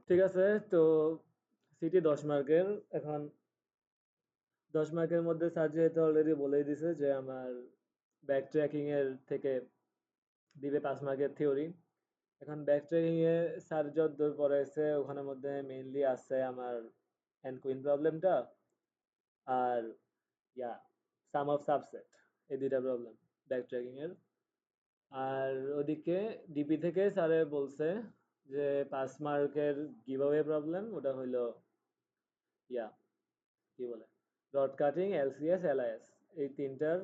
ঠিক আছে, তো সিটি 10 মার্কের। এখন 10 মার্কের মধ্যে স্যার যেহেতু অলরেডি বলেই দিছে যে আমার ব্যাক ট্র্যাকিং এর থেকে দিবে 5 মার্কের থিওরি। এখন ব্যাক ট্র্যাকিং এ স্যার যতদূর পড়াইছে ওখানের মধ্যে মেইনলি আছে আমার এন্ড কুইন প্রবলেমটা আর ইয়া সাম অফ সাবসেট, এই দুইটা প্রবলেম ব্যাক ট্র্যাকিং এর। আর ওদিকে ডিপি থেকে স্যারে বলছে যে 5 মার্কের গিভঅ্যাওয়ে প্রবলেম, ওটা হইলো ইয়া কি বলে ডট কাটিং, এলসিএস, এলআইএস, এই তিনটার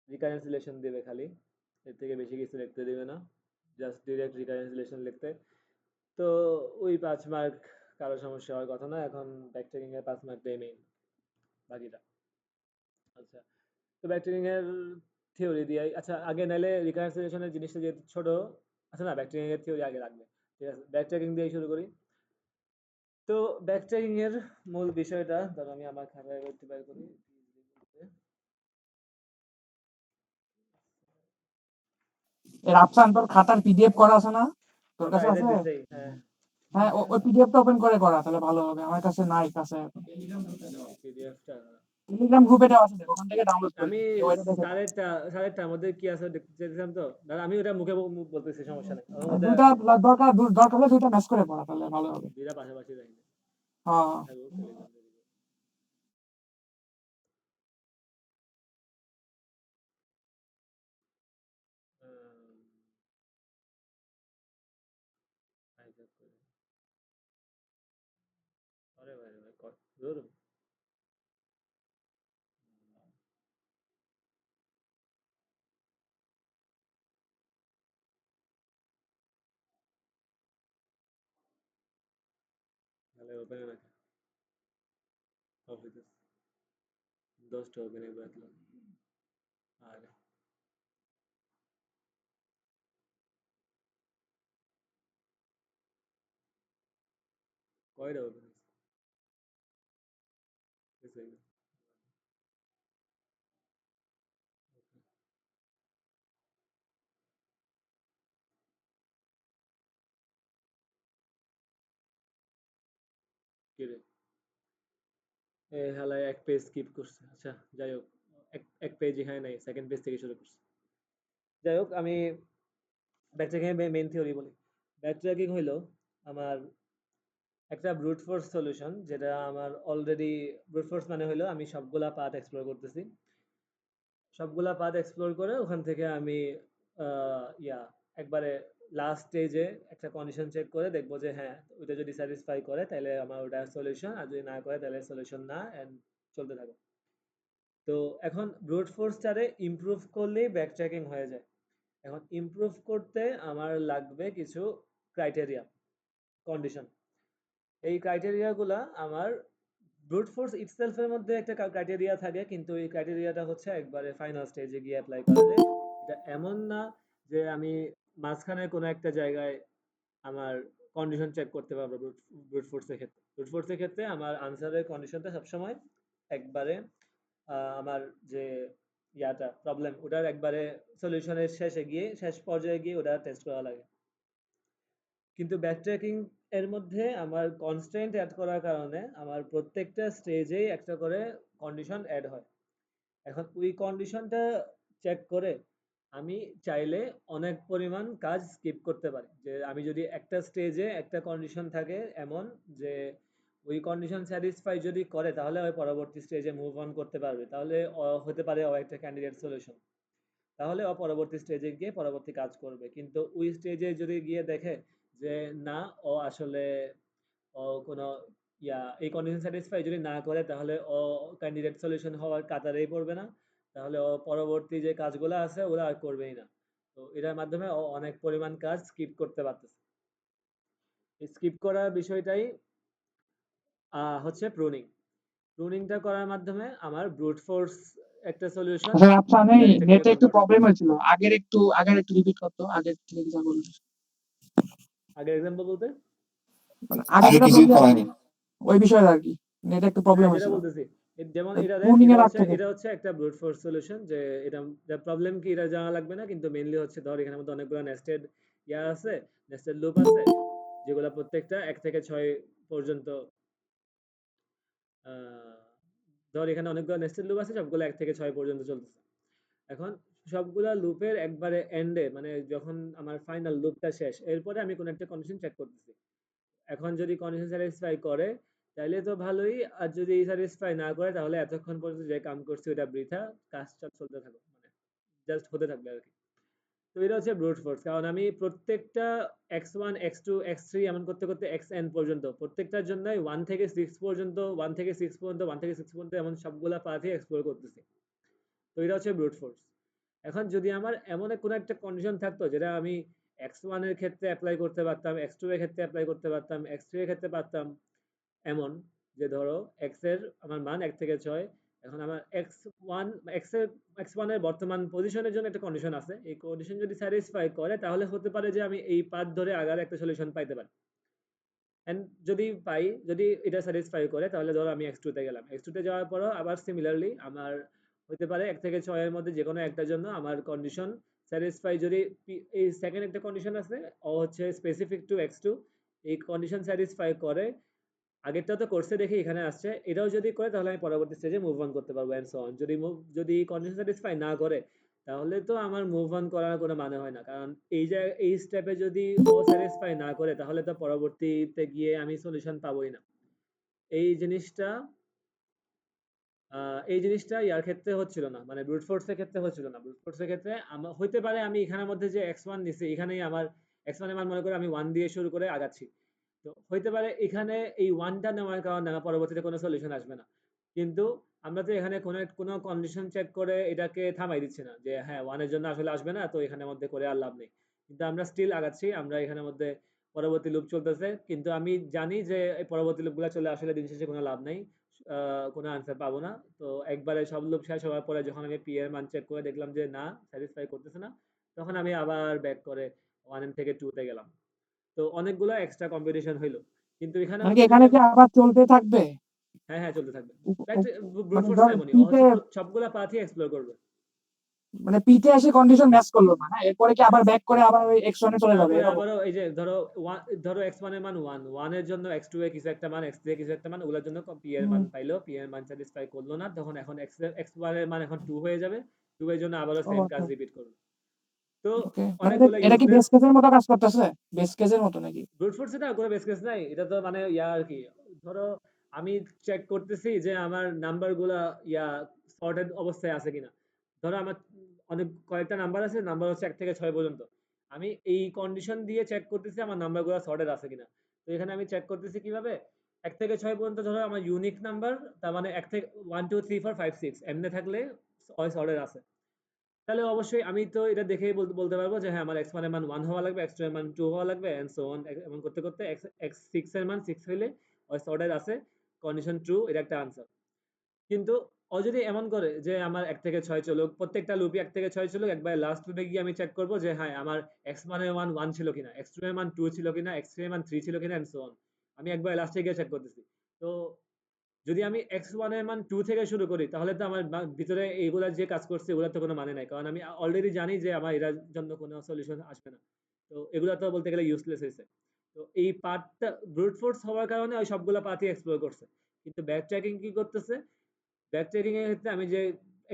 রিকারেন্স রিলেশন দিবে খালি, এর থেকে বেশি কিছু লিখতে দিবে না, জাস্ট ডিরেক্ট রিকারেন্স রিলেশন লিখতে। তো ওই 5 মার্ক কারো সমস্যা হওয়ার কথা না, এখন ব্যাকট্র্যাকিং এর 5 মার্ক দেয় মেইন, বাকিটা। আচ্ছা, তো ব্যাকট্র্যাকিং এর থিওরি দিয়ে আচ্ছা আগে নাইলে রিকারেন্স রিলেশনের জিনিসটা যেহেতু ছোট, আচ্ছা না ব্যাকট্র্যাকিং এর থিওরি আগে লাগবে। ঠিক আছে, ব্যাকট্র্যাকিং দিয়ে শুরু করি। তো ব্যাকট্র্যাকিং এর মূল বিষয়টা ধর আমি আমার খাতায় করতে বের করি। রাফসান, তোর খাতার পিডিএফ করা আছে না? তোর ওটা কাছে এদের আছে? দিছেই, হ্যাঁ। হ্যাঁ, ওই পিডিএফটা ওপেন করে করা তাহলে ভালো হবে। আমার কাছে নাই কাছে। পিডিএফটা টেলিগ্রাম গ্রুপে দেওয়া আছে, ওখান থেকে ডাউনলোড করে আমি দিই, কেউ এটা দেখে না। সাড়েরটার মধ্যে কি আছে দেখছিলাম, তো দাঁড়া, আমি ওটা মুখে বলতেছি, সমস্যা নেই ওর মধ্যে। দুইটা দরকার, দরকার হলে দুইটা ম্যাচ করে পড়া তাহলে ভালো হবে। দুইটা পাশাপাশি দেখি হ্যাঁ, টেলিগ্রাম থেকে। hijack করে। আরে ভাই ভাই ধুর, তাহলে ওপেনে রাখে অফিস 10টা ওপেনে রাখলাম। আরে কয়টা ওপেন আছে? কি রে, এ হালায় এক পেজ স্কিপ করছে। আচ্ছা যাই হোক, এক পেজ এখানে নাই, সেকেন্ড পেজ থেকে শুরু করছে। যাই হোক, আমি ব্যাকট্র্যাকিং এর মেইন থিওরি বলি। ব্যাকট্র্যাকিং হইলো আমার একটা ব্রুট ফোর্স সলিউশন, যেটা আমার অলরেডি ব্রুট ফোর্স মানে হলো আমি সবগুলা পাথ এক্সপ্লোর করতেছি, সবগুলা পাথ এক্সপ্লোর করে ওখান থেকে আমি একবারে লাস্ট স্টেজে একটা কন্ডিশন চেক করে দেখবো যে হ্যাঁ ওইটা যদি স্যাটিসফাই করে তাহলে আমার ওটা সলিউশন, আর যদি না করে তাহলে সলিউশন না, এন্ড চলতে থাকে। তো এখন ব্রুট ফোর্সটারে ইমপ্রুভ করলেই ব্যাক ট্র্যাকিং হয়ে যায়। এখন ইমপ্রুভ করতে আমার লাগবে কিছু ক্রাইটেরিয়া, কন্ডিশন। এই ক্রাইটেরিয়াগুলা আমার ব্রুট ফোর্স ইটসেলফের মধ্যে একটা ক্রাইটেরিয়া থাকে, কিন্তু এই ক্রাইটেরিয়াটা হচ্ছে একবারে ফাইনাল স্টেজে গিয়ে অ্যাপ্লাই করা যায়। এটা এমন না যে আমি মাঝখানে কোনো একটা জায়গায় আমার কন্ডিশন চেক করতে পারবো। ব্রুট ফোর্সের ক্ষেত্রে, ব্রুট ফোর্সের ক্ষেত্রে আমার আনসারের কন্ডিশনটা সবসময় একবারে আমার যে প্রবলেম ওটার একবারে সলিউশনের শেষে গিয়ে, শেষ পর্যায়ে গিয়ে ওটা টেস্ট করা লাগে। কিন্তু ব্যাকট্র্যাকিং এর মধ্যে আমার কনস্ট্যান্ট অ্যাড করার কারণে আমার প্রত্যেকটা স্টেজেই একটা করে কন্ডিশন অ্যাড হয়। এখন ওই কন্ডিশনটা চেক করে আমি চাইলে অনেক পরিমাণ কাজ স্কিপ করতে পারি। যে আমি যদি একটা স্টেজে একটা কন্ডিশন থাকে এমন যে ওই কন্ডিশন স্যাটিসফাই যদি করে তাহলে ওই পরবর্তী স্টেজে মুভ অন করতে পারবে, তাহলে হতে পারে ও একটা ক্যান্ডিডেট সলিউশন, তাহলে ও পরবর্তী স্টেজে গিয়ে পরবর্তী কাজ করবে। কিন্তু ওই স্টেজে যদি গিয়ে দেখে যে না, ও আসলে ও কোনো এই কন্ডিশন স্যাটিসফাই যদি না করে তাহলে ও ক্যান্ডিডেট সলিউশন হওয়ার কাতারেই পড়বে না, তাহলে ও পরবর্তী যে কাজগুলো আছে ওরা আর করবেই না। তো এটার মাধ্যমে ও অনেক পরিমাণ কাজ স্কিপ করতে পারতেছে। স্কিপ করার বিষয়টাই হচ্ছে প্রুনিং। প্রুনিংটা করার মাধ্যমে আমার ব্রুট ফোর্স একটা সলিউশন আচ্ছা রাফসান, এই ব্যাক চেকিং এ নেটে একটু কনভার্ট হবে। প্রবলেম হয়েছিল, আগের একটু রিপিট করতো, আগের থেকে যা বললো। আগের এক্সাম্পল বলতে মানে আগে যেটা বললি ওই বিষয়ে আর কি, নেটে একটু প্রবলেম হ্যাঁ যেটা হয়েছিল। বলতেছি, যেমন প্রুনিং এর আগ থেকে এটা হচ্ছে একটা ব্রুট ফোর্স সলিউশন, যে এটা প্রবলেম কি এটা জানা লাগবে না, কিন্তু মেইনলি হচ্ছে ধর এখানের মধ্যে অনেকগুলো নেস্টেড আছে, নেস্টেড লুপ আছে। যেগুলো প্রত্যেকটা 1 থেকে 6 পর্যন্ত আহ, ধর এখানে অনেকগুলো নেস্টেড লুপ আছে, সবগুলো 1 থেকে 6 পর্যন্ত চলতেছে। এখন সবগুলা লুপের একবারে এন্ডে, মানে যখন আমার ফাইনাল লুপটা শেষ, এরপরে আমি কোনো একটা কন্ডিশন চেক করতেছি। এখন যদি কন্ডিশন স্যাটিসফাই করে তাহলে তো ভালোই, আর যদি স্যাটিসফাই না করে তাহলে এতক্ষণ পর্যন্ত যে কাম করছি ওটা বৃথা, কাজটা চলতে থাকবে, মানে জাস্ট হতে থাকবে আর কি। তো এটা হচ্ছে ব্রুট ফোর্স, কারণ আমি প্রত্যেকটা x1 x2 x3 এমন করতে করতে xn পর্যন্ত প্রত্যেকটার জন্যই 1 থেকে 6 পর্যন্ত, 1 থেকে 6 পর্যন্ত, 1 থেকে 6 পর্যন্ত এমন সবগুলা পাথই এক্সপ্লোর করতেছি। তো এটা হচ্ছে ব্রুট ফোর্স। এখন যদি আমার এমন কোনো একটা কন্ডিশন থাকতো যেটা আমি x1 এর ক্ষেত্রে অ্যাপ্লাই করতে পারতাম, x2 এর ক্ষেত্রে অ্যাপ্লাই করতে পারতাম, x3 এর ক্ষেত্রে পারতাম, এমন যে ধরো x এর আমার মান 1 থেকে 6, এখন আমার x1 x এর x1 এর বর্তমান পজিশনের জন্য একটা কন্ডিশন আছে, এই কন্ডিশন যদি স্যাটিসফাই করে তাহলে হতে পারে যে আমি এই পাথ ধরে আগার একটা সলিউশন পাইতে পারি। এন্ড যদি পাই, যদি এটা স্যাটিসফাই করে তাহলে ধরো আমি x2 তে গেলাম, x2 তে যাওয়ার পরও আবার সিমিলারলি আমার হতে পারে 1 থেকে 6 এর মধ্যে যে কোনো একটার জন্য আমার কন্ডিশন স্যাটিসফাই, যদি এই সেকেন্ড একটা কন্ডিশন আছে ও হচ্ছে স্পেসিফিক টু x2, এই কন্ডিশন স্যাটিসফাই করে, আগেরটা তো করছে দেখি এখানে আসছে, এটাও যদি করে তাহলে আমি পরবর্তী স্টেজে মুভ অন করতে পারবো এন্ড সো অন। যদি কন্ডিশন স্যাটিসফাই না করে তাহলে তো আমার মুভ অন করার কোনো মানে হয় না, কারণ এই স্টেপে যদি ও স্যাটিসফাই না করে তাহলে তো পরবর্তীতে গিয়ে আমি সলিউশন পাবোই না। এই জিনিসটা এই জিনিসটা ইয়ার ক্ষেত্রে হচ্ছিল না, মানে ব্রুট ফোর্সের ক্ষেত্রে হচ্ছিল না। ব্রুট ফোর্সের ক্ষেত্রে আমার হইতে পারে আমি এখানের মধ্যে যে x1 নিছি, এখানেই আমার x1 এর মান মনে করে আমি 1 দিয়ে শুরু করে আগাচ্ছি, তো হইতে পারে এখানে এই ওয়ানটা নেওয়ার কারণে আমার পরবর্তীতে কোনো সলিউশন আসবে না। কিন্তু আমরা তো এখানে কোনো কন্ডিশন চেক করে এটাকে থামাই দিচ্ছি না যে হ্যাঁ ওয়ানের জন্য আসলে আসবে না, তো এখানের মধ্যে করে আর লাভ নেই। কিন্তু আমরা স্টিল আগাচ্ছি, আমরা এখানের মধ্যে পরবর্তী লুপ চলতেছে, কিন্তু আমি জানি যে এই পরবর্তী লুপগুলো চলে আসলে দিন শেষে কোনো লাভ নেই, কোনো আনসার পাবো না। তো একবারে সব লুপ শেষ হওয়ার পরে যখন আমি পি এর মান চেক করে দেখলাম যে না, স্যাটিসফাই করতেছে না, তখন আমি আবার ব্যাক করে 1 থেকে 2 তে গেলাম। তো অনেকগুলো এক্সট্রা কম্পিটিশন হইলো, কিন্তু এখানের মানে কি মধ্যে যদি এখানে কি আবার চলতে থাকবে? হ্যাঁ হ্যাঁ চলতে থাকবে। উপ- উপ- ব্রুট মানে ফোর্স ধর এমনই, ও পিতে, হচ্ছে সবগুলা পাথই এক্সপ্লোর করবে। মানে পিতে এসে কন্ডিশন ম্যাচ করলো না, হ্যাঁ, এরপরে কি আবার ব্যাক করে আবার ওই এক্সনে চলে যাবে তারপরে এরকম? আবারও এই যে ধরো ধরো x1 এর মান 1, 1 এর জন্য x2 এর কিছু একটা মান, x3 এর কিছু একটা মান, ওগুলোর জন্য p এর মান হুম, পাইলো, p এর মান স্যাটিসফাই করলো না, তখন এখন x1 এর মান এখন 2 হয়ে যাবে, 2 এর জন্য আবারও সেম কাজ রিপিট করবে। তো ওকে, মানে অনেকগুলো এটা কি ইউজলেস। বেস কেসের মতো কাজ করতেছে? বেস কেসের মতো নাকি? ব্রুট ফোর্স এটা কোনো বেস কেস নাই, এটা তো মানে ইয়া আর কি। ধরো আমি চেক করতেছি যে আমার নাম্বার গুলা ইয়া সর্টেড অবস্থায় আছে কিনা। ধরো আমার অনেক কয়েকটা নাম্বার আছে, নাম্বার হচ্ছে 1 থেকে 6 পর্যন্ত, আমি এই কন্ডিশন দিয়ে চেক করতেছি আমার নাম্বার গুলা সর্টেড আছে কিনা। তো এখানে আমি চেক করতেছি কিভাবে, 1 থেকে 6 পর্যন্ত ধরো আমার ইউনিক নাম্বার, তার মানে 1 থেকে 1 2 3 4 5 6 এমনি থাকলে সর্টেড আছে। তাহলে অবশ্যই আমি তো এটা দেখেই বলতে পারবো যে হ্যাঁ আমার x1 এর মান 1 হওয়া লাগবে, x2 এর মান 2 হওয়া লাগবে এন্ড সো অন, এমন করতে করতে x6 এর মান 6 হইলে অর্ডার আছে, কন্ডিশন ট্রু, এটা একটা আনসার। কিন্তু ও যদি এমন করে যে আমার 1 থেকে 6 চলুক, প্রত্যেকটা লুপই 1 থেকে 6 চলুক, একবার লাস্ট লুপে গিয়ে আমি চেক করব যে হ্যাঁ আমার x1 এর মান 1 ছিল কিনা, x2 এর মান 2 ছিল কিনা, x3 এর মান 3 ছিল কিনা এন্ড সো অন, আমি একবার লাস্টে গিয়ে চেক করতেছি। তো যদি আমি x1 এর মান 2 থেকে শুরু করি তাহলে তো আমার ভিতরে এইগুলা যে কাজ করছে এগুলোর তো কোনো মানে নাই, কারণ আমি অলরেডি জানি যে আমার এটার জন্য কোনো সলিউশন আসবে না। তো এগুলা তো বলতে গেলে ইউজলেস হয়েছে। তো এই পার্টটা ব্রুট ফোর্স হওয়ার কারণে ওই সবগুলা পাথই এক্সপ্লোর করছে। কিন্তু ব্যাক ট্র্যাকিং কি করতেছে, ব্যাক ট্র্যাকিং এর ক্ষেত্রে আমি যে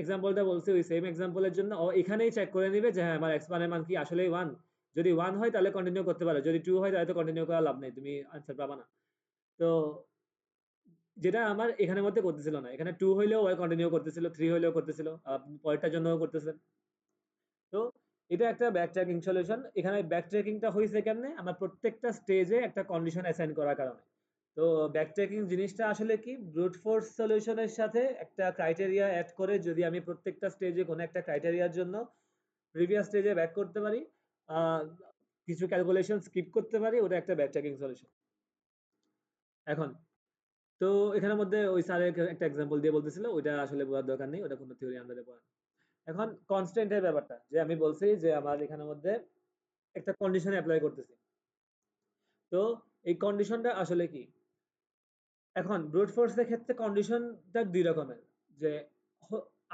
এক্সাম্পলটা বলছি ওই সেম এক্সাম্পলের জন্য ও এখানেই চেক করে নিবে যে হ্যাঁ আমার x1 এর মান কি আসলেই 1, যদি 1 হয় তাহলে কন্টিনিউ করতে পারো, যদি 2 হয় তাহলে তো কন্টিনিউ করা লাভ নেই, তুমি আনসার পাবা না। তো যেটা আমার এখানের মধ্যে করতেছিল না, এখানে 2 হইলেও ওই কন্টিনিউ করতেছিল, 3 হইলেও করতেছিল, পরেরটার জন্যও করতেছে। তো এটা একটা ব্যাক ট্র্যাকিং সলিউশন। এখানে ব্যাক ট্র্যাকিংটা হইছে কেমনে, আমরা প্রত্যেকটা স্টেজে একটা কন্ডিশন অ্যাসাইন করার কারণে। তো ব্যাক ট্র্যাকিং জিনিসটা আসলে কি, ব্রুট ফোর্স সলিউশনের সাথে একটা ক্রাইটেরিয়া অ্যাড করে যদি আমি প্রত্যেকটা স্টেজে কোনো একটা ক্রাইটেরিয়ার জন্য প্রিভিয়াস স্টেজে ব্যাক করতে পারি, আহ, কিছু ক্যালকুলেশন স্কিপ করতে পারি, ওটা একটা ব্যাক ট্র্যাকিং সলিউশন। এখন তো এখানের মধ্যে ওই স্যার একটা এক্সাম্পল দিয়ে বলতেছিল, ওইটা আসলে বোঝার দরকার নেই, ওটা কোনো থিওরি আন্ডারে পড়ে না। এখন কনস্ট্যান্টের ব্যাপারটা, যে আমি বলছি যে আমার এখানের মধ্যে একটা কন্ডিশন অ্যাপ্লাই করতেছি। তো এই কন্ডিশনটা আসলে কি, এখন ব্রুট ফোর্সের ক্ষেত্রে কন্ডিশনটা দুই রকমের, যে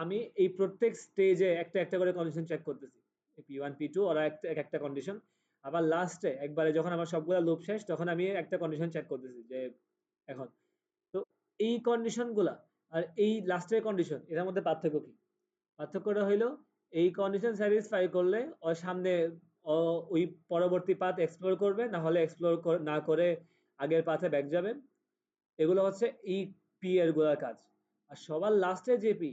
আমি এই প্রত্যেক স্টেজে একটা একটা করে কন্ডিশন চেক করতেছি, P1 P2 ওরা একটা একটা কন্ডিশন, আবার লাস্টে একবারে যখন আমার সবগুলা লুপ শেষ তখন আমি একটা কন্ডিশন চেক করতেছি যে এখন তো এই কন্ডিশন গুলা আর এই লাস্টের কন্ডিশন এটার মধ্যে পার্থক্য কি? পার্থক্যটা হইলো এই কন্ডিশন স্যাটিসফাই করলে ওর সামনে ও ওই পরবর্তী পাথ এক্সপ্লোর করবে, না হলে এক্সপ্লোর না করে আগের পাথে ব্যাক যাবে। এগুলো হচ্ছে ই পি এর গুলার কাজ। আর সবার লাস্টে যে পি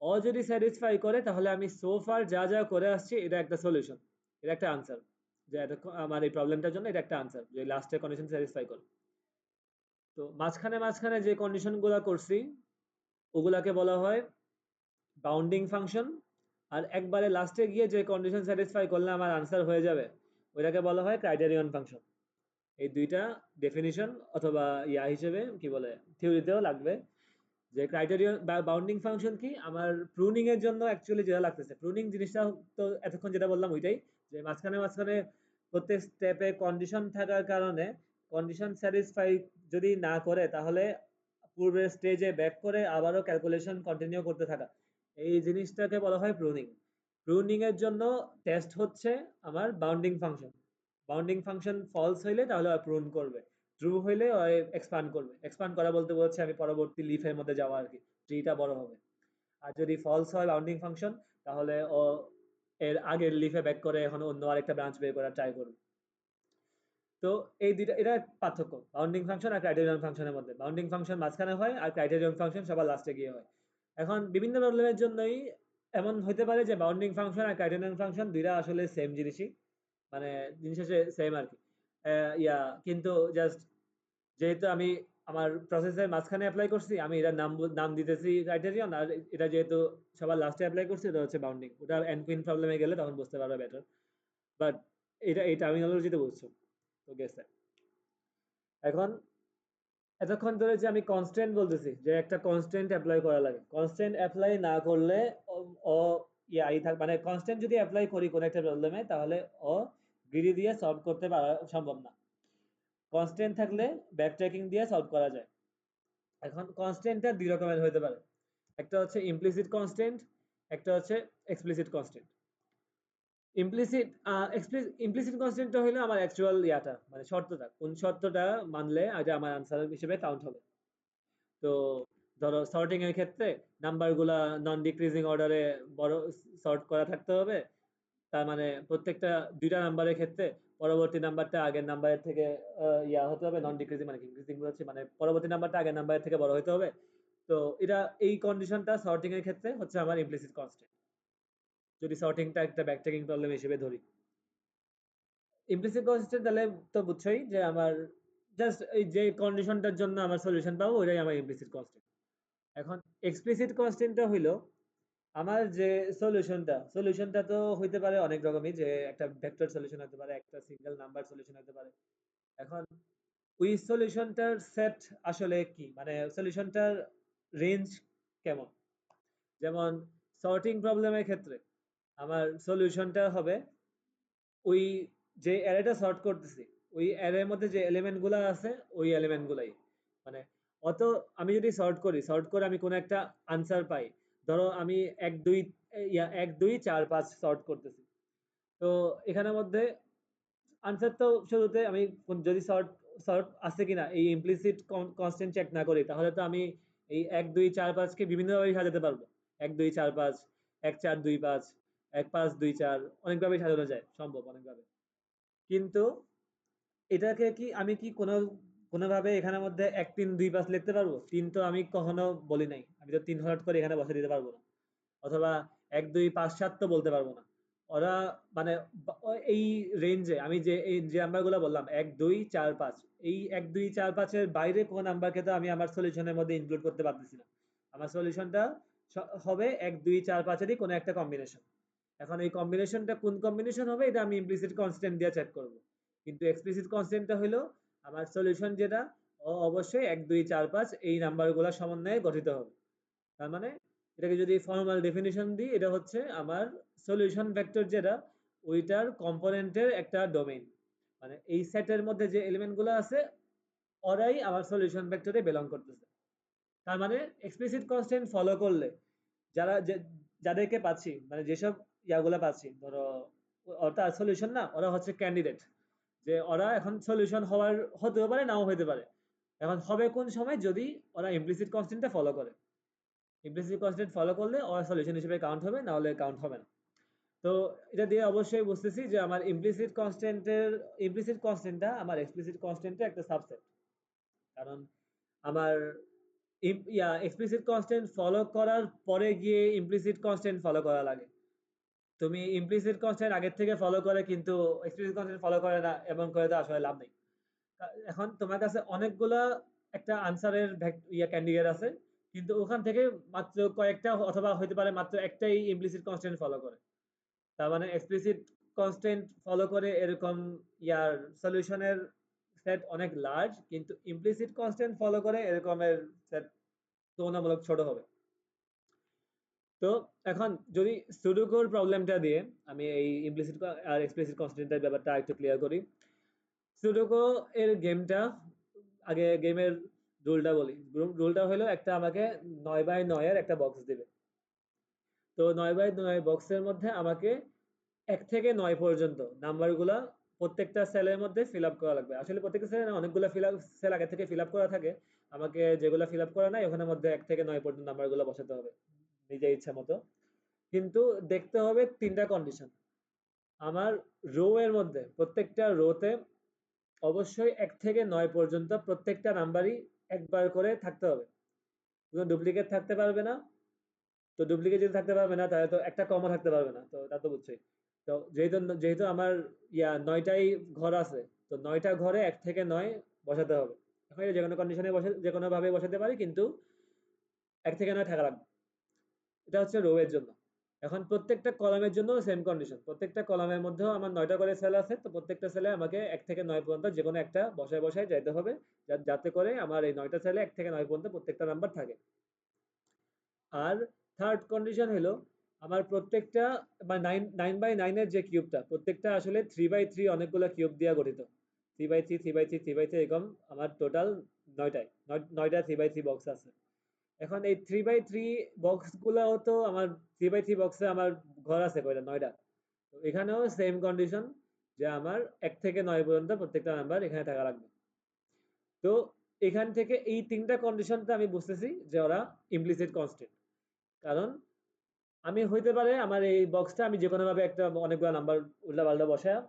ও যদি স্যাটিসফাই করে তাহলে আমি সো ফার যা যা করে আসছি এটা একটা সলিউশন, এটা একটা আনসার, যে আমার এই প্রবলেমটার জন্য এটা একটা আনসার যে লাস্টের কন্ডিশন স্যাটিসফাই করে। তো মাঝখানে মাঝখানে যে কন্ডিশন গুলা করছি ওগুলাকে বলা হয় বাউন্ডিং ফাংশন। আর একবারে লাস্টে গিয়ে যে কন্ডিশন স্যাটিসফাই করলে আমার আনসার হয়ে যাবে ওইটাকে বলা হয় ক্রাইটেরিয়ন ফাংশন। এই দুইটা ডেফিনিশন অথবা ইয়া হিসেবে কি বলে থিওরিতেও লাগবে। যে ক্রাইটেরিয়ন বা বাউন্ডিং ফাংশন কি আমার প্রুনিং এর জন্য অ্যাকচুয়ালি যেটা লাগতেছে, প্রুনিং জিনিসটা তো এতক্ষণ যেটা বললাম ওইটাই, যে মাঝখানে মাঝখানে প্রত্যেক স্টেপে কন্ডিশন থাকার কারণে কন্ডিশন স্যাটিসফাই যদি না করে তাহলে পূর্বের স্টেজে ব্যাক করে আবারও ক্যালকুলেশন কন্টিনিউ করতে থাকা, এই জিনিসটাকে বলা হয় প্রুনিং। প্রুনিং এর জন্য টেস্ট হচ্ছে আমার bounding function. Bounding function false হইলে তাহলে প্রুন করবে, ট্রু হইলে এক্সপান্ড করবে। এক্সপান্ড করা বলতে বলছে আমি পরবর্তী লিফের মধ্যে যাওয়া আর কি, ট্রিটা বড় হবে। আর যদি ফলস হয় বাউন্ডিং ফাংশন তাহলে ও এর আগের লিফে ব্যাক করে এখন অন্য আরেকটা ব্রাঞ্চ বের করার ট্রাই করবে। তো এই দুইটা এটা পার্থক্য বাউন্ডিং ফাংশন আর ক্রাইটেরিয়ন ফাংশনের মধ্যে। বাউন্ডিং ফাংশন মাঝখানে হয় আর ক্রাইটেরিয়ন ফাংশন সবার লাস্টে গিয়ে হয়। এখন বিভিন্ন প্রবলেমের জন্যই এমন হতে পারে যে বাউন্ডিং ফাংশন আর ক্রাইটেরিয়ন ফাংশন দুইটা আসলে সেম জিনিসই, মানে জিনিস হচ্ছে সেম আর কি। ইয়া কিন্তু জাস্ট যেহেতু আমি আমার প্রসেসের মাঝখানে অ্যাপ্লাই করছি আমি এটার নাম দিতেছি ক্রাইটেরিয়ন, আর এটা যেহেতু সবার লাস্টে অ্যাপ্লাই করছি এটা হচ্ছে বাউন্ডিং। ওটা এন্ড কুইন প্রবলেমে গেলে তখন বুঝতে পারবে বেটার, বাট এটা এই টার্মিনোলজিতে বুঝছো তো গেছে। এখন এতক্ষণ ধরে যে আমি কনস্ট্যান্ট বলতেছি যে একটা কনস্ট্যান্ট অ্যাপ্লাই করা লাগে, কনস্ট্যান্ট অ্যাপ্লাই না করলে ও ইয়াই থাক, মানে কনস্ট্যান্ট যদি অ্যাপ্লাই করি কোনো একটা প্রবলেমে তাহলে ও গিরি দিয়ে সলভ করতে পারা সম্ভব না। কনস্ট্যান্ট থাকলে ব্যাকট্র্যাকিং দিয়ে সলভ করা যায়। এখন কনস্ট্যান্টটা দুই রকমের হতে পারে, একটা হচ্ছে ইমপ্লিসিট কনস্ট্যান্ট, একটা হচ্ছে এক্সপ্লিসিট কনস্ট্যান্ট। ইমপ্লিসিট ইমপ্লিসিট কনস্ট্যান্টটা হলো আমার অ্যাকচুয়াল ইয়াটা, মানে শর্তটা কোন শর্তটা মানলে এটা আমার আনসার হিসেবে কাউন্ট হবে। তো ধরো সর্টিং এর ক্ষেত্রে নাম্বারগুলা নন ডিক্রিজিং অর্ডারে বড় সর্ট করা থাকতে হবে। তার মানে প্রত্যেকটা দুইটা নাম্বারের ক্ষেত্রে পরবর্তী নাম্বারটা আগের নাম্বারের থেকে ইয়া হতে হবে, নন ডিক্রিজিং মানে ইনক্রিজিং হচ্ছে মানে পরবর্তী নাম্বারটা আগের নাম্বারের থেকে বড় হতে হবে। তো এটা এই কন্ডিশনটা সর্টিং এর ক্ষেত্রে হচ্ছে আমার ইমপ্লিসিট কনস্ট্যান্ট, যদি সর্টিংটা একটা ব্যাকট্র্যাকিং প্রবলেম হিসেবে ধরি। ইমপ্লিসিট কনস্ট্যান্ট তাহলে তো বুঝছোই যে আমার জাস্ট এই যে কন্ডিশনটার জন্য আমার সলিউশন পাবো ওইটাই আমার ইমপ্লিসিট কনস্ট্যান্ট। এখন এক্সপ্লিসিট কনস্ট্যান্টটা হইলো আমার যে সলিউশনটা তো হইতে পারে অনেক রকমই, যে একটা ভেক্টর সলিউশন হতে পারে, একটা সিঙ্গেল নাম্বার সলিউশন হতে পারে। এখন ওই সলিউশনটার সেট আসলে কি, মানে সলিউশনটার রেঞ্জ কেমন। যেমন সর্টিং প্রবলেমের ক্ষেত্রে আমার সলিউশনটা হবে ওই যে অ্যারেটা সর্ট করতেছি ওই অ্যারের মধ্যে যে এলিমেন্ট গুলা আছে ওই এলিমেন্ট গুলাই, মানে অত আমি যদি সর্ট করে আমি কোনো একটা আনসার পাই। ধরো আমি 1 2 4 5 সর্ট করতেছি, তো এখানের মধ্যে আনসার তো শুরুতে আমি যদি সর্ট আছে কিনা এই ইমপ্লিসিট কনস্ট্যান্ট চেক না করি তাহলে তো আমি এই 1 2 4 5 কে বিভিন্নভাবে সাজাতে পারবো। 1 2 4 5, 1 4 2 5, 1 5 2 4 অনেকভাবে সাজানো যায়, সম্ভব অনেকভাবে। কিন্তু এটাকে কি আমি কি কোনোভাবে এখানের মধ্যে 1 3 2 5 লিখতে পারবো? 3 তো আমি কখনো বলি নাই, আমি তো 3 হঠাৎ করে এখানে বসে দিতে পারবো না। অথবা 1 2 5 7 তো বলতে পারবো না। ওরা মানে এই রেঞ্জে আমি যে এই যে নাম্বারগুলো বললাম 1 2 4 5, এই 1 2 4 5 এর বাইরে কোন নাম্বারকে তো আমি আমার সলিউশনের মধ্যে ইনক্লুড করতে পারতেছি না। আমার সলিউশনটা হবে 1 2 4 5 এরই কোনো একটা কম্বিনেশন। এখন এই কম্বিনেশনটা কোন কম্বিনেশন হবে এটা আমি ইমপ্লিসিট কনস্ট্যান্ট দিয়ে চেক করব। কিন্তু এক্সপ্লিসিট কনস্ট্যান্টটা হলো আমার সলিউশন যেটা অবশ্যই 1 2 4 5 এই নাম্বারগুলোর সমন্বয়ে গঠিত হবে। তার মানে এটাকে যদি ফর্মাল ডেফিনিশন দিই এটা হচ্ছে আমার সলিউশন ভেক্টর যেটা ওইটার কম্পোনেন্টের একটা ডোমেইন, মানে এই সেটের মধ্যে যে এলিমেন্ট গুলো আছে ওরাই আমার সলিউশন ভেক্টরে বিলং করতেছে। তার মানে এক্সপ্লিসিট কনস্ট্যান্ট ফলো করলে যারা যাদেরকে পাচ্ছি, মানে যেসব ইয়াগুলা পাচ্ছি, ধরো অর্থাৎ সলিউশন না, ওরা হচ্ছে ক্যান্ডিডেট, যে ওরা এখন সলিউশন হতেও পারে নাও হতে পারে। এখন হবে কোন সময়, যদি ওরা ইমপ্লিসিট কনস্ট্যান্টটা ফলো করে। ইমপ্লিসিট কনস্ট্যান্ট ফলো করলে ওরা সলিউশন হিসেবে কাউন্ট হবে, না হলে কাউন্ট হবে না। তো এটা দিয়ে অবশ্যই বুঝতেছি যে আমার ইমপ্লিসিট কনস্ট্যান্টটা আমার এক্সপ্লিসিট কনস্ট্যান্টের একটা সাবসেট। কারণ আমার এক্সপ্লিসিট কনস্ট্যান্ট ফলো করার পরে গিয়ে ইমপ্লিসিট কনস্ট্যান্ট ফলো করা লাগে। তুমি ইমপ্লিসিট কনস্ট্যান্ট আগের থেকে ফলো করে কিন্তু এক্সপ্লিসিট কনস্ট্যান্ট ফলো করে না, এমন করে তো আসলে লাভ নেই। এখন তোমার কাছে অনেকগুলা একটা আনসারের ক্যান্ডিডেট আছে, কিন্তু ওখান থেকে মাত্র কয়েকটা অথবা হতে পারে মাত্র একটাই ইমপ্লিসিট কনস্ট্যান্ট ফলো করে। তার মানে এক্সপ্লিসিট কনস্ট্যান্ট ফলো করে এরকম সলিউশনের সেট অনেক লার্জ, কিন্তু ইমপ্লিসিট কনস্ট্যান্ট ফলো করে এরকমের সেট তুলনামূলক ছোট হবে। তো এখন যদি সুডোকুর প্রবলেমটা দিয়ে আমি এই ইমপ্লিসিট আর এক্সপ্লিসিট কনস্ট্যান্টের ব্যাপারটা একটু ক্লিয়ার করি। সুডোকু এর গেমটা, আগে গেমের রুলটা বলি। রুলটা হলো একটা আমাকে 9x9 এর একটা বক্স দিবে। তো 9x9 বক্সের মধ্যে আমাকে 1 থেকে 9 পর্যন্ত নাম্বারগুলা প্রত্যেকটা সেলের মধ্যে ফিল আপ করা লাগবে। আসলে প্রত্যেকটা সেলে না, অনেকগুলো সেল আগে থেকে ফিল আপ করা থাকে। আমাকে যেগুলো ফিল আপ করা নাই ওখানের মধ্যে 1 থেকে 9 পর্যন্ত নাম্বারগুলো বসাতে হবে নিজের ইচ্ছা মতো। কিন্তু দেখতে হবে 3টা কন্ডিশন। আমার রো এর মধ্যে প্রত্যেকটা রোতে অবশ্যই 1 থেকে 9 পর্যন্ত প্রত্যেকটা নাম্বারই একবার করে থাকতে হবে। কোনো ডুপ্লিকেট থাকতে পারবে না। তো ডুপ্লিকেট যদি থাকতে পারবে না, তাহলে তো একটা কমও থাকতে পারবে না। তো তা তো বুঝছোই। তো যেহেতু আমার 9টাই ঘর আছে, তো 9টা ঘরে 1 থেকে 9 বসাতে হবে। এখন এটা যেকোনো কন্ডিশনে যেকোনো ভাবে বসাতে পারি, কিন্তু 1 থেকে 9 থাকা লাগবে। এটা হচ্ছে রো এর জন্য। এখন প্রত্যেকটা কলামের জন্য সেম কন্ডিশন। প্রত্যেকটা কলামের মধ্যেও আমার 9টা করে সেল আছে, তো প্রত্যেকটা সেলে আমাকে 1 থেকে 9 পর্যন্ত যেকোনো একটা বসায় বসায় যাইতে হবে, যাতে করে আমার এই 9টা সেলে 1 থেকে 9 পর্যন্ত প্রত্যেকটা নাম্বার থাকে। আর থার্ড কন্ডিশন হলো, আমার প্রত্যেকটা বা 9x9 এর যে কিউবটা, প্রত্যেকটা আসলে 3x3 অনেকগুলো কিউব দিয়ে গঠিত। 3x3 3x3 3x3 এরকম আমার টোটাল 9টা 3x3 বক্স আছে। এখন এই 3x3 বক্স গুলাও তো আমার 3x3 বক্সে আমার ঘর আছে কয়টা, 9টা। তো এখানেও সেম কন্ডিশন, যে আমার 1 থেকে 9 পর্যন্ত প্রত্যেকটা নাম্বার এখানে থাকা লাগবে। তো এখান থেকে এই 3টা কন্ডিশনটা আমি বুঝতেছি যে ওরা ইমপ্লিসিট কনস্ট্যান্ট। কারণ আমি হইতে পারে আমার এই বক্সটা আমি যেকোনো ভাবে একটা অনেকগুলো নাম্বার উল্টাপাল্টা বসায়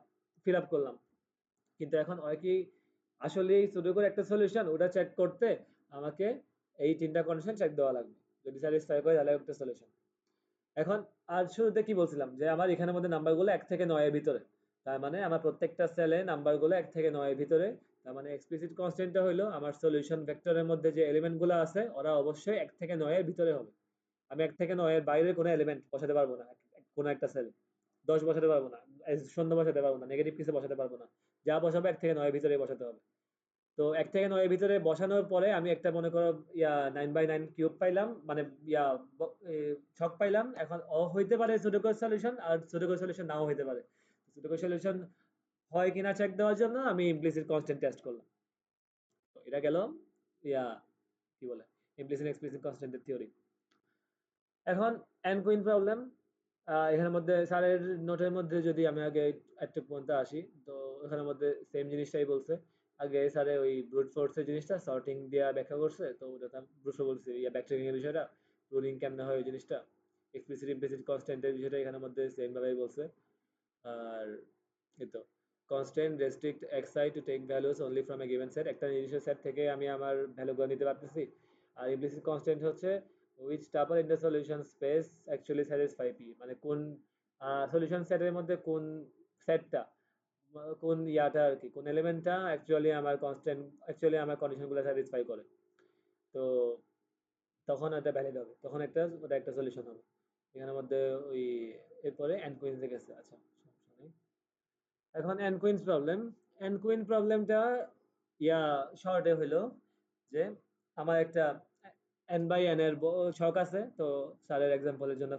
ফিল আপ করলাম, কিন্তু এখন হয় কি, আসলে সুডোকুর একটা সলিউশন ওটা চেক করতে আমাকে এই 3টা কন্ডিশন চেক দেওয়া লাগবে। যদি স্যাটিসফাই করে তাহলে একটা সলিউশন। এখন আর শুরুতে কি বলছিলাম, যে আমার এখানের মধ্যে নাম্বারগুলো 1 থেকে 9 এর ভিতরে। তার মানে আমার প্রত্যেকটা সেলে নাম্বারগুলো 1 থেকে 9 এর ভিতরে। তার মানে এক্সপ্লিসিট কনস্ট্যান্টটা হলো আমার সলিউশন ভেক্টরের মধ্যে যে এলিমেন্টগুলো আছে ওরা অবশ্যই 1 থেকে 9 এর ভিতরে হবে। আমি 1 থেকে 9 এর বাইরে কোনো এলিমেন্ট বসাতে পারবো না কোনো একটা সেলে। 10 বসাতে পারবো না, শূন্য বসাতে পারবো না, নেগেটিভ কিছু বসাতে পারবো না। যা বসাবো 1 থেকে 9 এর ভিতরে বসাতে হবে। তো 1 থেকে 9 এর ভিতরে বসানোর পরে আমি একটা মনে করো 9x9 কিউব পাইলাম, মানে ইয়া ছক পাইলাম। এখন হইতে পারে সুডোকুর সলিউশন, আর সুডোকুর সলিউশন নাও হইতে পারে। সুডোকুর সলিউশন হয় কিনা চেক দেওয়ার জন্য আমি ইমপ্লিসিট কনস্ট্যান্ট টেস্ট করলাম। তো এটা গেল ইয়া কি বলে ইমপ্লিসিট এক্সপ্লিসিট কনস্ট্যান্টের থিওরি। এখন এনকুইন প্রবলেম, এখানের মধ্যে স্যারের নোটের মধ্যে যদি আমি আগে একটু পর্যন্ত আসি, তো এখানের মধ্যে সেম জিনিসটাই বলছে। আগে স্যারে ওই ব্রুট ফোর্সের জিনিসটা সর্টিং দিয়া ব্যাখ্যা করছে, তো ওটা ব্রুট বলছে ব্যাকট্র্যাকিং এর বিষয়টা, রুলিং কেমনে হয় ওই জিনিসটা, এক্সপ্লিসিট ইমপ্লিসিট কনস্ট্যান্টের বিষয়টা এখানের মধ্যে সেম ভাবেই বলছে। আর এই তো constant restrict xi to take values only from a given set, একটা নির্দিষ্ট সেট থেকে আমি আমার ভ্যালুগুলো নিতে পারতেছি। আর ইমপ্লিসিট কনস্ট্যান্ট হচ্ছে which tuple in the solution space actually satisfy p, মানে কোন সলিউশন সেটের মধ্যে কোন সেটটা, কোন ইয়াটা আর কি, কোন এলিমেন্টটা অ্যাকচুয়ালি আমার কনস্ট্যান্ট, অ্যাকচুয়ালি আমার কন্ডিশনগুলো স্যাটিসফাই করে। তো তখন এটা ভ্যালিড হবে, তখন ওটা একটা সলিউশন হবে। এখানের মধ্যে ওই এরপরে এন্ড কুইন্স গেছে। আচ্ছা, সমস্যা নেই। এখন এনকুইন্স প্রবলেম। এনকুইন প্রবলেমটা শর্টে হইলো যে আমার একটা এন বাই এন এর ছক আছে। তো স্যারের এক্সাম্পলের জন্য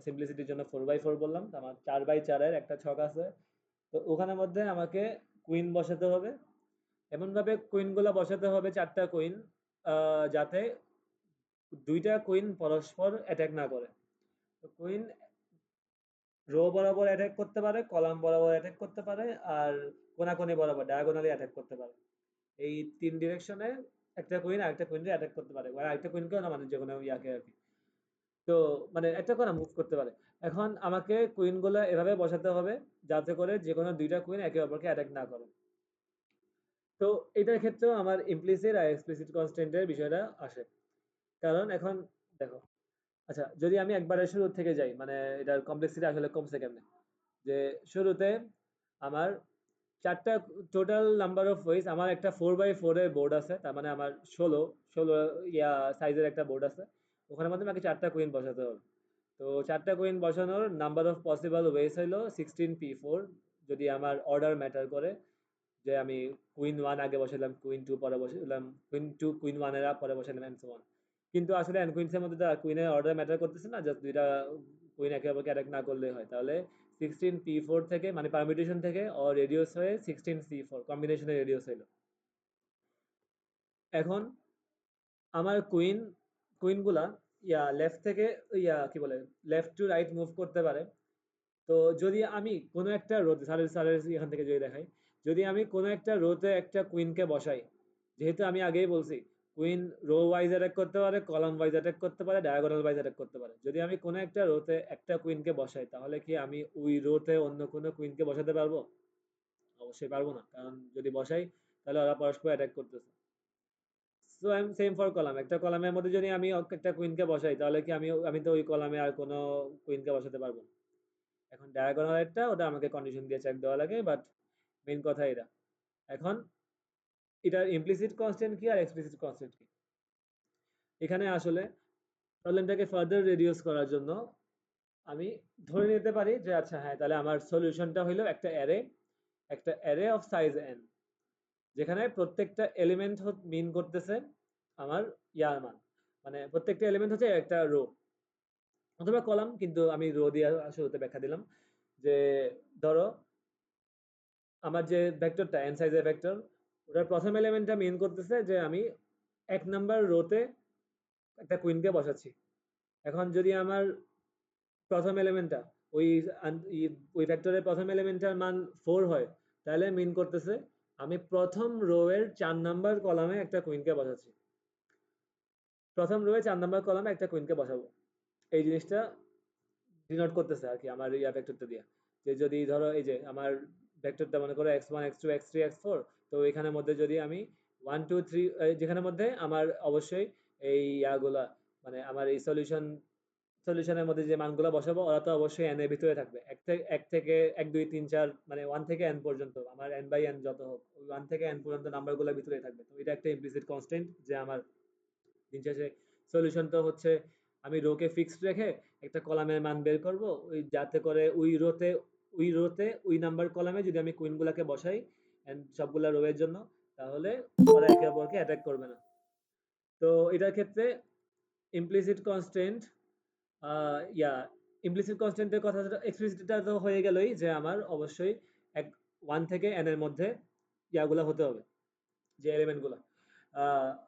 সিম্পলিসিটির জন্য 4x4 বললাম। তো আমার 4x4 এর একটা ছক আছে। তো ওখানের মধ্যে আমাকে কুইন বসাতে হবে। এমন ভাবে কুইন গুলা বসাতে হবে, 4টা কুইন, যাতে 2টা কুইন পরস্পর অ্যাটাক না করে। তো কুইন রো বরাবর অ্যাটাক করতে পারে, কলাম বরাবর অ্যাটাক করতে পারে, আর কোনাকুনি বরাবর ডায়াগোনালি অ্যাটাক করতে পারে। এই ৩ ডিরেকশনে একটা কুইন আরেকটা কুইনকে অ্যাটাক করতে পারে। মানে আরেকটা কুইনকেও না, মানে যেকোনো ইয়াকে আরকি। তো মানে একটা করে মুভ করতে পারে। এখন আমাকে কুইনগুলো এভাবে বসাতে হবে যাতে করে যেকোনো ২ টা কুইন একে অপরকে অ্যাটাক না করে। তো এটার ক্ষেত্রেও আমার ইমপ্লিসিট আর এক্সপ্লিসিট কনস্ট্রেন্ট এর বিষয়টা আসে। কারণ এখন দেখো, আচ্ছা যদি আমি একবারে শুরু থেকে যাই, মানে এটার কমপ্লেক্সিটি আসলে কমছে কেমনে? যে শুরুতে আমার ৪ টা টোটাল নাম্বার অফ ওয়েজ, আমার একটা 4x4 এর বোর্ড আছে। তার মানে আমার ১৬ সাইজের একটা বোর্ড আছে। ওখানের মধ্যে আমাকে ৪ টা কুইন বসাতে হবে। তো ৪ টা কুইন বসানোর নাম্বার অফ পসিবল ওয়েজ হইলো 16p4, যদি আমার অর্ডার ম্যাটার করে, যে আমি কুইন 1 আগে বসাইলাম, কুইন 2 পরে বসাইলাম, কুইন 2 কুইন 1 এর পরে বসাইলাম এন্ড সো অন। কিন্তু আসলে এন্ড কুইন্স এর মধ্যে তো কুইনের অর্ডার ম্যাটার করতেছে না, জাস্ট দুইটা কুইন একে অপরকে অ্যাটাক না করলেই হয়। তাহলে 16p4 থেকে মানে পারমিউটেশন থেকে রেডিউস হয়ে 16c4 কম্বিনেশনের রেডিউস হইলো। এখন আমার কুইনগুলা লেফট থেকে কি বলে, লেফট টু রাইট মুভ করতে পারে। তো যদি আমি কোনো একটা রোতে স্যারের এখান থেকে যদি দেখাই, যদি আমি কোনো একটা রোতে একটা কুইনকে বসাই, যেহেতু আমি আগেই বলছি কুইন রো ওয়াইজ অ্যাটাক করতে পারে, কলাম ওয়াইজ অ্যাটাক করতে পারে, ডায়াগোনাল ওয়াইজ অ্যাটাক করতে পারে। যদি আমি কোনো একটা রোতে একটা কুইনকে বসাই, তাহলে কি আমি ওই রোতে অন্য কোনো কুইনকে বসাতে পারবো? অবশ্যই পারবো না, কারণ যদি বসাই তাহলে ওরা পরস্পর অ্যাটাক করতেছে। So I am same for column, একটা কলামের মধ্যে যদি আমি একটা কুইনকে বসাই, তাহলে কি আমি তো ওই কলামে আর কোনো কুইনকে বসাতে পারবো না। এখন ডায়াগোনালেরটা ওটা আমাকে কন্ডিশন দিয়ে চেক দেওয়া লাগে, বাট মেইন কথা এটা। এখন এটার ইমপ্লিসিট কনস্ট্যান্ট কি আর এক্সপ্লিসিট কনস্ট্যান্ট কি? এখানে আসলে প্রবলেমটাকে ফার্দার রিডিউস করার জন্য আমি ধরে নিতে পারি যে আচ্ছা হ্যাঁ, তাহলে আমার সলিউশনটা হলো একটা অ্যারে অফ সাইজ n, যেখানে প্রত্যেকটা এলিমেন্ট মিন করতেছে আমার ইয়ার মান, মানে প্রত্যেকটা এলিমেন্ট হচ্ছে একটা রো অথবা কলাম, কিন্তু আমি রো দিয়ে শুরুতে ব্যাখ্যা দিলাম। যে ধরো আমার যে ভেক্টরটা এন সাইজের ভেক্টর, ওটার প্রথম এলিমেন্টটা মিন করতেছে যে আমি ১ নাম্বার রোতে একটা কুইনকে বসাচ্ছি। এখন যদি আমার প্রথম এলিমেন্টটা ওই ওই ভেক্টরের প্রথম এলিমেন্টটার মান 4 হয়, তাহলে মিন করতেছে আমি প্রথম রো এর ৪ নাম্বার কলামে একটা কুইনকে বসাচ্ছি। প্রথম রো এ ৪ নাম্বার কলামে একটা কুইনকে বসাবো। এই জিনিসটা ডিনোট করতেছে আর কি আমার ভেক্টরটা দিয়ে। যে যদি ধরো এই যে আমার ভেক্টরটা মনে করো x1 x2 x3 x4, তো এখানের মধ্যে যদি আমি 1 2 3 যেখানের মধ্যে আমার অবশ্যই এই ইয়াগুলা, মানে আমার এই সলিউশনের মধ্যে যে মানগুলো বসাবো ওরা তো অবশ্যই n এর ভিতরে থাকবে। এক থেকে 1 2 3 4 মানে 1 থেকে n পর্যন্ত আমার n/n যত হোক, ওই 1 থেকে n পর্যন্ত নাম্বারগুলোর ভিতরেই থাকবে। তো এটা একটা ইমপ্লিসিট কনস্ট্যান্ট যে আমার দিন শেষে সলিউশন তো হচ্ছে আমি রোকে ফিক্সড রেখে একটা কলামের মান বের করব, ওই যাতে করে ওই রোতে ওই নাম্বার কলামে যদি আমি কুইনগুলোকে বসাই এন্ড সবগুলা রো এর জন্য, তাহলে ওরা একে অপরকে অ্যাটাক করবে না। তো এটার ক্ষেত্রে ইমপ্লিসিট কনস্ট্যান্ট ইয়া ইমপ্লিসিট কনস্ট্যান্টের কথা, এক্সপ্লিসিটটা তো হয়ে গেলই যে আমার অবশ্যই এক 1 থেকে n এর মধ্যে ইয়াগুলা হতে হবে, যে এলিমেন্ট গুলা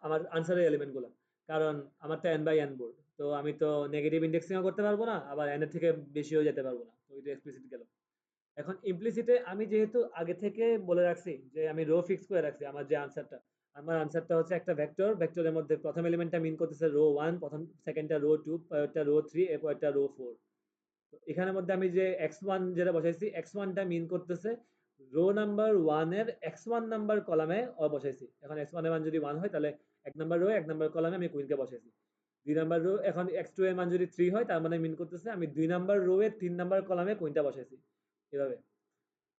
আমার আনসারের এলিমেন্ট গুলা। কারণ আমার তো n বাই n বোর্ড, তো আমি তো নেগেটিভ ইন্ডেক্সিংও করতে পারবো না, আবার n এর থেকে বেশিও যেতে পারবো না। তো এটা এক্সপ্লিসিট গেল। এখন ইমপ্লিসিটে আমি যেহেতু আগে থেকে বলে রাখছি যে আমি রো ফিক্স করে রাখছি, আমার আনসারটা হচ্ছে একটা ভেক্টরের মধ্যে প্রথম এলিমেন্টটা মিন করতেছে রো 1, প্রথম সেকেন্ডটা রো 2, পরেরটা রো 3, এরপরটা রো 4। তো এখানের মধ্যে আমি যে x1 যেটা বসাইছি, x1টা মিন করতেছে রো নাম্বার 1 এর x1 নাম্বার কলামে বসাইছি। এখন x1 এর মান যদি 1 হয়, তাহলে 1 নাম্বার রো 1 নাম্বার কলামে আমি কুইনকে বসাইছি। 2 নাম্বার রো, এখন x2 এর মান যদি 3 হয়, তার মানে মিন করতেছে আমি 2 নাম্বার রো এর 3 নাম্বার কলামে কুইনটা বসাইছি। এভাবে।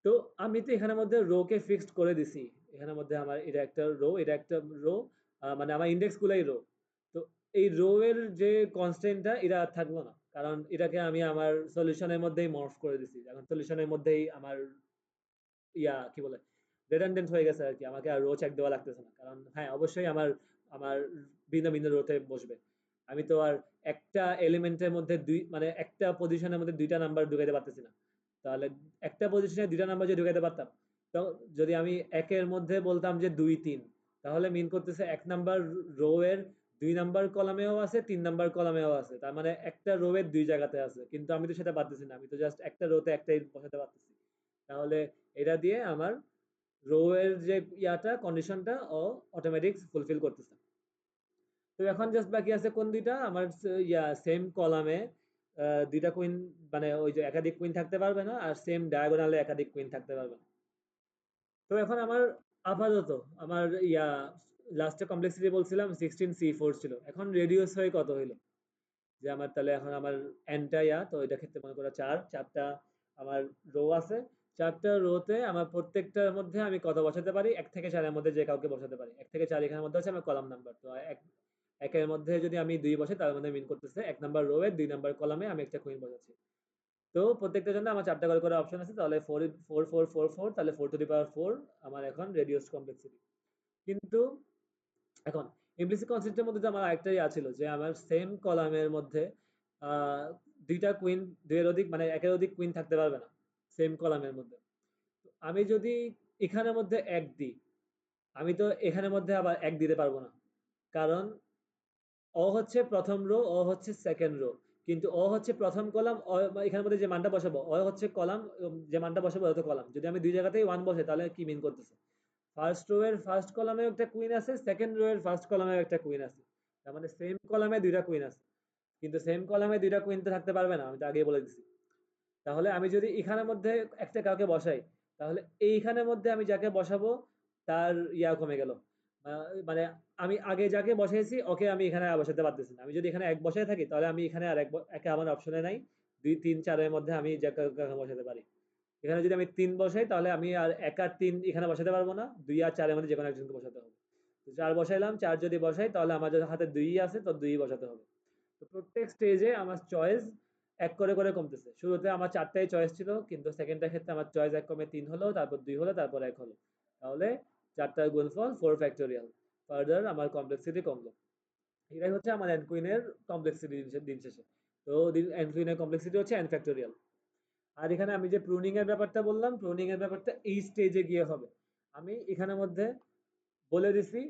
তো আমি তো এখানের মধ্যে রো কে ফিক্সড করে দিছি। এখানের মধ্যে আমার এটা একটা রো, এটা একটা রো, মানে আমার ইন্ডেক্স গুলাই রো। তো এই রো এর যে কনস্ট্যান্টটা এটা আর থাকলো না, কারণ এটাকে আমি আমার সলিউশনের মধ্যেই মর্ফ করে দিছি। এখন সলিউশনের মধ্যেই আমার কি বলে, রেডান্ডেন্ট হয়ে গেছে আর কি, আমাকে আর রো চেক দেওয়া লাগতেছে না। কারণ হ্যাঁ, অবশ্যই আমার আমার ভিন্ন ভিন্ন রোতে বসবে। আমি তো আর একটা এলিমেন্টের মধ্যে মানে একটা পজিশনের মধ্যে 2টা নাম্বার ঢুকাইতে পারতেছি না। তাহলে একটা পজিশনে 2টা নাম্বার যদি ঢুকাইতে পারতাম, তো যদি আমি একের মধ্যে বলতাম যে 2 3, তাহলে মিন করতেছে 1 নাম্বার রো এর 2 নাম্বার কলামেও আছে 3 নাম্বার কলামেও আছে, তার মানে একটা রো এর 2 জায়গাতে আছে, কিন্তু আমি তো সেটা পারতেছি না, আমি তো জাস্ট একটা রোতে একটাই বসাতে পারতেছি। তাহলে এটা দিয়ে আমার রো এর যে কন্ডিশনটা ও অটোমেটিক ফুলফিল করতেছে। তো এখন জাস্ট বাকি আছে কোন দুইটা আমার সেম কলামে দুইটা কুইন, মানে ওই যে একাধিক কুইন থাকতে পারবে না, আর সেম ডায়াগোনালে একাধিক কুইন থাকতে পারবে না। তো এখন আমার আপাতত আমার লাস্টে কমপ্লেক্সিটি বলছিলাম 16C4 ছিল, এখন রেডিউস হয়ে কত হইলো, যে আমার তাহলে এখন আমার এনটা তো এটা ক্ষেত্রে মনে করো চারটা আমার রো আছে, চারটা রোতে আমার প্রত্যেকটার মধ্যে আমি কত বসাতে পারি, 1 থেকে 4-এর মধ্যে যে কাউকে বসাতে পারি। 1 থেকে 4 এখানের মধ্যে হচ্ছে আমার কলাম নাম্বার, তো একের মধ্যে যদি আমি 2 বসাই তার মধ্যে মিন করতেছে 1 নাম্বার রো এর 2 নাম্বার কলামে আমি একটা কুইন বসাচ্ছি। তো প্রত্যেকটার জন্য আমার 4টা করে অপশন আছে, তাহলে 4 4 4 4, তাহলে 4 টু দি পাওয়ার 4 আমার এখন রেডিউস কমপ্লেক্সিটি। কিন্তু এখন ইমপ্লিসিট কনসেপ্টের মধ্যে আমার আরেকটাই আছিল, যে আমার সেম কলামের মধ্যে আহ, দুইটা কুইন, দুইয়ের অধিক মানে একের অধিক কুইন থাকতে পারবে না সেম কলামের মধ্যে। তো আমি যদি এখানের মধ্যে এক দিই, আমি তো এখানের মধ্যে আবার এক দিতে পারবো না, কারণ ও হচ্ছে প্রথম রো, ও হচ্ছে সেকেন্ড রো, কিন্তু ও হচ্ছে প্রথম কলাম, এখানের মধ্যে যে মানটা বসাবো ও হচ্ছে কলাম, যে মানটা বসাবো ও তো কলাম। যদি আমি দুই জায়গাতেই ওয়ান বসে তাহলে কি মিন করতেছে, ফার্স্ট রো এর ফার্স্ট কলামে একটা কুইন আছে, সেকেন্ড রো এর ফার্স্ট কলামে একটা কুইন আছে, তার মানে সেম কলামে দুইটা কুইন আছে, কিন্তু সেম কলামে দুইটা কুইন তো থাকতে পারবে না, আমি তো আগেই বলে দিছি। তাহলে আমি যদি এখানের মধ্যে একটা কাউকে বসাই, তাহলে এইখানের মধ্যে আমি যাকে বসাবো তার কমে গেল, মানে আমি আগে যাকে বসাইছি ওকে আমি এখানে আর বসাতে পারতেছি না। আমি যদি এখানে এক বসায় থাকি তাহলে আমি এখানে আর একে আমার অপশনে নাই, 2 3 4-এর মধ্যে আমি যাকে কাউকে বসাতে পারি। এখানে যদি আমি 3 বসাই তাহলে আমি আর 1 আর 3 এখানে বসাতে পারবো না, 2 আর 4-এর মধ্যে যে কোনো একজনকে বসাতে হবে। তো 4 বসাইলাম, 4 যদি বসাই তাহলে আমার যদি হাতে 2 আছে তো 2 বসাতে হবে। তো প্রত্যেক স্টেজে আমার চয়েস এক করে করে কমতেছে। শুরুতে আমার 4টাই চয়েস ছিল, কিন্তু সেকেন্ডটার ক্ষেত্রে আমার চয়েস এক কমে 3 হলো, তারপর 2 হলো, তারপর 1 হলো। তাহলে 4টার গুণফল 4 ফ্যাক্টোরিয়াল। ফার্দার আমার কমপ্লেক্সিটি কমলো। এটাই হচ্ছে আমার n কুইনের কমপ্লেক্সিটি দিন শেষে। তো n কুইনের কমপ্লেক্সিটি হচ্ছে n ফ্যাক্টোরিয়াল। আর এখানে আমি যে প্রুনিং এর ব্যাপারটা বললাম, প্রুনিং এর ব্যাপারটা এই স্টেজে গিয়ে হবে। আমি এখানের মধ্যে বলে দিছি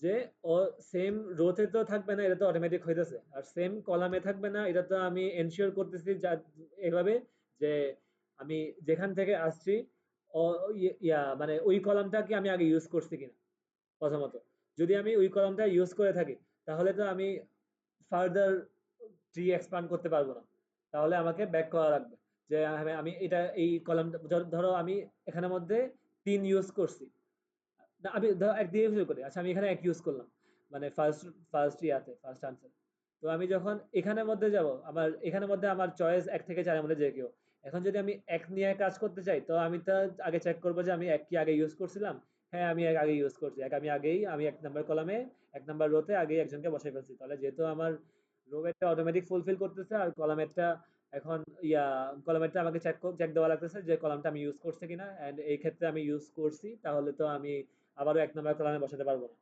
যে ও সেম রোতে তো থাকবে না, এটা তো অটোমেটিক হইতেছে, আর সেম কলামে থাকবে না, এটা তো আমি এনশিওর করতেছি যা এভাবে যে আমি যেখান থেকে আসছি ও মানে ওই কলামটাকে আমি আগে ইউজ করছি কিনা প্রথমত। যদি আমি ওই কলামটা ইউজ করে থাকি তাহলে তো আমি ফার্দার ট্রি এক্সপান্ড করতে পারবো না, তাহলে আমাকে ব্যাক করা লাগবে। যে আমি এটা এই কলামটা ধরো আমি এখানের মধ্যে 3 ইউজ করছি, না আমি ধরো এক দিয়ে শুরু করি, আচ্ছা আমি এখানে এক ইউজ করলাম, মানে ফার্স্ট আনসার। তো আমি যখন এখানের মধ্যে যাব, আমার এখানের মধ্যে আমার চয়েস 1 থেকে 4-এর মধ্যে যে কেউ। এখন যদি আমি এক নিয়ে কাজ করতে চাই তো আমি তো আগে চেক করবো যে আমি এক কি আগে ইউজ করছিলাম। হ্যাঁ আমি এক আগে ইউজ করছি, এক আমি আগেই আমি 1 নাম্বার কলামে 1 নাম্বার রোতে আগেই একজনকে বসাই ফেলছি, তাহলে যেহেতু আমার রোমেরটা অটোমেটিক ফুলফিল করতেছে, আর কলামেরটা এখন ইয়া কলামেরটা আমাকে চেক দেওয়া লাগতেছে যে কলামটা আমি ইউজ করছি কিনা, এন্ড এই ক্ষেত্রে আমি ইউজ করছি, তাহলে তো আমি আবারও 1 নাম্বার কলামে বসাতে পারবো না।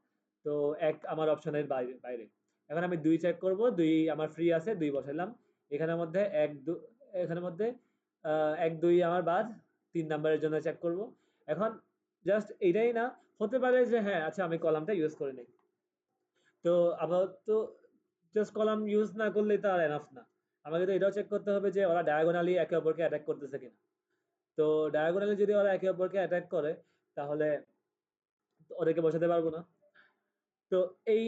তো এক আমার অপশনের বাইরে বাইরে। এখন আমি 2 চেক করব, 2 আমার ফ্রি আছে, 2 বসাইলাম। এখানের মধ্যে এখানের মধ্যে 1 2 আমার বাদ, 3 নাম্বারের জন্য চেক করব। এখন জাস্ট এটাই না, হতে পারে যে হ্যাঁ আচ্ছা আমি কলামটা ইউজ করে নেই। তো আবার তো জাস্ট কলাম ইউজ না করলেই তো আর এনাফ না, আমাকে তো এটাও চেক করতে হবে যে ওরা ডায়াগোনালি একে অপরকে অ্যাটাক করতেছে কিনা। তো ডায়াগোনালি যদি ওরা একে অপরকে অ্যাটাক করে তাহলে ওদেরকে বসাতে পারবো না। তো এই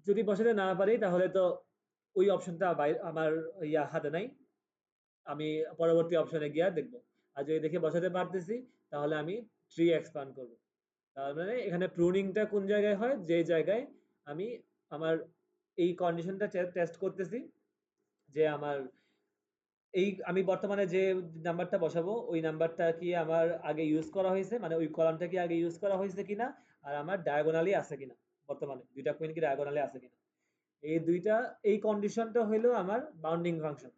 যদি বসাতে না পারি তাহলে তো ওই অপশনটা আমার হাতে নাই, আমি পরবর্তী অপশনে গিয়ে দেখবো। আর যদি দেখে বসাতে পারতেছি তাহলে আমি ট্রি এক্সপান্ড করব। তার মানে এখানে প্রুনিংটা কোন জায়গায় হয়, যে জায়গায় আমি আমার এই কন্ডিশনটা টেস্ট করতেছি যে আমার এই আমি বর্তমানে যে নাম্বারটা বসাবো ওই নাম্বারটা কি আমার আগে ইউজ করা হয়েছে, মানে ওই কলামটা কি আগে ইউজ করা হয়েছে কিনা, আর আমার ডায়াগোনালি আছে কিনা, বর্তমানে দুইটা কুইন কি ডায়াগোনালি আছে কিনা। এই দুইটা এই কন্ডিশনটা হইলো আমার বাউন্ডিং ফাংশন,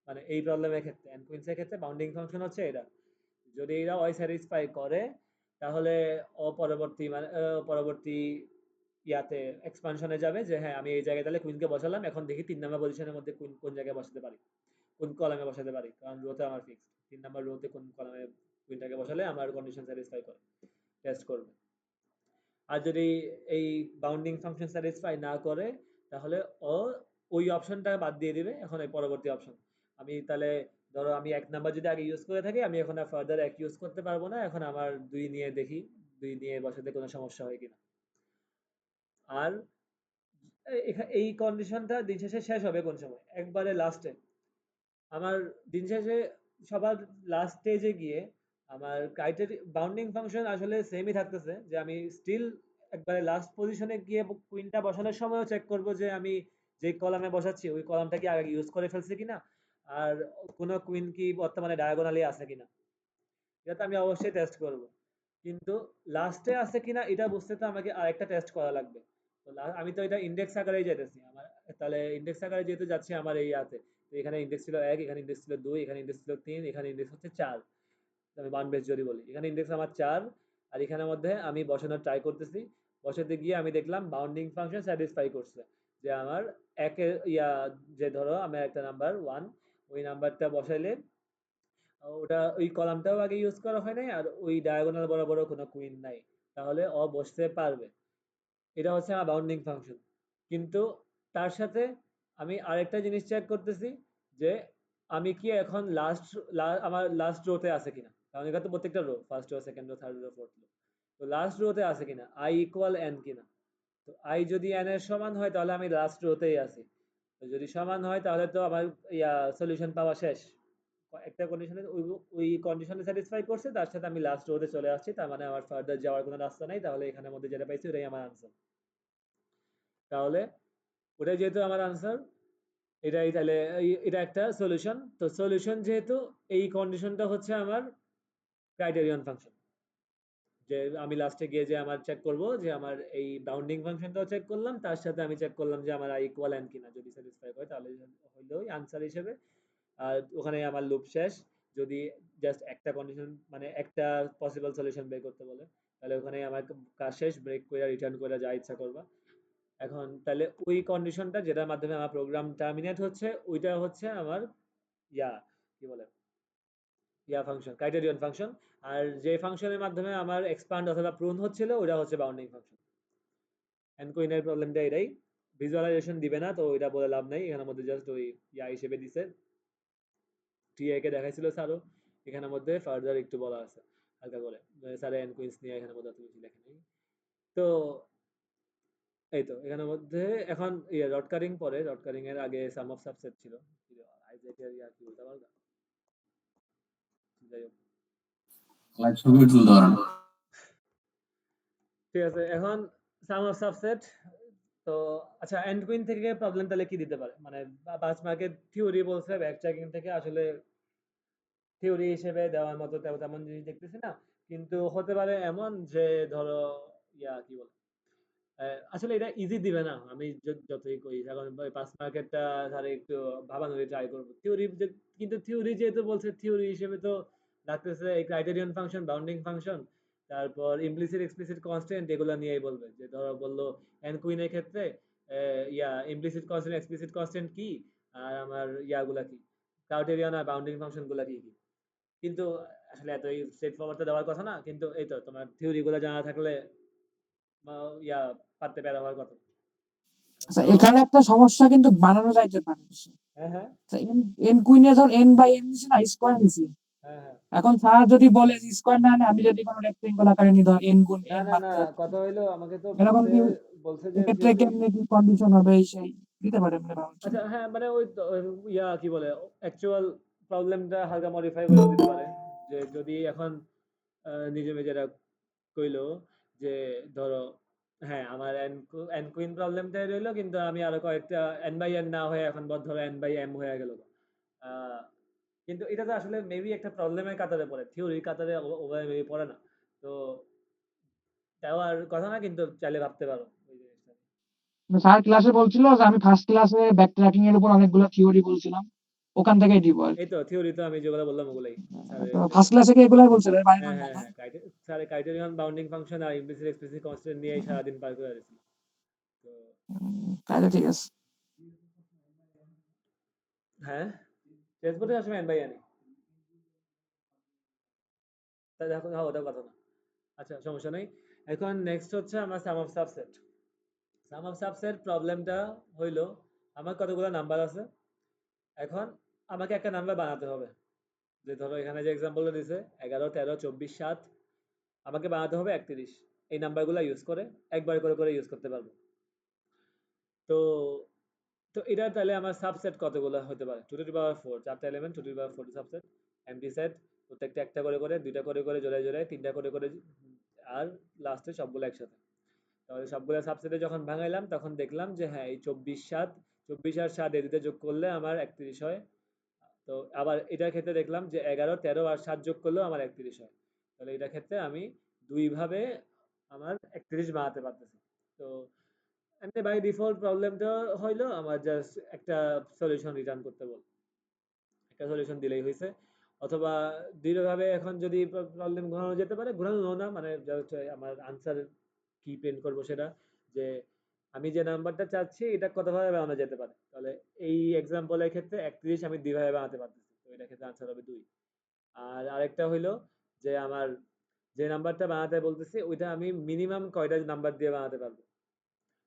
মানে এই প্রবলেমের ক্ষেত্রে এন্ড কুইন্সের ক্ষেত্রে বাউন্ডিং ফাংশন হচ্ছে এটা। যদি এরা ওই স্যাটিসফাই করে তাহলে পরবর্তী মানে পরবর্তী এক্সপানশনে যাবে যে হ্যাঁ আমি এই জায়গায় তাহলে কুইনকে বসালাম, এখন দেখি 3 নাম্বার পজিশনের মধ্যে কুইন কোন জায়গায় বসাতে পারি, কোন কলামে বসাতে পারি, কারণ রোতে আমার ফিক্সড 3 নাম্বার রোতে কোন কলামে কুইনটাকে বসালে আমার কন্ডিশন স্যাটিসফাই করে টেস্ট করবে। আর যদি এই বাউন্ডিং ফাংশন স্যাটিসফাই না করে তাহলে ও ওই অপশনটা বাদ দিয়ে দিবে এখন এই পরবর্তী অপশন। আমি তাহলে ধরো আমি 1 নাম্বার যদি আগে ইউজ করে থাকি আমি এখন আর ফার্দার 1 ইউজ করতে পারবো না। এখন আমার 2 নিয়ে দেখি 2 নিয়ে বসাতে কোনো সমস্যা হয় কিনা। আর এই কন্ডিশনটা দিন শেষে শেষ হবে কোন সময়? একবারে লাস্টে। আমার দিন শেষে সবার লাস্ট স্টেজে গিয়ে আমার বাউন্ডিং ফাংশন আসলে সেমই থাকতেছে, যে আমি স্টিল একবারে লাস্ট পজিশনে গিয়ে কুইনটা বসানোর সময়ও চেক করব যে আমি যে কলামে বসাচ্ছি ওই কলামটা কি আগে ইউজ করে ফেলছি কিনা, আর কোনো কুইন কি বর্তমানে ডায়াগোনালি আছে কিনা, এটা তো আমি অবশ্যই টেস্ট করব। কিন্তু লাস্টে আছে কিনা এটা বুঝতে তো আমাকে আরেকটা টেস্ট করা লাগবে। তো আমি তো এটা ইন্ডেক্স আকারেই যাইতেছি আমার, তাহলে ইন্ডেক্স আকারে যেহেতু যাচ্ছে আমার এই আছে, তো এখানে ইন্ডেক্স ছিল 1, এখানে ইন্ডেক্স ছিল 2, এখানে ইন্ডেক্স ছিল 3, এখানে ইন্ডেক্স হচ্ছে 4। আমি ওয়ান বেস যদি বলি এখানে ইন্ডেক্স আমার 4, আর এখানের মধ্যে আমি বসানোর ট্রাই করতেছি। বসাতে গিয়ে আমি দেখলাম বাউন্ডিং ফাংশন স্যাটিসফাই করছে, যে আমার একের যে ধরো আমার একটা নাম্বার 1, ওই নাম্বারটা বসাইলে ওটা ওই কলামটাও আগে ইউজ করা হয় নাই আর ওই ডায়াগোনাল বরাবরও কোনো কুইন নাই, তাহলে ও বসতে পারবে। এটা হচ্ছে আমার বাউন্ডিং ফাংশন। কিন্তু তার সাথে আমি আরেকটা জিনিস চেক করতেছি, যে আমি কি এখন আমার লাস্ট রোতে আছে কিনা, কারণ এটা তো প্রত্যেকটা row, first row, second row, third row, fourth row. তো লাস্ট রোতে আছে কিনা, আই ইকুয়াল এন কিনা। তো আই যদি এন এর সমান হয় তাহলে আমি লাস্ট রোতেই আছি। তো যদি সমান হয় তাহলে তো আমার সলিউশন পাওয়া শেষ। একটা কন্ডিশনে ওই ওই কন্ডিশনে স্যাটিসফাই করছে, তার সাথে আমি লাস্ট রোতে চলে আসছি, তার মানে আমার ফার্দার যাওয়ার কোনো রাস্তা নাই, তাহলে এখানের মধ্যে যেটা পাইছি ওটাই আমার আনসার। তাহলে ওটাই যেহেতু আমার আনসার, এটাই তাহলে এটা একটা সলিউশন। তো সলিউশন যেহেতু, এই কন্ডিশনটা হচ্ছে আমার ক্রাইটেরিয়ন ফাংশন, যে আমি লাস্টে গিয়ে যে আমার চেক করব যে আমার এই বাউন্ডিং ফাংশনটাও চেক করলাম, তার সাথে আমি চেক করলাম যে আমার আই ইকুয়াল এন কিনা, যদি স্যাটিসফাই করে তাহলে হইলো আনসার হিসেবে। আর ওখানে আমার লুপ শেষ। যদি জাস্ট একটা কন্ডিশন মানে একটা পসিবল সলিউশন বের করতে বলে, তাহলে ওখানে আমার কাজ শেষ, ব্রেক করে রিটার্ন করে যা ইচ্ছা করবা। এখন তাহলে ওই কন্ডিশনটা যেটার মাধ্যমে আমার প্রোগ্রাম টার্মিনেট হচ্ছে ওইটা হচ্ছে আমার ইয়া কি বলে ফাংশন, ক্রাইটেরিয়ন ফাংশন। আর যে ফাংশনের মাধ্যমে আমার এক্সপান্ড অথবা প্রুন হচ্ছিল ওটা হচ্ছে বাউন্ডিং ফাংশন। এনকোইনের প্রবলেমটা এটাই, ভিজুয়ালাইজেশন দিবে না তো ওইটা বলে লাভ নাই, এখানের মধ্যে জাস্ট ওই হিসেবে দিছে, টিএ কে দেখাইছিল স্যারও, এখানের মধ্যে ফার্দার একটু বলা আছে হালকা করে, স্যারে এনকোইন্স নিয়ে এখানের মধ্যে তুমি লেখে নাই। তো এই তো এখানের মধ্যে এখন রড কাটিং পরে, রড কাটিং এর আগে সাম অফ সাবসেট ছিল। আইজেকের কি বলতে পারবা? যাই হোক, ছবি তুলতে পারেন। ঠিক আছে এখন সাম অফ সাবসেট। তো আচ্ছা, এন্ড কুইন থেকে প্রবলেম তাহলে কি দিতে পারে, মানে 5 মার্কের থিওরি বলছে, ব্যাক চেকিং থেকে আসলে থিওরি হিসেবে দেওয়ার মতো তেমন জিনিস দেখতেছি না। কিন্তু হতে পারে এমন যে ধরো কি বলে, আসলে এটা ইজি দিবে না, আমি যতই কই এখন 5 মার্কেটটা তাহলে একটু ভাবানোর ট্রাই করবো থিওরি। কিন্তু থিওরি যেহেতু বলছে, থিওরি হিসেবে তো লাগতেছে এই ক্রাইটেরিয়ন ফাংশন, বাউন্ডিং ফাংশন, তারপর ইমপ্লিসিট এক্সপ্লিসিট কনস্ট্যান্ট, এগুলো নিয়েই বলবে। যে ধরো বললো এন কুইনের ক্ষেত্রে ইমপ্লিসিট কনস্ট্যান্ট, এক্সপ্লিসিট কনস্ট্যান্ট কি, আর আমার ইয়াগুলা কি, ক্রাইটেরিয়ন আর বাউন্ডিং ফাংশন গুলা কি কি। কিন্তু আসলে এত স্ট্রেট ফরওয়ার্ড দেওয়ার কথা না, কিন্তু এই তো তোমার থিওরি গুলো জানা থাকলে আহ, ইয়া পারতে বের হওয়ার কথা। আচ্ছা, তো এখানে একটা সমস্যা কিন্তু বানানো যাইতে পারে। হ্যাঁ হ্যাঁ এন কুইনে ধর এন বাই এন নিছি না, স্কোয়ার নিছি। হ্যাঁ হ্যাঁ এখন স্যার যদি বলে স্কোয়ার না আনে, আমি যদি কোনো রেক্টেঙ্গল আকারে নিই, ধর এন গুণ না এন না মানে না, ধর, কথা হইলো আমাকে তো এরকম বলছে, কি যে এক্ষেত্রে যেহেতু, কেমনে কি কন্ডিশন হবে এই সেই দিতে পারে বলে ভাবছি। আচ্ছা হ্যাঁ মানে ওই কি বলে, অ্যাকচুয়াল প্রবলেমটা হালকা মডিফাই করেও দিতে পারে। যে যদি এখন নিজে যেটা কইলো যে ধরো হ্যাঁ আমার এন কুইন প্রবলেমটাই রইলো, কিন্তু আমি আরো কয়েকটা এন বাই এন না হয়ে এখন ধরো এন বাই এম হয়ে গেল। আহ, কিন্তু এটা তো আসলে মেবি একটা প্রবলেমের কাতারে পড়ে, থিওরির কাতারে ওভাবে মেবি পড়ে না। তো দেওয়ার কথা না, কিন্তু চাইলে ভাবতে পারো ওই জিনিসটা। স্যার ক্লাসে বলছিল যে আমি ফার্স্ট ক্লাসে ব্যাক ট্র্যাকিং এর উপর অনেকগুলো থিওরি বলছিলাম, ওখান থেকেই দিব আর এই কি। তো থিওরি তো আমি যেগুলো বললাম ওগুলাই স্যারের তো এগুলাই ফার্স্ট বলছে। ক্লাসে কি এগুলাই বলছিল, এর বাইরে হ্যাঁ নাই হ্যাঁ না? হ্যাঁ, স্যারের ক্রাইটেরিয়ন, বাউন্ডিং ফাংশন আর ইমপ্লিসিট এক্সপ্লিসিট কনস্ট্যান্ট নিয়েই সারাদিন পার করে দিয়েছি। তো তাহলে ঠিক আছে। হ্যাঁ, ফেসবুকে আসলে এন বাই এন, তাই দেখো হ্যাঁ ওটা কথা না। আচ্ছা সমস্যা নেই। এখন নেক্সট হচ্ছে আমার sum of subset. Sum of subset প্রবলেমটা হইলো আমার কতগুলো নাম্বার আছে, এখন আমাকে একটা নাম্বার বানাতে হবে। যে ধরো এখানে যে এক্সাম্পলটা দিছে 11, 13, 24, 7, আমাকে বানাতে হবে 31। এই নাম্বারগুলো ইউজ করে একবার করে করে ইউজ করতে পারবো। তো তো এটা তাহলে আমার সাবসেট কতগুলো হতে পারে? 2 টু দি পাওয়ার 4, চারটা element, 2 to the power 4 subset, MT set, প্রত্যেকটা একটা করে করে, দুইটা করে করে, জোড়ায় জোড়ায়, তিনটা করে করে, আর লাস্টে সবগুলো একসাথে। তাহলে সবগুলো সাবসেটে যখন ভাঙাইলাম তখন দেখলাম যে হ্যাঁ এই 24, 7, 24 আর 7 এই দুটো যোগ করলে আমার 31 হয়। তো আবার এটার ক্ষেত্রে দেখলাম যে 11, 13 আর 7 যোগ করলেও আমার 31 হয়। তাহলে এটার ক্ষেত্রে আমি দুইভাবে আমার 31 বানাতে পারতেছি। তো এমনি বাই ডিফল্ট প্রবলেমটা হইলো আমার জাস্ট একটা সলিউশন রিটার্ন করতে বল, একটা সলিউশন দিলেই হয়েছে। অথবা দৃঢ়ভাবে এখন যদি প্রবলেম ঘোরানো যেতে পারে, ঘোরানো না মানে জাস্ট আমার আনসার কি প্রিন্ট করবো সেটা, যে আমি যে নাম্বারটা চাচ্ছি এটা কতভাবে বানানো যেতে পারে। তাহলে এই এক্সাম্পলের ক্ষেত্রে 31 আমি দুইভাবে বানাতে পারতেছি, তো এটা ক্ষেত্রে আনসার হবে 2। আর আরেকটা হইলো যে আমার যে নাম্বারটা বানাতে বলতেছি ওইটা আমি মিনিমাম কয়টা নাম্বার দিয়ে বানাতে পারবো,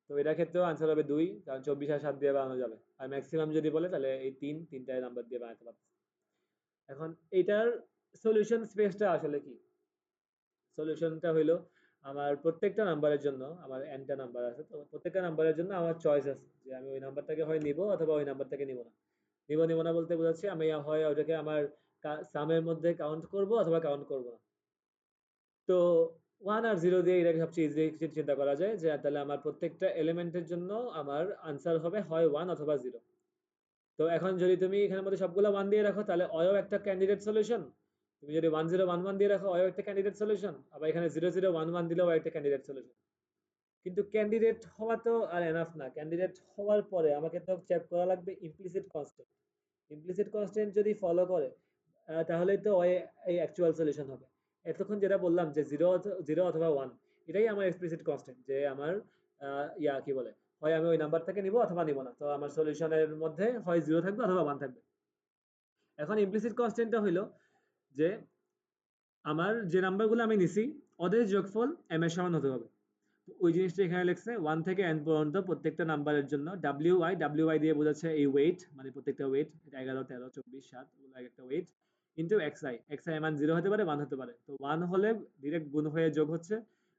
তো এটার ক্ষেত্রেও আনসার হবে 2, কারণ 24 আর 7 দিয়ে বানানো যাবে। আর ম্যাক্সিমাম যদি বলে তাহলে এই তিনটায় নাম্বার দিয়ে বানাতে পারবো। এখন এইটার সলিউশন স্পেসটা আসলে কি? সলিউশনটা হইলো আমার প্রত্যেকটা নাম্বারের জন্য আমার nটা নাম্বার আছে, তো প্রত্যেকটা নাম্বারের জন্য আমার চয়েস আছে যে আমি ওই নাম্বারটাকে হয় নিব অথবা ওই নাম্বারটাকে নিব না। নিব না বলতে বোঝাচ্ছি আমি হয় ওটাকে আমার সামের মধ্যে কাউন্ট করব অথবা কাউন্ট করব না। তো 1 আর 0 দিয়ে এটাকে সবচেয়ে ইজি চিন্তা করা যায় যে তাহলে আমার প্রত্যেকটা এলিমেন্টের জন্য আমার আনসার হবে হয় 1 অথবা 0। তো এখন যদি তুমি এখানের মধ্যে সবগুলো 1 দিয়ে রাখো তাহলে অয়ও একটা ক্যান্ডিডেট সলিউশন। তুমি যদি 1 0 1 1 দিয়ে রাখো অয়ও একটা ক্যান্ডিডেট সলিউশন। আবার এখানে 0 0 1 1 দিলেও একটা ক্যান্ডিডেট সলিউশন। কিন্তু ক্যান্ডিডেট হওয়া তো আর এনাফ না, ক্যান্ডিডেট হওয়ার পরে আমাকে তো চেক করা লাগবে ইমপ্লিসিট কনস্ট্যান্ট। ইমপ্লিসিট কনস্ট্যান্ট যদি ফলো করে তাহলেই তো এই অ্যাকচুয়াল সলিউশন হবে। এতক্ষণ যেটা বললাম যে 0 অথবা 1, এটাই আমার এক্সপ্লিসিট কনস্ট্যান্ট, যে আমার কি বলে, হয় আমি ওই নাম্বারটাকে নিব অথবা নিব না। তো আমার সলিউশনের মধ্যে হয় 0 থাকবে অথবা 1 থাকবে। এখন ইমপ্লিসিট কনস্ট্যান্টটা হইলো যে আমার যে নাম্বারগুলো আমি নিছি ওদের যোগফল m এর সমান হতে হবে। ওই জিনিসটা এখানে লেখছে 1 থেকে n পর্যন্ত প্রত্যেকটা নাম্বারের জন্য wi দিয়ে বোঝাচ্ছে এই ওয়েট, মানে প্রত্যেকটা ওয়েট, 11, 13, 24, 7 ওগুলো এক একটা ওয়েট, ইনটু xi এর মান 0 হতে পারে 1 হতে পারে। তো 1 হলে ডিরেক্ট গুণ হয়ে যোগ হচ্ছে,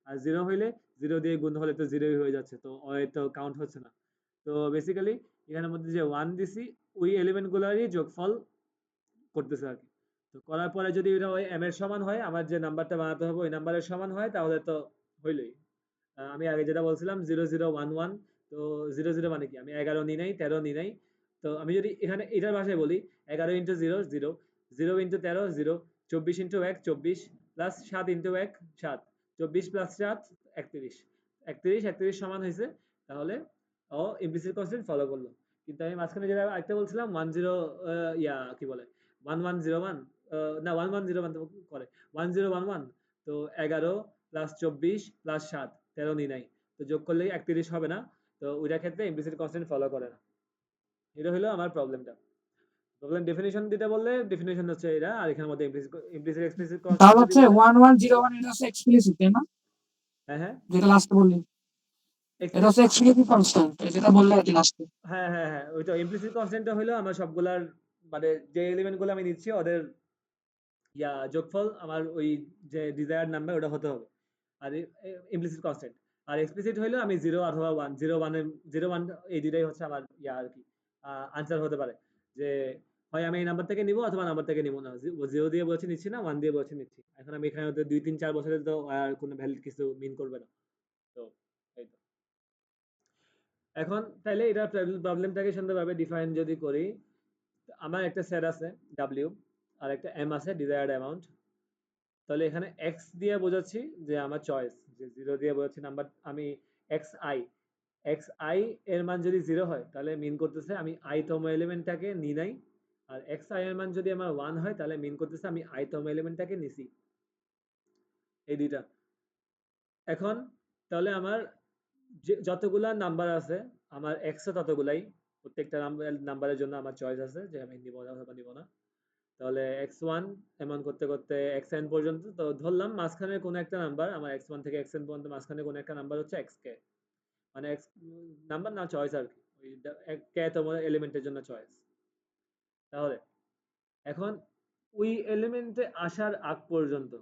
আর 0 হইলে 0 দিয়ে গুণ হলে তো 0ই হয়ে যাচ্ছে, তো তো কাউন্ট হচ্ছে না। তো বেসিক্যালি এখানের মধ্যে যে 1 দিছি ওই এলিমেন্ট গুলারই যোগফল করতেছে আর কি। তো করার পরে যদি এটা ওই m এর সমান হয়, আমার যে নাম্বারটা বানাতে হবে ওই নাম্বারের সমান হয়, তাহলে তো হইলই। আমি আগে যেটা বলছিলাম 0011, তো 00 মানে কি, আমি 11 নি নাই 13 নি নাই। তো আমি যদি এখানে এটার ভাষায় বলি 11 into 0 0, 0 into 13 0, 24 into 1 24, plus 7 into 1 7, 24 plus 7 31, 31 সমান হয়েছে। তাহলে ও ইমপ্লিসিট কনস্ট্যান্ট ফলো করলো। কিন্তু আমি মাঝখানে যেটা আরেকটা বলছিলাম 10 কি বলে 1101, না 1101 তো করে 1011, তো 11 প্লাস 24 প্লাস 7, 13 নি নাই, তো যোগ করলে 31 হবে না। তো ওইটার ক্ষেত্রে ইমপ্লিসিট কনস্ট্যান্ট ফলো করে না। এটা হলো আমার প্রবলেমটা। প্রবলেম ডেফিনিশন দিতে বললে ডেফিনিশন হচ্ছে এটা, আর এখানের মধ্যে ইমপ্লিসিট এক্সপ্লিসিট কনস্ট্যান্ট তাহলে যদি হচ্ছে বলে। 1101 এটা হচ্ছে এক্সপ্লিসিট, তাই না? হ্যাঁ হ্যাঁ যেটা লাস্টে বললি এটা হচ্ছে এক্সপ্লিসিট কনস্ট্যান্ট, যেটা বললে আর কি লাস্টে। হ্যাঁ হ্যাঁ হ্যাঁ ওইটা ইমপ্লিসিট কনস্ট্যান্টটা হলো আমার সবগুলার, মানে যে এলিমেন্ট গুলো আমি নিচ্ছি ওদের যোগফল আমার ওই যে ডিজায়ার্ড নাম্বার ওটা হতে হবে। আর ইমপ্লিসিট কনস্ট্যান্ট। আর এক্সপ্লিসিট হইলো আমি 0 অথবা 1, 0 1 0 1 এই দুটাই হচ্ছে আমার আর কি আনসার হতে পারে। যে হয় আমি এই নাম্বার থেকে নিব অথবা নাম্বার থেকে নিব না। 0 দিয়ে বলছি নিচ্ছি না, 1 দিয়ে বলছি নিচ্ছি। এখন আমি এখানে 2 3 4 বছরে তো আর কোনো ভ্যালিড কিছু মিন করবে না। তো এই তো। এখন তাইলে এটা প্রবলেমটাকে সুন্দরভাবে ডিফাইন যদি করি, আমার একটা সেট আছে W, আর একটা M আছে ডিজায়ার্ড অ্যামাউন্ট। তাহলে এখানে x দিয়ে বোঝাচ্ছি যে আমার চয়েস, যে 0 দিয়ে বোঝাচ্ছি নাম্বার আমি xi, xi এর মান যদি 0 হয় তাহলে মিন করতেছে আমি i তম এলিমেন্টটাকে নি নাই। আর xi এর মান যদি আমার 1 হয় তাহলে মিন করতেছে আমি i তম এলিমেন্টটাকে নিছি। এই দুইটা। এখন তাহলে আমার যতগুলা নাম্বার আছে আমার x ও ততগুলাই, প্রত্যেকটা নাম্বারের জন্য আমার চয়েস আছে যে আমি নিব অথবা নিব না। তাহলে x1 এমন করতে করতে xn পর্যন্ত, তো ধরলাম মাঝখানে কোনো একটা নাম্বার আমার x1 থেকে xn পর্যন্ত মাঝখানে কোনো একটা নাম্বার হচ্ছে xk। মানে নাম্বার না চয়েস আর কি, ওই kতম এলিমেন্টের জন্য চয়েস। তাহলে এখন ওই এলিমেন্টে আসার আগ পর্যন্ত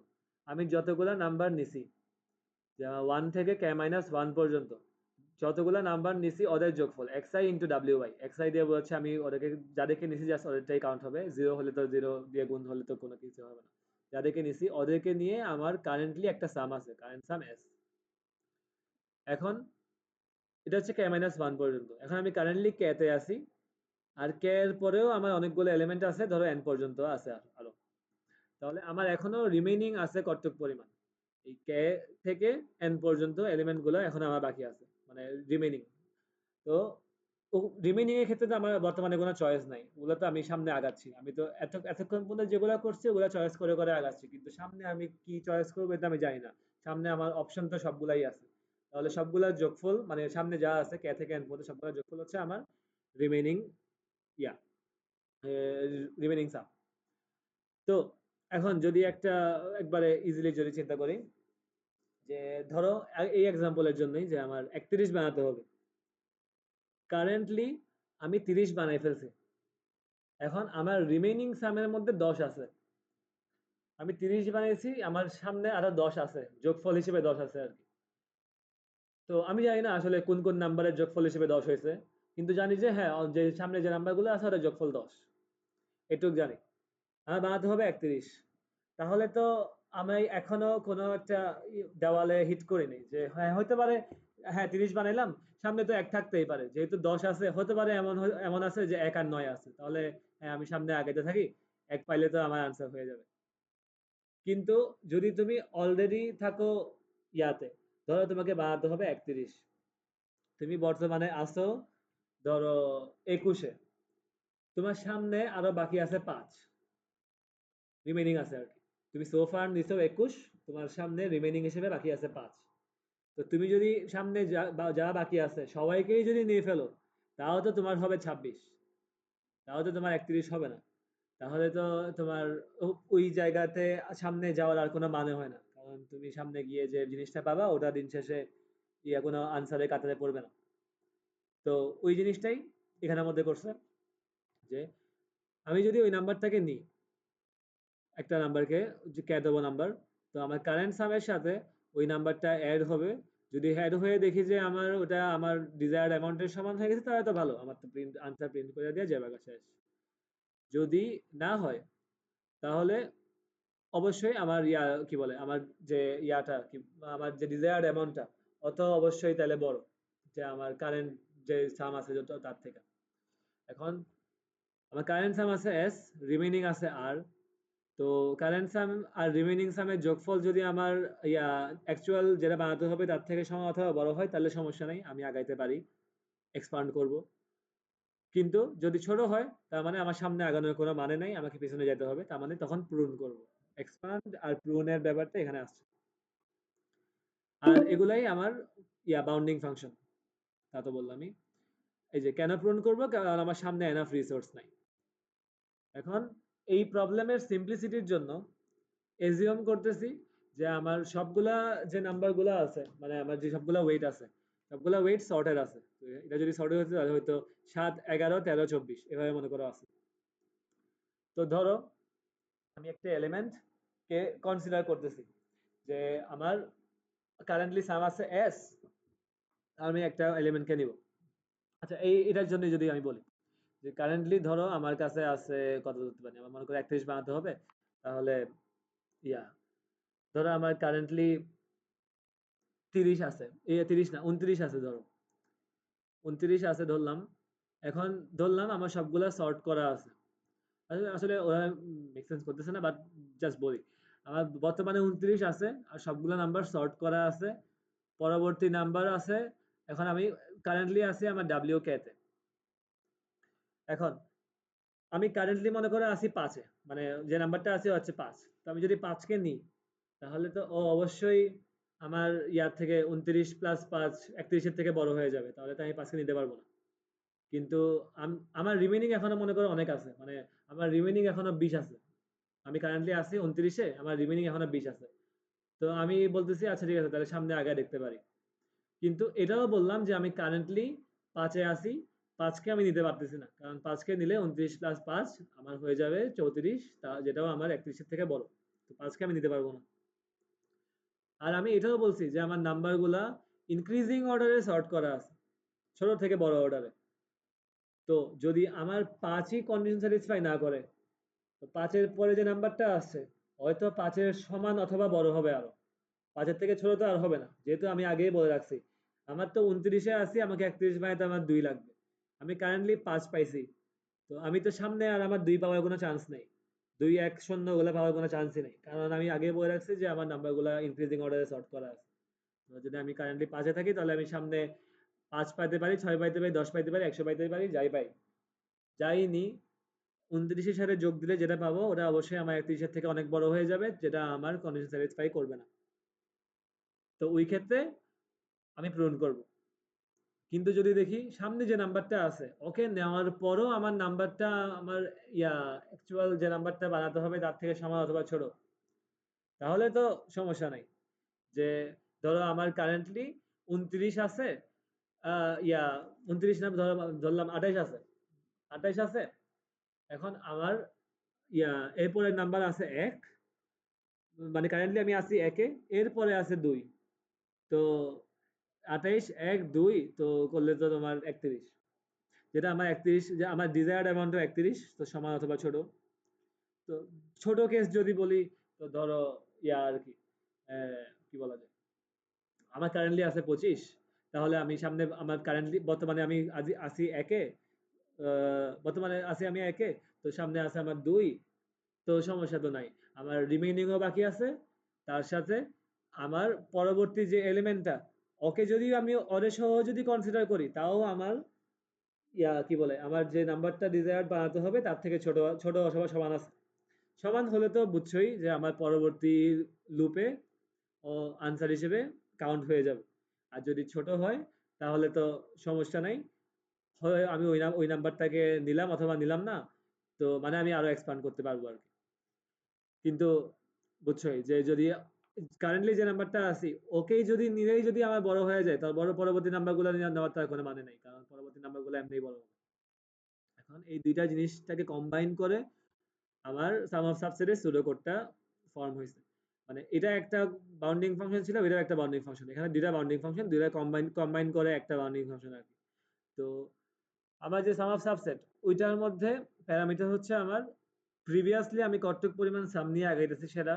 আমি যতগুলা নাম্বার নিছি, যেমন 1 থেকে k-1 পর্যন্ত যতগুলা নাম্বার নিছি ওদের যোগফল xi ইন্টু wi। xi দিয়ে বলছে আমি ওদেরকে যাদেরকে নিছি জাস্ট ওদেরটাই কাউন্ট হবে, জিরো হলে তো জিরো দিয়ে গুণ হলে তো কোনো কিছু হবে না। যাদেরকে নিছি ওদেরকে নিয়ে আমার কারেন্টলি একটা সাম আছে, কারেন্ট সাম s। এখন এটা হচ্ছে k-1 পর্যন্ত। এখন আমি কারেন্টলি k তে আছি, আর k এর পরেও আমার অনেকগুলো এলিমেন্ট আছে, ধরো n পর্যন্ত আছে আরো। তাহলে আমার এখনো রিমেইনিং আছে কতটুক পরিমাণ, এই k থেকে n পর্যন্ত এলিমেন্ট গুলো এখন আমার বাকি আছে, মানে রিমেইনিং। তো রিমেইনিং এর ক্ষেত্রে তো আমার বর্তমানে কোনো চয়েস নাই, ওগুলো তো আমি সামনে আগাচ্ছি। আমি তো এতক্ষণ পর্যন্ত যেগুলো করছি ওগুলো চয়েস করে করে আগাচ্ছি, কিন্তু সামনে আমি কি চয়েস করবো এটা আমি জানি না। সামনে আমার অপশন তো সবগুলাই আছে, তাহলে সবগুলোর যোগফল মানে সামনে যা আছে কে থেকে এন পর্যন্ত সবগুলোর যোগফল হচ্ছে আমার রিমেইনিং ইয়া রিমেইনিং সাম। তো এখন যদি একবারে ইজিলি যদি চিন্তা করি, যে ধরো এই এক্সাম্পলের জন্যই যে আমার 31 বানাতে হবে, কারেন্টলি আমি 30 বানাই ফেলছি। এখন আমার রিমেইনিং সামের মধ্যে 10 আছে, আমি 30 বানিয়েছি, আমার সামনে আরো 10 আছে, যোগফল হিসেবে 10 আছে আর কি। তো আমি জানি না আসলে কোন কোন নাম্বারের যোগফল হিসেবে 10 হয়েছে, কিন্তু জানি যে হ্যাঁ যে সামনে যে নাম্বারগুলো আছে ওটার যোগফল 10, এটুক জানি। আমার বানাতে হবে 31। তাহলে তো আমি এখনো কোনো একটা দেওয়ালে হিট করিনি, যে হ্যাঁ হতে পারে, হ্যাঁ 30 বানাইলাম, সামনে তো 1 থাকতেই পারে, যেহেতু 10 আছে হতে পারে এমন এমন আছে যে 1 আর 9 আছে, তাহলে হ্যাঁ আমি সামনে আগাইতে থাকি, 1 পাইলে তো আমার আনসার হয়ে যাবে। কিন্তু যদি তুমি অলরেডি থাকো ইয়াতে, ধরো তোমাকে বানাতে হবে 31, তুমি বর্তমানে আসো ধরো 21-এ, তোমার সামনে আরো বাকি আছে 5, রিমেইনিং আছে আর কি। তুমি সোফার নিছো 21, তোমার সামনে রিমেইনিং হিসেবে বাকি আছে 5। তো তুমি যদি সামনে যা বাকি আছে সবাইকেই যদি নিয়ে ফেলো, তাও তো তোমার হবে 26, তাও তো তোমার 31 হবে না। তাহলে তো তোমার ওই জায়গাতে সামনে যাওয়ার আর কোনো মানে হয় না, কারণ তুমি সামনে গিয়ে যে জিনিসটা পাবা ওটা দিন শেষে কোনো আনসারের কাতারে পড়বে না। তো ওই জিনিসটাই এখানের মধ্যে করছে, যে আমি যদি ওই নাম্বারটাকে নিই, একটা নাম্বারকে যে কে দেবো নাম্বার, তো আমার কারেন্ট সামের সাথে ওই নাম্বারটা অ্যাড হবে। যদি অ্যাড হয়ে দেখি যে আমার ওটা আমার ডিজায়ার্ড অ্যামাউন্টের সমান হয়ে গেছে, তাহলে তো ভালো, আমার তো আনসার প্রিন্ট করে দিয়ে যাবে শেষ। যদি না হয় তাহলে অবশ্যই আমার কি বলে আমার যে কি আমার যে ডিজায়ার্ড অ্যামাউন্টটা অত অবশ্যই তাহলে বড়, যে আমার কারেন্ট যে সাম আছে যত তার থেকে। এখন আমার কারেন্ট সাম আছে এস, রিমেইনিং আছে আর। তো কারেন্ট সাম আর রিমেইনিং সামের যোগফল যদি আমার অ্যাকচুয়াল যেটা বানাতে হবে তার থেকে সমান অথবা বড় হয়, তাহলে সমস্যা নেই, আমি আগাইতে পারি, এক্সপান্ড করব। কিন্তু যদি ছোট হয় তার মানে আমার সামনে আগানোর কোনো মানে নাই, আমাকে পিছনে যেতে হবে, তার মানে তখন প্রুন করব। এক্সপান্ড আর প্রুনের ব্যাপারটা এখানে আসছে। আর এগুলাই আমার বাউন্ডিং ফাংশন, তা তো বললামই। এই যে কেন প্রুন করব, কারণ আমার সামনে এনাফ রিসোর্স নাই। এখন এই প্রবলেমের সিম্পলিসিটির জন্য এজিউম করতেছি যে আমার সবগুলা যে নাম্বারগুলো আছে, মানে আমার যে সবগুলা ওয়েট আছে, সবগুলা ওয়েট সর্টেড আছে। তো এটা যদি সর্টেড হতো তাহলে হয়তো 7, 11, 13, 24 এভাবে মনে করো আছে। তো ধরো আমি একটা এলিমেন্ট কে কনসিডার করতেছি, যে আমার কারেন্টলি সাম আছে এস, আমি একটা এলিমেন্টকে নিব। আচ্ছা এটার জন্য যদি আমি বলি যে কারেন্টলি ধরো আমার কাছে আছে কত ধরতে পারি, আমার মনে করো 31 বানাতে হবে, তাহলে ইয়া ধরো আমার কারেন্টলি 30 আছে, 30 না 29 আছে, ধরো 29 আছে ধরলাম। এখন ধরলাম আমার সবগুলা সর্ট করা আছে, আসলে ওরা মেক সেন্স করতেছে না, বাট জাস্ট বলি আমার বর্তমানে 29 আছে আর সবগুলা নাম্বার সর্ট করা আছে, পরবর্তী নাম্বার আছে। এখন আমি কারেন্টলি আছি আমার ডাব্লিউ কে তে। এখন আমি কারেন্টলি মনে করে আছি 5-এ, মানে যে নাম্বারটা আছে হচ্ছে 5। তো আমি যদি 5-কে নিই, তাহলে তো ও অবশ্যই আমার ইয়ার থেকে 29 প্লাস 5 31-এর থেকে বড় হয়ে যাবে, তাহলে তো আমি 5-কে নিতে পারবো না। কিন্তু আমার রিমেইনিং এখনো মনে করো অনেক আছে, মানে আমার রিমেইনিং এখনো 20 আছে। আমি কারেন্টলি আছি 29-এ, আমার রিমেইনিং এখনো 20 আছে। তো আমি বলতেছি আচ্ছা ঠিক আছে, তাহলে সামনে আগে দেখতে পারি। কিন্তু এটাও বললাম যে আমি কারেন্টলি 5-এ আছি, 5-কে আমি নিতে পারতেছি না, কারণ 5-কে নিলে 29 প্লাস 5 আমার হয়ে যাবে 34, যেটাও আমার 31-এর থেকে বড়। তো 5-কে আমি নিতে পারবো না। আর আমি এটাও বলছি যে আমার নাম্বারগুলা ইনক্রিজিং অর্ডারে সর্ট করা আছে, ছোট থেকে বড় অর্ডারে। তো যদি আমার 5-ই কন্ডিশন স্যাটিসফাই না করে, তো 5-এর পরে যে নাম্বারটা আসছে হয়তো 5-এর সমান অথবা বড় হবে আরো, 5-এর থেকে ছোট তো আর হবে না, যেহেতু আমি আগেই বলে রাখছি আমার তো 29-এ আছি, আমাকে 31 বানাইতে আমার 2 লাগবে। আমি কারেন্টলি 5 পাইছি, তো আমি তো সামনে আর আমার 2 পাওয়ার কোনো চান্স নেই, 2-1-0 ওগুলো পাওয়ার কোনো চান্সই নেই, কারণ আমি আগেই বলে রাখছি যে আমার নাম্বারগুলো ইনক্রিজিং অর্ডারে সর্ট করা আছে। তো যদি আমি কারেন্টলি 5-এ থাকি তাহলে আমি সামনে 5 পাইতে পারি, 6 পাইতে পারি, 10 পাইতে পারি, 100 পাইতে পারি, যাই পাই। যাই নি, 29-এর সাথে যোগ দিলে যেটা পাবো ওটা অবশ্যই আমার 31-এর থেকে অনেক বড় হয়ে যাবে, যেটা আমার কন্ডিশন স্যাটিসফাই করবে না। তো ওই ক্ষেত্রে আমি পূরণ করব। কিন্তু যদি দেখি সামনে যে নাম্বারটা আছে ওকে নেওয়ার পরও আমার নাম্বারটা আমার অ্যাকচুয়াল যে নাম্বারটা বানাতে হবে তার থেকে সমান অথবা ছোট, তাহলে তো সমস্যা নাই। যে ধরো আমার কারেন্টলি 29 আছে, আহ, ইয়া 29 না, ধরলাম 28 আছে, 28 আছে। এখন আমার এরপরের নাম্বার আছে 1, মানে কারেন্টলি আমি আছি 1-এ, এরপরে আছে 2। তো 28, 1, 2 তো করলে তো তোমার 31, যেটা আমার 31, যে আমার ডিজায়ার্ড অ্যামাউন্ট 31, তো সমান অথবা ছোট। তো ছোট কেস যদি বলি, তো ধরো আর কি কি বলা যায়, আমার কারেন্টলি আছে 25, তাহলে আমি সামনে আমার কারেন্টলি বর্তমানে আমি আছি 1-এ, বর্তমানে আছি আমি 1-এ, তো সামনে আছে আমার 2, তো সমস্যা তো নাই। আমার রিমেইনিংও বাকি আছে, তার সাথে আমার পরবর্তী যে এলিমেন্টটা, ওকে যদি আমি ওরে সহ যদি কনসিডার করি, তাও আমার কি বলে, আমার যে নাম্বারটা ডিজায়ার্ড বানাতে হবে তার থেকে ছোট ছোট অথবা সমান আছে। সমান হলে তো বুঝছই যে আমার পরবর্তী লুপে ও আনসার হিসেবে কাউন্ট হয়ে যাবে। আর যদি ছোট হয় তাহলে তো সমস্যা নাই, হয় আমি ওই নাম্বারটাকে নিলাম অথবা নিলাম না, তো মানে আমি আরো এক্সপ্যান্ড করতে পারবো আর কি। কিন্তু বুঝছই যে যদি কারেন্টলি যে নাম্বারটা আছি ওকেই যদি নিলেই যদি আমার বড় হয়ে যায়, তার বড় পরবর্তী নাম্বারগুলো নেওয়ার তার কোনো মানে নেই, কারণ পরবর্তী নাম্বারগুলো এমনিই বড় হবে। এখন এই দুইটা জিনিসটাকে কম্বাইন করে আমার সাম অফ সাবসেটের সুডো কোডটা ফর্ম হয়েছে। মানে এটা একটা বাউন্ডিং ফাংশন ছিল, এটা একটা বাউন্ডিং ফাংশন, এখানে দুইটা বাউন্ডিং ফাংশন, দুইটা কম্বাইন করে একটা বাউন্ডিং ফাংশন আর কি। তো আমার যে সাম অফ সাবসেট ওইটার মধ্যে প্যারামিটার হচ্ছে আমার প্রিভিয়াসলি আমি কতটুক পরিমাণ সাম নিয়ে আগাইতেছি সেটা,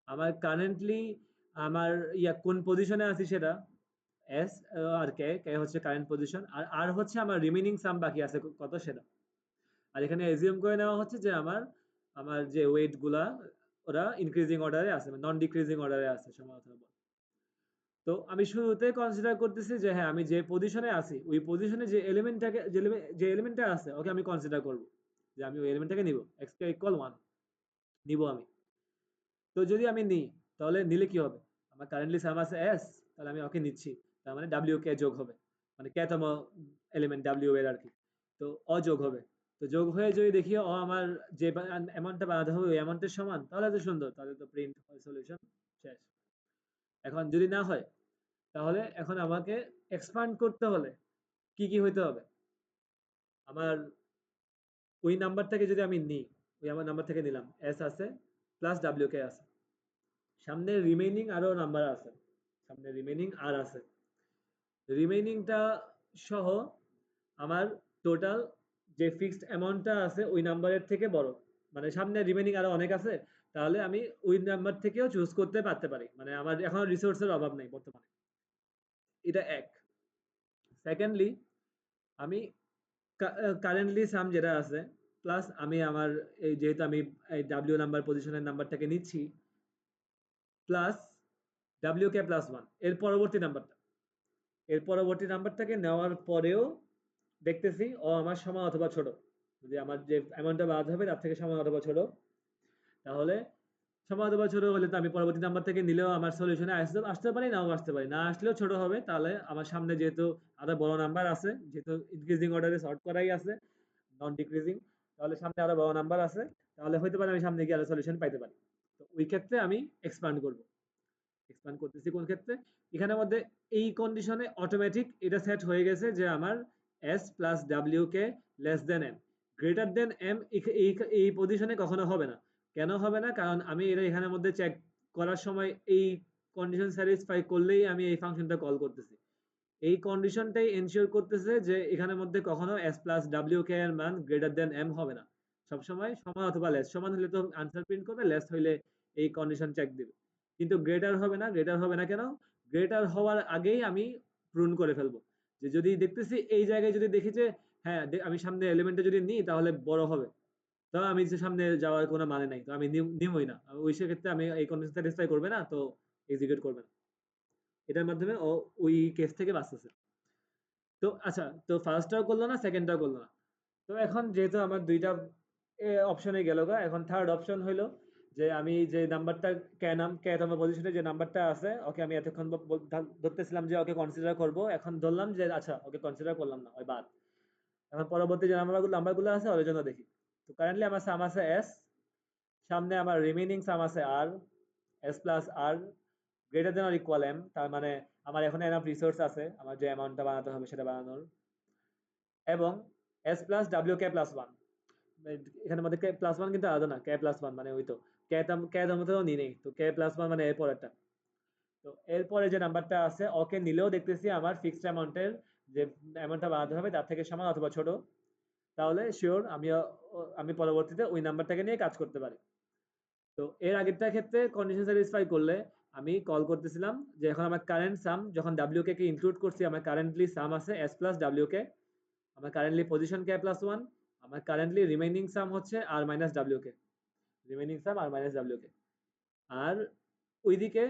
আমার কারেন্টলি আমার কোন পজিশনে আছি সেটা, এস, আর কে কে হচ্ছে কারেন্ট পজিশন, আর আর হচ্ছে আমার রিমেইনিং সাম বাকি আছে কত সেটা। আর এখানে এজিউম করে নেওয়া হচ্ছে যে আমার আমার যে ওয়েট গুলা ওরা ইনক্রিজিং অর্ডারে আছে, নন ডিক্রিজিং অর্ডারে আছে সম্ভবত। তো আমি শুরুতে কনসিডার করতেছি যে হ্যাঁ আমি যে পজিশনে আছি ওই পজিশনে যে এলিমেন্টটাকে যে এলিমেন্টটা আছে ওকে আমি কনসিডার করব, যে আমি ওই এলিমেন্টটাকে নিব, x কে ইকুয়াল 1 নিব আমি। তো যদি আমি নিই তাহলে নিলে কি হবে, আমার কারেন্টলি সাম আছে s, তাহলে আমি ওকে নিচ্ছি, তার মানে w কে যোগ হবে, মানে কেতম এলিমেন্ট w এর আর কি। তো অযোগ হবে। তো যোগ হয়ে যদি দেখি ও আমার যে অ্যামাউন্টটা বানাতে হবে ওই অ্যামাউন্টের সমান, তাহলে তো সুন্দর, তাহলে তো প্রিন্ট সলিউশন শেষ। এখন যদি না হয়, তাহলে এখন আমাকে এক্সপান্ড করতে হলে কি কি হইতে হবে, আমার ওই নাম্বারটাকে যদি আমি নিই, ওই আমার নাম্বার থেকে নিলাম, এস আছে প্লাস ডাব্লিউ কে আছে, সামনে রিমেইনিং আরো নাম্বার আছে, সামনে রিমেইনিং আর আছে, রিমেইনিংটা সহ আমার টোটাল যে ফিক্সড অ্যামাউন্টটা আছে ওই নাম্বারের থেকে বড়, মানে সামনে রিমেইনিং আরো অনেক আছে, তাহলে আমি ওই নাম্বার থেকেও চুজ করতে পারতে পারি, মানে আমার এখন রিসোর্সের অভাব নেই বর্তমানে। এটা এক। সেকেন্ডলি, আমি কারেন্টলি সাম যেটা আছে প্লাস আমি আমার এই যেহেতু আমি এই ডাব্লিউ নাম্বার পজিশনের নাম্বারটাকে নিচ্ছি, প্লাস ডাব্লিউ কে প্লাস 1 এর পরবর্তী নাম্বারটা, এর পরবর্তী নাম্বারটাকে নেওয়ার পরেও দেখতেছি ও আমার সমান অথবা ছোট, যদি আমার যে অ্যামাউন্টটা বাদ হবে তার থেকে সমান অথবা ছোট, তাহলে সমান অথবা ছোট হলে তো আমি পরবর্তী নাম্বার থেকে নিলেও আমার সলিউশনে আসতে পারি, নাও আসতে পারি, না আসলেও ছোট হবে, তাহলে আমার সামনে যেহেতু আরো বড় নাম্বার আছে, যেহেতু ইনক্রিজিং অর্ডারে সর্ট করাই আছে নন ডিক্রিজিং, তাহলে সামনে আরো বড় নাম্বার আছে, তাহলে হইতে পারে আমি সামনে গিয়ে আরো সলিউশন পাইতে পারি। তো ওই ক্ষেত্রে আমি এক্সপ্যান্ড করব। এক্সপ্যান্ড করতেছি কোন ক্ষেত্রে, এখানের মধ্যে এই কন্ডিশনে অটোমেটিক এটা সেট হয়ে গেছে যে আমার s plus W K less than M, greater than M এই পজিশনে কখনো হবে না। কেন হবে না? কারণ আমি এটা এখানের মধ্যে চেক করার সময় এই কন্ডিশন স্যাটিসফাই করলেই আমি এই ফাংশনটা কল করতেছি। এই কন্ডিশনটাই এনশিওর করতেছে যে এখানের মধ্যে কখনো s প্লাস ডাব্লিউ কে এর মান গ্রেটার দেন m হবে না, সবসময় সমান অথবা লেস। সমান হলে তো আনসার প্রিন্ট করবে, লেস হইলে এই কন্ডিশন চেক দিবে। কিন্তু গ্রেটার হবে না। গ্রেটার হবে না কেন? গ্রেটার হওয়ার আগেই আমি প্রুন করে ফেলবো। যে যদি দেখতেছি এই জায়গায় যদি দেখি যে হ্যাঁ আমি সামনে এলিমেন্টে যদি নিই তাহলে বড় হবে, তো আমি যে সামনে যাওয়ার কোনো মানে নাই, তো আমি নিবই না। ওই সেক্ষেত্রে আমি এই কন্ডিশন স্যাটিসফাই করবে না, তো এক্সিকিউট করবে না। এটার মাধ্যমে ও ওই কেস থেকে বাঁচতেছে। তো আচ্ছা, তো ফার্স্টটাও করলো না, সেকেন্ডটাও করলো না। তো এখন যেহেতু আমার দুইটা অপশনে গেল গা, এখন থার্ড অপশন হইলো যে আমি যে নাম্বারটা কে তম পজিশনে যে নাম্বারটা আছে ওকে আমি এতক্ষণ ধরতেছিলাম যে ওকে কনসিডার করব, এখন ধরলাম যে আচ্ছা ওকে কনসিডার করলাম না, ওই বাদ। এখন পরবর্তী যে নাম্বারগুলো আছে ওর জন্য দেখি। তো কারেন্টলি আমার সাম আছে এস, সামনে আমার রিমেইনিং সাম আছে আর, S plus R greater than or equal M, তার মানে আমার এখন এনাফ রিসোর্স আছে আমার যে অ্যামাউন্টটা বানাতে হবে সেটা বানানোর, এবং S plus W k plus one. এখানের মধ্যে কে প্লাস ওয়ান কিন্তু আলাদা না, কে প্লাস ওয়ান মানে ওই তো কে মধ্যেও নিই নেই, তো কে প্লাস ওয়ান মানে এরপর একটা। তো এরপরে যে নাম্বারটা আছে ওকে নিলেও দেখতেছি আমার ফিক্সড অ্যামাউন্টের যে অ্যামাউন্টটা বানাতে হবে তার থেকে সমান অথবা ছোট, তাহলে শিওর আমি পরবর্তীতে ওই নাম্বারটাকে নিয়ে কাজ করতে পারি। তো এর আগেরটার ক্ষেত্রে কন্ডিশন স্যাটিসফাই করলে আমি কল করতেছিলাম যে এখন আমার কারেন্ট সাম, যখন ডাব্লিউ কে ইনক্লুড করছি আমার কারেন্টলি সাম আছে এস প্লাস ডাব্লিউ কে, আমার currently position k plus one, আমার কারেন্টলি রিমেইনিং সাম হচ্ছে আর মাইনাস ডাব্লিউ কে, রিমেইনিং সাম আর মাইনাস ডাব্লিউ কে। আর ওইদিকে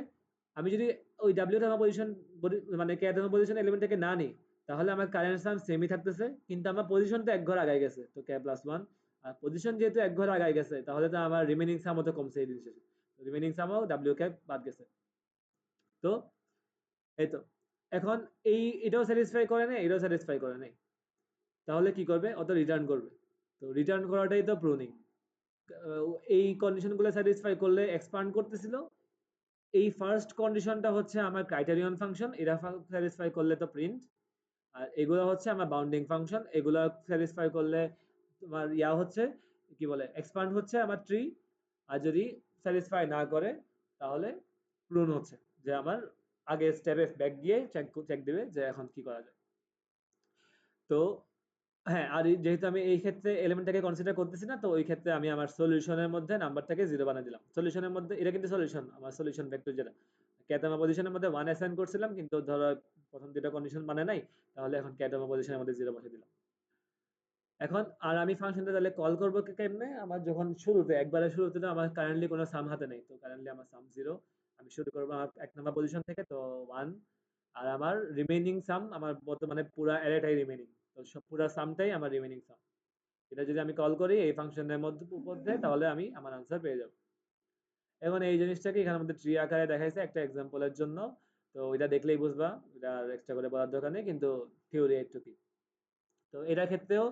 আমি যদি ওই ডাব্লিউ থাকা পজিশন মানে কে থাকা পজিশন এলিমেন্টটাকে না নিই, তাহলে আমার কারেন্ট সাম সেমই থাকতেছে, কিন্তু আমার পজিশন তো এক ঘর আগায় গেছে, তো কে প্লাস ওয়ান। আর পজিশন যেহেতু এক ঘর আগায় গেছে তাহলে তো আমার রিমেইনিং সামও তো কমছে এই দিন শেষে, রিমেইনিং সামও ডাব্লিউ কে বাদ গেছে। তো এই তো এখন এটাও স্যাটিসফাই করে নাই, এটাও স্যাটিসফাই করে নাই, তাহলে কি করবে? অত রিটার্ন করবে। তো রিটার্ন করাটাই তো প্রুনিং। এই কন্ডিশনগুলো স্যাটিসফাই করলে এক্সপান্ড করতেছিল। এই ফার্স্ট কন্ডিশনটা হচ্ছে আমার ক্রাইটেরিয়ন ফাংশন, এরা স্যাটিসফাই করলে তো প্রিন্ট। আর এগুলো হচ্ছে আমার বাউন্ডিং ফাংশন, এগুলো স্যাটিসফাই করলে তোমার ইয়া হচ্ছে কি বলে এক্সপান্ড হচ্ছে আমার ট্রি। আর যদি স্যাটিসফাই না করে তাহলে প্রুন হচ্ছে, যে আমার আগে স্টেপে ব্যাক গিয়ে চেক দিবে যে এখন কি করা যায়। তো হ্যাঁ, আর যেহেতু আমি এই ক্ষেত্রে এলিমেন্টটাকে কনসিডার করতেছি না, তো ওই ক্ষেত্রে আমি আমার সলিউশনের মধ্যে নাম্বারটাকে 0 বানিয়ে দিলাম। সলিউশনের মধ্যে এটা কিন্তু সলিউশন, আমার সলিউশন ভেক্টর যেটা ক্যাটামা পজিশনের মধ্যে 1 অ্যাসাইন করছিলাম, কিন্তু ধরো প্রথম দুটো কন্ডিশন মানে নাই, তাহলে এখন ক্যাটামা পজিশনের মধ্যে 0 বসিয়ে দিলাম। এখন আর আমি ফাংশনটা তাহলে কল করবো কেমনে? আমার যখন শুরুতে একবারে শুরুতে তো আমার কারেন্টলি কোনো সাম হাতে নেই, তো কারেন্টলি আমার সাম 0, আমি শুরু করবো আমার 1 নাম্বার পজিশন থেকে, তো 1। আর আমার রিমেইনিং সাম আমার বর্তমানে পুরা অ্যারেটাই রিমেইনিং, তো সব পুরা সামটাই আমার রিমেইনিং সাম। এটা যদি আমি কল করি এই ফাংশনের মধ্যে তাহলে আমি আমার আনসার পেয়ে যাব। এখন এই জিনিসটাকে এখানের মধ্যে ট্রি আকারে দেখাইছে একটা এক্সাম্পলের জন্য, তো এটা দেখলেই বুঝবা, এটা এক্সট্রা করে বলার দরকার নেই, কিন্তু থিওরি একটু কি। তো এটা ক্ষেত্রেও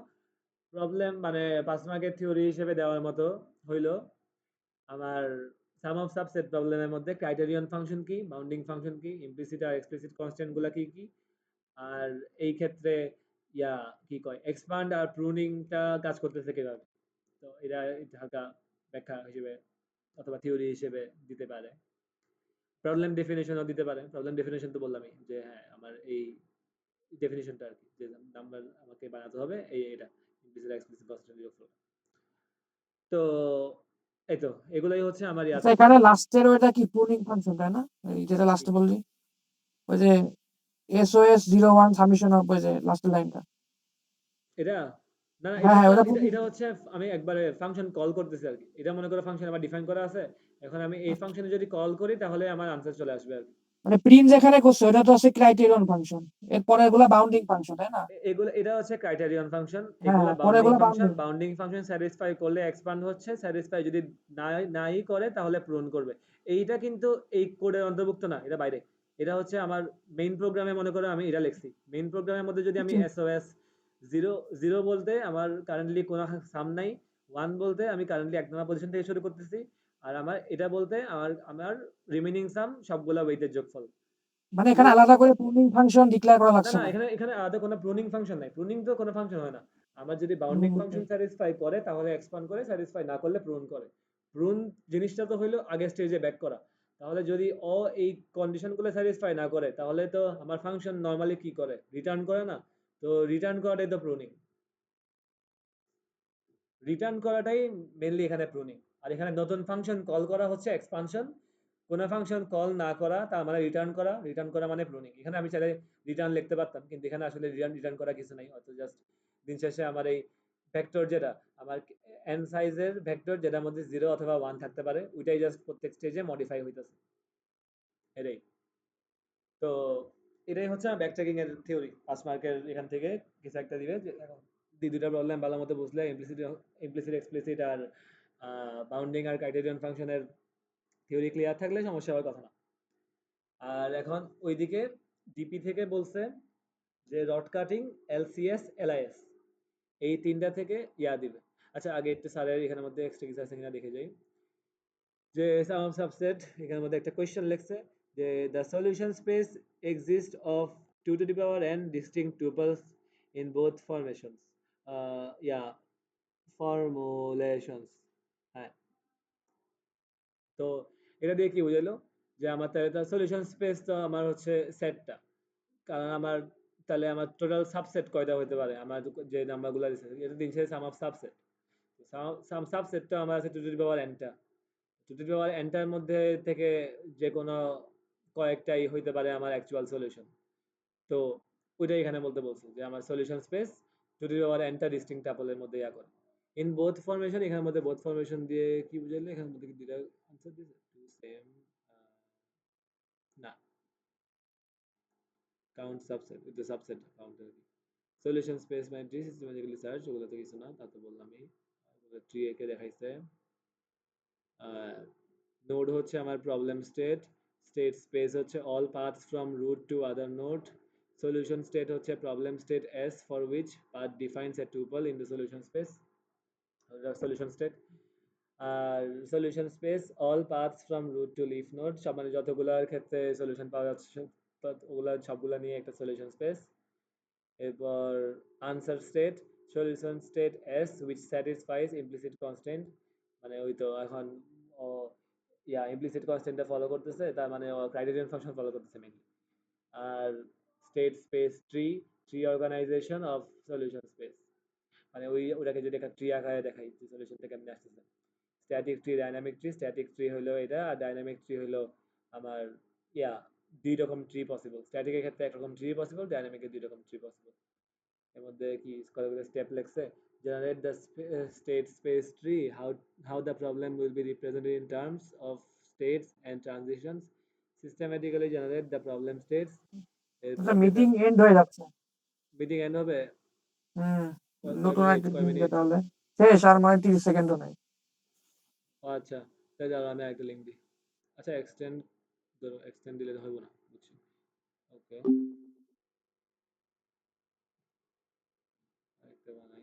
প্রবলেম মানে 5 মার্কের থিওরি হিসেবে দেওয়ার মতো হইলো আমার সাম অফ সাবসেট প্রবলেমের মধ্যে ক্রাইটেরিয়ন ফাংশন কি, বাউন্ডিং ফাংশন কি, ইমপ্লিসিট আর এক্সপ্লিসিট কনস্ট্যান্ট গুলা কি কি, আর এই ক্ষেত্রে ইয়া কি কয় এক্সপান্ড আর প্রুনিংটা কাজ করতেছে কিভাবে। তো এটা হালকা ব্যাখ্যা হিসেবে অথবা থিওরি হিসেবে দিতে পারে। প্রবলেম ডেফিনেশনও দিতে পারে। প্রবলেম ডেফিনেশন তো বললামই যে হ্যাঁ আমার এই ডেফিনেশনটা আর কি, যে নাম্বার আমাকে বানাতে হবে এটা ইমপ্লিসিট এক্সপ্লিসিট কনস্ট্যান্ট ফ্লো। তো এই তো এগুলাই হচ্ছে আমার ইয়া আচ্ছা, থেকে। এখানে লাস্টের ওইটা কি প্রুনিং ফাংশন, তাই না? এই যেটা লাস্টে বললি, ওই যে SOS 01 সাবমিশন অফ, ওই যে লাস্টের লাইনটা। এটা না, হ্যাঁ এটা হ্যাঁ, তো ওটা এটা প্রুনিং। এটা হচ্ছে আমি একবারে ফাংশন কল করতেছি আর কি। এটা মনে করো ফাংশন আমার ডিফাইন করা আছে, এখন আমি এই ফাংশনে যদি কল করি তাহলে আমার আনসার চলে আসবে আর কি। মানে প্রিন্ট যেখানে করছে ওটা তো আছে ক্রাইটেরিয়ন ফাংশন, এর পরের গুলা বাউন্ডিং ফাংশন, তাই না? এগুলো এটা হচ্ছে ক্রাইটেরিয়ন ফাংশন, হ্যাঁ এগুলা হ্যাঁ, পরের বাউন্ডিং গুলা function. Bounding. Bounding function satisfy করলে এক্সপান্ড হচ্ছে, স্যাটিসফাই যদি নাই করে তাহলে পূরণ করবে। এইটা কিন্তু এই কোডের অন্তর্ভুক্ত না, এটা বাইরে। এটা হচ্ছে আমার মেইন প্রোগ্রামে মনে করো আমি এটা লিখছি, মেইন প্রোগ্রামের মধ্যে যদি আমি এসওএস 0 বলতে আমার কারেন্টলি কোনো সাম নাই, 1 বলতে আমি কারেন্টলি 1 নম্বর পজিশন থেকে শুরু করতেছি, আর আমার এটা বলতে আমার রিমেইনিং সাম সবগুলা ওয়েটের যোগফল। মানে তো এখানে আলাদা করে প্রুনিং ফাংশন ডিক্লেয়ার করা না লাগছে না না। এখানে আলাদা কোনো প্রুনিং ফাংশন নাই, প্রুনিং তো কোনো ফাংশন হয় না। আমার যদি বাউন্ডিং ফাংশন স্যাটিসফাই করে তাহলে এক্সপান্ড করে, স্যাটিসফাই না করলে প্রুন করে। প্রুন জিনিসটা তো হইলো আগের স্টেজে ব্যাক করা। তাহলে যদি এই কন্ডিশনগুলো স্যাটিসফাই না করে তাহলে তো আমার ফাংশন নর্মালি কি করে, রিটার্ন করে না। তো রিটার্ন করাটাই তো প্রুনিং, রিটার্ন করাটাই মেনলি এখানে প্রুনিং। আর এখানে নতুন ফাংশন কল করা হচ্ছে এক্সপানশন। কোনো ফাংশন কল না করা তার মানে রিটার্ন করা, রিটার্ন করা মানে প্রুনিং। এখানে আমি চাইলে রিটার্ন লিখতে পারতাম, কিন্তু এখানে আসলে রিটার্ন করা কিছু নাই, হয়তো জাস্ট দিন শেষে আমার এই ভেক্টর যেটা আমার n সাইজের ভেক্টর যেটার মধ্যে 0 অথবা 1 থাকতে পারে, ওইটাই জাস্ট প্রত্যেক স্টেজে মডিফাই হইতেছে, এটাই। তো এটাই হচ্ছে আমার ব্যাকট্র্যাকিং এর থিওরি। 5 মার্কের এখান থেকে কিছু একটা দিবে যে এখন দুইটা প্রবলেম ভালো মতো বুঝলে ইমপ্লিসিট ইমপ্লিসিট এক্সপ্লিসিট আর বাউন্ডিং আর ক্রাইটেরিয়ন ফাংশনের থিওরি ক্লিয়ার থাকলে সমস্যা হওয়ার কথা না। আর এখন ওইদিকে ডিপি থেকে বলছে যে রড কাটিং, এলসিএস, এলআইএস এই তিনটা থেকে দিবে। আচ্ছা আগে একটু স্যারের এখানের মধ্যে এক্সট্রা কিছু আছে কিনা দেখে যাই। যে সাম অফ সাবসেট এখানের মধ্যে একটা কোয়েশ্চেন লিখছে যে the solution space exist of 2 to the power n distinct tuples in both formations. Formulations. হ্যাঁ, তো এটা দিয়ে কি বুঝাইলো যে আমার তাহলে সলিউশন স্পেস তো আমার হচ্ছে সেটটা, কারণ আমার তাহলে আমার টোটাল সাবসেট কয়টা হতে পারে, আমার যে নাম্বারগুলো দিচ্ছে এটা দিন শেষে সাম অফ সাবসেট। সাম সাবসেটটা আমার আছে 2 to the power n টা, 2 to the power n টার মধ্যে থেকে যে কোনো কয়েকটাই হইতে পারে আমার অ্যাকচুয়াল সলিউশন। তো ওইটাই এখানে বলতে বলছে যে আমার solution space 2 to the power n টা ডিস্টিংক্ট টাপলের মধ্যে করে। ইন বোথ ফরমেশন, এখানের মধ্যে বোথ ফরমেশন দিয়ে কি বুঝাইলে এখানের মধ্যে কি দুইটা আনসার দিয়েছে, টু সেম না, কাউন্ট সাবসেট, এটা সাবসেট কাউন্টার। সলিউশন স্পেস মানে ট্রি সিস্টেম্যাটিক্যালি সার্চ, ওগুলো তো কিছু না, তা তো বললামই। ট্রি একে দেখাইছে। নোড হচ্ছে আমার প্রবলেম স্টেট, স্টেট স্পেস হচ্ছে all paths from root to other node, solution state হচ্ছে problem state S for which path defines a tuple in the solution space, solution state. আর solution space all paths from root to leaf node, সব মানে যতগুলোর ক্ষেত্রে solution পাওয়া যাচ্ছে ওগুলা সবগুলা নিয়ে একটা সলিউশন স্পেস। এরপর answer state, solution state S which satisfies implicit constant, মানে ওই তো এখন ও ইমপ্লিসিট কনস্ট্যান্টটা ফলো করতেছে, তার মানে ও ক্রাইটেরিয়ন ফাংশন ফলো করতেছে মেইনলি। আর state space tree, tree organisation of solution space, মানে ওটাকে যদি একটা ট্রি আকারে দেখাই যে সলিউশনটা কেমনে আসতেছে। Static tree, dynamic tree, static tree হলো এটা, আর ডাইনামিক ট্রি হলো আমার দুই রকম ট্রি পসিবল, স্ট্যাটিকের ক্ষেত্রে একরকম ট্রি পসিবল, ডাইনামিকের দুই রকম ট্রি পসিবল। এর মধ্যে কি কতগুলো স্টেপ লেখছে, generate the state space tree, how the problem will be represented in terms of states and transitions, systematically generate the problem states। এরপর যেটা মিটিং এন্ড হয়ে যাচ্ছে। মিটিং এন্ড হবে, হুম, কয় নতুন মিনিট একটা কয় দিন মিনিট যেটা হলে শেষ, আর মানে 30 সেকেন্ডও নাই। ও আচ্ছা, তাই যাও আমি একটা লিঙ্ক দিই। আচ্ছা এক্সটেন্ড, ধরো এক্সটেন্ড দিলে হবে না, বুঝছি। ওকে, আরেকটা বানাই।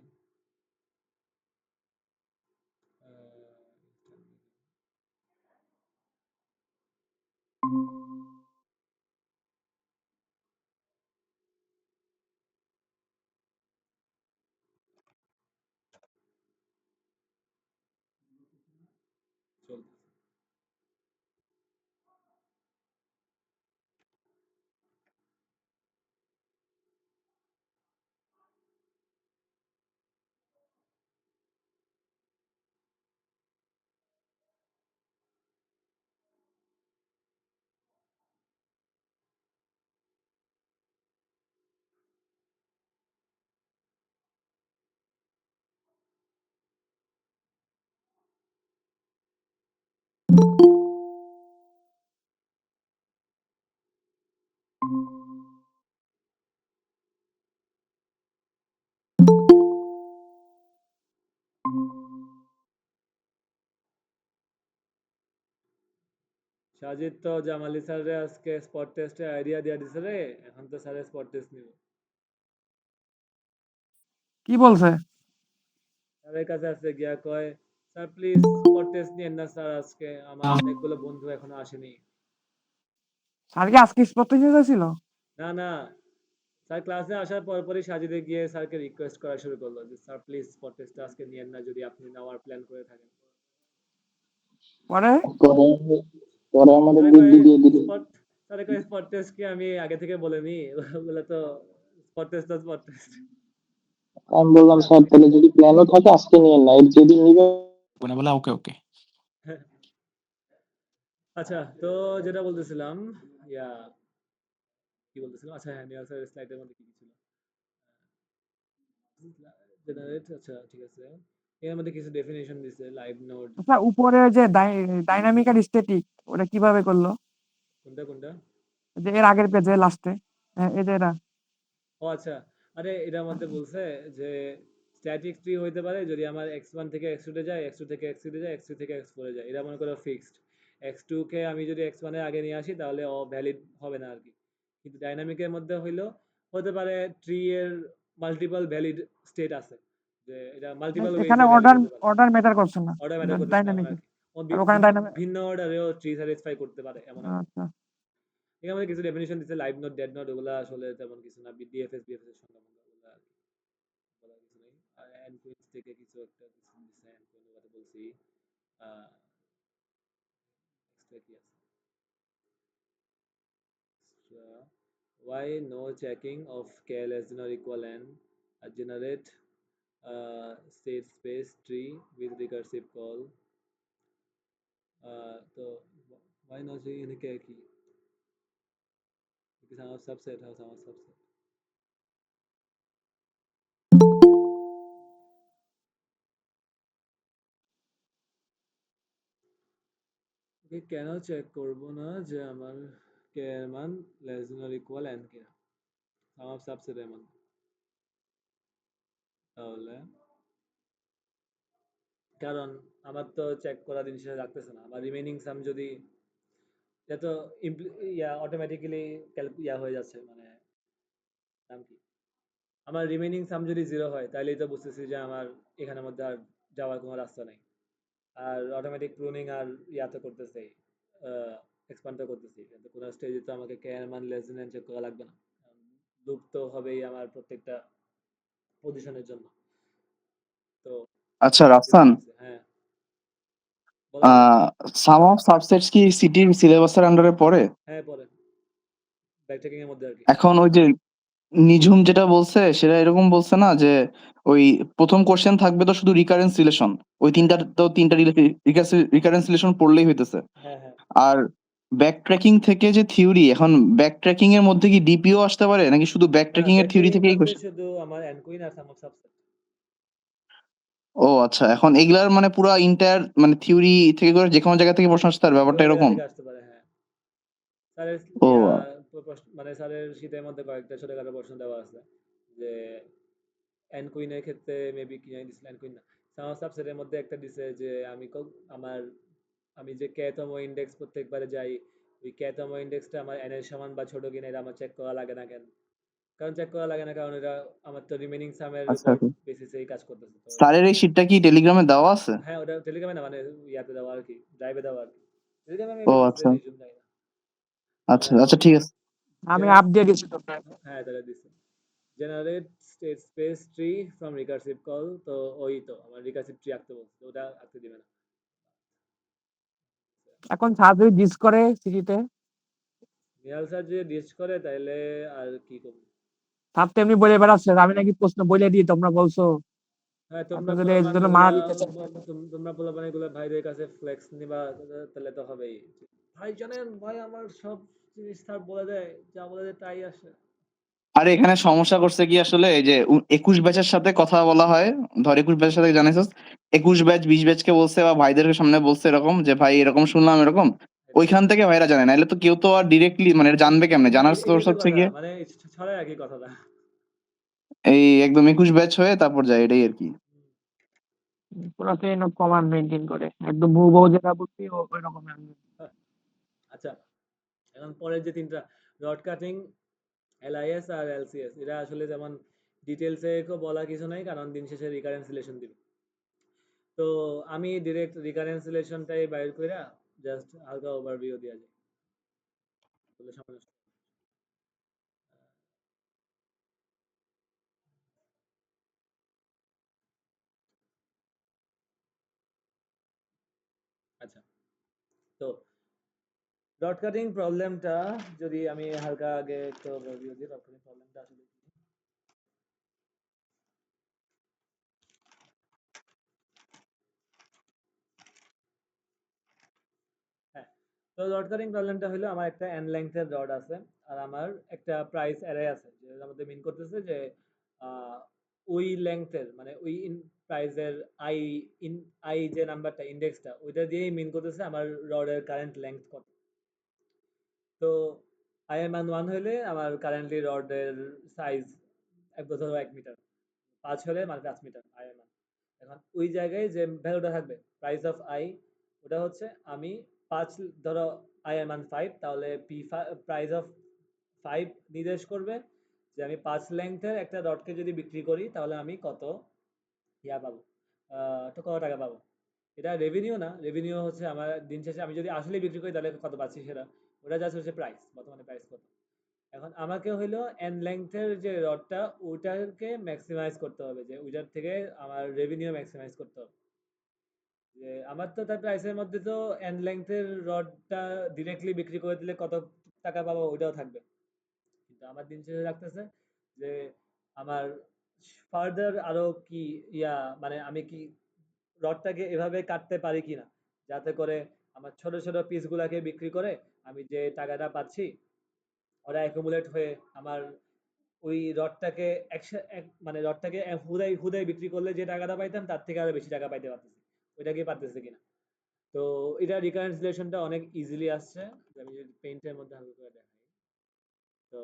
চলতেছে। সাজিদ তো জামালি স্যারের আজকে স্পট টেস্টে আইডিয়া দিয়ে দিছে রে, এখন তো স্যারের স্পট টেস্ট নিব। কি বলছে? স্যারের কাছে আছে গিয়া কয় স্যার প্লিজ স্পট টেস্ট নিয়েন না স্যার, আজকে আমার অনেকগুলো বন্ধু এখনো আসেনি। স্যার কি আজকে স্পট টেস্ট ছিল? না না, স্যার ক্লাসে আসার পরপরই সাজিদে গিয়ে স্যারকে রিকোয়েস্ট করা শুরু করলো যে স্যার প্লিজ স্পট টেস্টটা আজকে নিয়েন না যদি আপনি নেওয়ার প্ল্যান করে থাকেন। পরে পরে পরে আমাদের স্যারে বুদ্ধি কয় দিয়ে দিল। স্পট স্যারে কয় স্পট টেস্ট কি আমি আগে থেকে বলিনি? বলে তো স্পট টেস্ট তো স্পট টেস্ট। আমি বললাম স্যার তাহলে যদি প্ল্যানও থাকে আজকে নিয়ে না, এর যেদিন নিবে বলে বলে ওকে ওকে। আচ্ছা, তো যেটা বলতেছিলাম, ইয়া কি বলতেছিলাম, আচ্ছা হ্যাঁ, নিয়াল স্যারের স্লাইডের মধ্যে কি কি ছিল? জেনারেট, আচ্ছা ঠিক আছে, এর মধ্যে কিছু ডেফিনেশন দিছে, লাইভ নোড। আচ্ছা উপরে যে ডাইনামিক আর স্ট্যাটিক ওটা কিভাবে করলো? কোনটা কোনটা? যে এর আগের পেজে লাস্টে এই যে এরা ও আচ্ছা, আরে এটার মধ্যে বলছে যে স্ট্যাটিক ট্রি হইতে পারে যদি আমার x1 থেকে x2 তে যায়, x2 থেকে x3 তে যায়, x3 থেকে x4 এ যায়, এটা মনে করো ফিক্সড। x2 কে আমি যদি x1 এর আগে নিয়ে আসি তাহলে ও ভ্যালিড হবে না আর কি। কিন্তু ডাইনামিকের মধ্যে হইলো হতে পারে ট্রি এর মাল্টিপল ভ্যালিড স্টেট আছে, যে এটা মাল্টিপল এখানে ওয়েজে ভ্যালিড অর্ডার হতে পারে। অর্ডার ম্যাটার করছে না। অর্ডার ম্যাটার করতেছে না এমন ডাইনামিক আর কি। ও আর ওখানে ডাইনামিক। ভিন্ন অর্ডারেও ট্রি স্যাটিসফাই করতে পারে এমন আর কি। আচ্ছা এখানে আমাদের কিছু ডেফিনিশন দিচ্ছে, লাইভ নোট, ডেড নোট, ওগুলা আসলে তেমন কিছু না, ডিএফএস বিএফএস এর সঙ্গে ওগুলা আর কি বলার কিছু নেই। আর এনকুইন্স থেকে কিছু একটা কিছু দিচ্ছে, এনকুইন কথা বলছি। এক্সট্রা কি আছে? Extra, why no checking of k less than or equal n, generate state space tree with recursive call. তো why no checking এখানে k কি? Because আমার subset has আমার subset. ওকে, কেন চেক করব না যে আমার k এর মান less than or equal n কিনা? আমার সাবসেট এর মান। তাহলে কারণ আমার তো চেক করা জিনিস রাখতেছে না, আমার রিমেইনিং সাম যদি, এটা তো ইয়া অটোমেটিক্যালি ইয়া হয়ে যাচ্ছে, মানে নাম কি, আমার রিমেইনিং সাম যদি জিরো হয় তাহলেই তো বুঝতেছি যে আমার এখানের মধ্যে আর যাওয়ার কোনো রাস্তা নেই। আর অটোমেটিক প্রুনিং আর ইয়া তো করতেছেই, এক্সপ্যান্ড তো করতেছি, কিন্তু কোনো স্টেজে তো আমাকে কে এর মান লেস দেন চেক করা লাগবে না। লুপ তো হবেই আমার প্রত্যেকটা পজিশনের জন্য। তো আচ্ছা যেটা রাফসান, দিছে, হ্যাঁ বলো বলো। সাম অফ সাবসেটস কি সিটির সিলেবাসের আন্ডারে পড়ে? হ্যাঁ পরে ব্যাকট্র্যাকিং এর মধ্যে আর কি। এখন ওই যে নিঝুম যেটা বলছে সেটা এরকম বলছে না যে ওই প্রথম কোশ্চেন থাকবে তো শুধু রিকারেন্স রিলেশন, ওই হ্যাঁ তিনটা রিকারেন্স রিলেশন পড়লেই হইতেছে। হ্যাঁ হ্যাঁ, আর ব্যাক ট্র্যাকিং থেকে যে থিওরি, এখন ব্যাক ট্র্যাকিং এর মধ্যে কি ডিপিও আসতে পারে নাকি শুধু ব্যাক না ট্র্যাকিং এর থিওরি ব্যাকট্র্যাকিং এর থেকেই মধ্যে question? শুধু আমার এনকুইন আর সাম অফ সাবসেট। ও আচ্ছা, এখন এগুলার মানে পুরো ইন্টায়ার মানে থিওরি থেকে করে যে কোনো জায়গা থেকে প্রশ্ন আসতে পারে, যে ব্যাপারটা কোনো জায়গা এরকম? থেকে আসতে পারে, হ্যাঁ। স্যারের ও ইয়া মানে স্যারের শীতের মধ্যে কয়েকটা ছোটখাটো প্রশ্ন দেওয়া আছে, যে এনকুইনের ক্ষেত্রে মেবি কি জানি দিছিল, এনকুইন না, সাম অফ সাবসেটের মধ্যে একটা দিছে যে আমার আমি যে কেতম ইন্ডেক্স প্রত্যেকবারে যাই, ওই কেতম ইন্ডেক্সটা আমার এন এর সমান বা ছোট কিনা এটা আমার চেক করা লাগে না কেন? কারণ চেক করা লাগে না কারণ এটা আমার তো রিমেইনিং সামের আচ্ছা উপর আচ্ছা, বেসিসেই কাজ করতেছে, তো এটা। স্যারের এই শিটটা কি টেলিগ্রামে দেওয়া আছে? হ্যাঁ ওটা টেলিগ্রামে না, মানে ইয়াতে দেওয়া আর কি, ড্রাইভে দেওয়া আর কি। টেলিগ্রামে ও মেবি দিছে, আচ্ছা নিজুম জানি না। আচ্ছা মানে আচ্ছা, ঠিক আছে। আমি জেনারেট, আপ দিয়ে দিচ্ছি তো। হ্যাঁ তাহলে দিছে, generate state space tree from recursive call, তো ওই তো আমার রিকার্সিভ ট্রি আঁকতে বলছে, তো ওটা আঁকতে দিবে না। এখন স্যার যদি ডিস করে সিটিতে, নিহাল স্যার যদি ডিস করে তাইলে আর কি করবো? স্যার তো এমনি বলে বেড়াচ্ছে যে আমি নাকি প্রশ্ন বলে দিই তোমরা বলছো। হ্যাঁ এখন তোমরা যদি এই পোলাপান জন্য এগুলা, মারা দিতে চাই। তোমরা পোলাপান এগুলা ভাইদের কাছে ফ্লেক্স নিবা, তাহলে তো হবেই। ভাই জানেন ভাই আমার সব জিনিস স্যার বলে দেয়, যা বলে দেয় তাই আসে। আরে এখানে সমস্যা করছে কি আসলে, এই যে 21 ব্যাচের সাথে কথা বলা হয়, ধর 21 ব্যাচের সাথে জানিস 21 ব্যাচ 20 ব্যাচকে বলছে বা ভাইদের সামনে বলছে এরকম যে ভাই এরকম শুনলাম এরকম, এটাই ওইখান থেকে ভাইরা জানে, নাইলে তো কেউ তো আর ডিরেক্টলি মানে জানবে কেমনে, জানার সোর্স এটাই তো হচ্ছে কথা, গিয়ে মানে ছড়ায় আর কি কথাটা। এই একদম 21 ব্যাচ হয়ে তারপর যায়, এটাই আর কি। পুরো চেইন অফ কমান্ড মেনটেন করে একদম বহু যেটা বলছি ওই রকম। আচ্ছা, এখন পরের যে তিনটা, রড কাটিং, এলআইএস আর এলসিএস, এরা আসলে যেমন ডিটেলসে বলা কিছু নাই কারণ দিন শেষে রিকারেন্স রিলেশন দিবে। তো আমি ডিরেক্ট রিকারেন্স রিলেশনটাই বাইর কইরা জাস্ট হালকা ওভারভিউ দিয়া যায় বলে সময় নষ্ট। আচ্ছা, তো ডট কাটিং প্রবলেমটা যদি আমি হালকা আগে একটু ওভারভিউ দিই, ডট কাটিং প্রবলেমটা আসলে কি? হ্যাঁ, তো রড কাটিং প্রবলেমটা হলো আমার একটা এন লেংথের রড আছে আর আমার একটা প্রাইস অ্যারে আছে, যেটা আমাদের মিন করতেছে যে আহ, ওই লেংথের মানে ওই প্রাইসের আই ইন আই যে নাম্বারটা ইন্ডেক্সটা ওইটা দিয়েই মিন করতেছে আমার রডের কারেন্ট লেংথ কত। তো আই এর মান 1 হইলে আমার কারেন্টলি রডের সাইজ এক বছর 1 মিটার, 5 হলে মানে 5 মিটার আই এর মান। এখন ওই জায়গায় যে ভ্যালুটা থাকবে প্রাইস অফ আই, ওটা হচ্ছে আমি 5, ধরো আই এর মান 5, তাহলে পি প্রাইস অফ 5 নির্দেশ করবে যে আমি 5 লেংথের একটা রডকে যদি বিক্রি করি তাহলে আমি কত ইয়া পাবো, তো কত টাকা পাবো। এটা রেভিনিউ না, রেভিনিউ হচ্ছে আমার দিন শেষে আমি যদি আসলে বিক্রি করি তাহলে কত পাচ্ছি সেটা, ওটা জাস্ট হচ্ছে প্রাইস, বর্তমানে প্রাইস কত। এখন আমাকে হইলো এন লেংথের যে রডটা ওটাকে ম্যাক্সিমাইজ করতে হবে, যে ওইটার থেকে আমার রেভিনিউ ম্যাক্সিমাইজ করতে হবে। যে আমার তো তার প্রাইসের মধ্যে তো এন লেংথের রডটা ডিরেক্টলি বিক্রি করে দিলে কত টাকা পাবো ওইটাও থাকবে, কিন্তু আমার দিন শেষে রাখতেছে যে আমার ফার্দার আরো কি ইয়া, মানে আমি কি রডটাকে এভাবে কাটতে পারি কিনা যাতে করে আমার ছোট ছোট পিসগুলাকে বিক্রি করে আমি যে টাকাটা পাচ্ছি ওরা অ্যাকুমুলেট হয়ে আমার ওই রডটাকে মানে রডটাকে হুদাই হুদাই বিক্রি করলে যে টাকাটা পাইতাম তার থেকে আরো বেশি টাকা পাইতে পারতেছি, ওইটাকে পারতেছে কিনা। তো এটা রিকারেন্স রিলেশনটা অনেক ইজিলি আসছে, আমি যদি পেইন্টের মধ্যে হালকা করে দেখাই। তো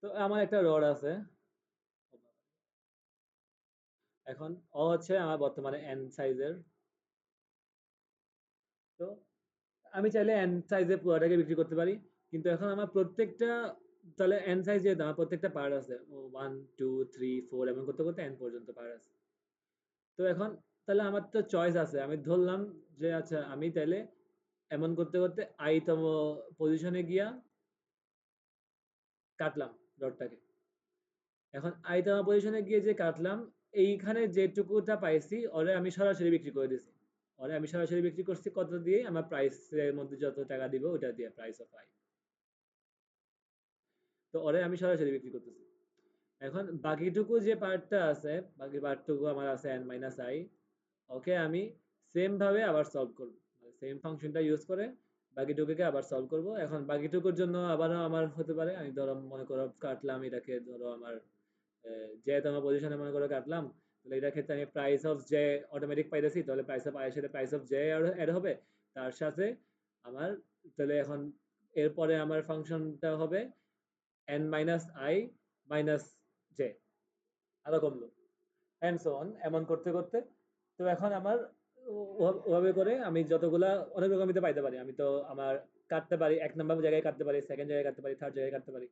তো আমার একটা রড আছে, এখন ও হচ্ছে আমার বর্তমানে এন সাইজের। তো আমি চাইলে এন সাইজে পুরোটাকে বিক্রি করতে পারি, কিন্তু এখন আমার প্রত্যেকটা, তাহলে এন সাইজ যেহেতু আমার প্রত্যেকটা পার্ট আছে, 1 2 3 4 এমন করতে করতে এন পর্যন্ত পার্ট আছে। তো এখন তাহলে আমার তো চয়েস আছে, আমি ধরলাম যে আচ্ছা আমি তাইলে এমন করতে করতে আইতম পজিশনে গিয়া কাটলাম রডটাকে। এখন আইতম পজিশনে গিয়ে যে কাটলাম, এইখানে যেটুকুটা পাইছি ওরে আমি সরাসরি বিক্রি করে দিছি, ওরে আমি সরাসরি বিক্রি করছি কত দিয়ে, আমার প্রাইসের মধ্যে যত টাকা দিব ওটা দিয়ে, প্রাইস অফ আই। তো ওরে আমি সরাসরি বিক্রি করতেছি। এখন বাকিটুকু যে পার্টটা আছে, বাকি পার্টটুকু আমার আছে এন মাইনাস আই, ওকে আমি সেম ভাবে আবার সলভ করব, মানে সেম ফাংশনটা ইউজ করে বাকিটুকুকে আবার সলভ করব। এখন বাকিটুকুর জন্য আবারও আমার হতে পারে, আমি ধরো মনে করো কাটলাম এটাকে, ধরো আমার যে তোমার পজিশনে মনে করো কাটলাম, তাহলে এটার ক্ষেত্রে আমি প্রাইস অফ জে অটোমেটিক পাইতেছি, তাহলে প্রাইস অফ আই এর সাথে প্রাইস অফ জে অ্যাড হবে, তার সাথে আমার তাহলে এখন এরপরে আমার ফাংশনটা হবে N minus I minus J, আরো কমলো অ্যান্ড সো অন, এমন করতে করতে। তো এখন আমার ওভাবে করে আমি যতগুলা অনেক রকমিতে পাইতে পারি, আমি তো আমার কাটতে পারি, 1 নম্বর জায়গায় কাটতে পারি, সেকেন্ড জায়গায় কাটতে পারি, থার্ড জায়গায় কাটতে পারি।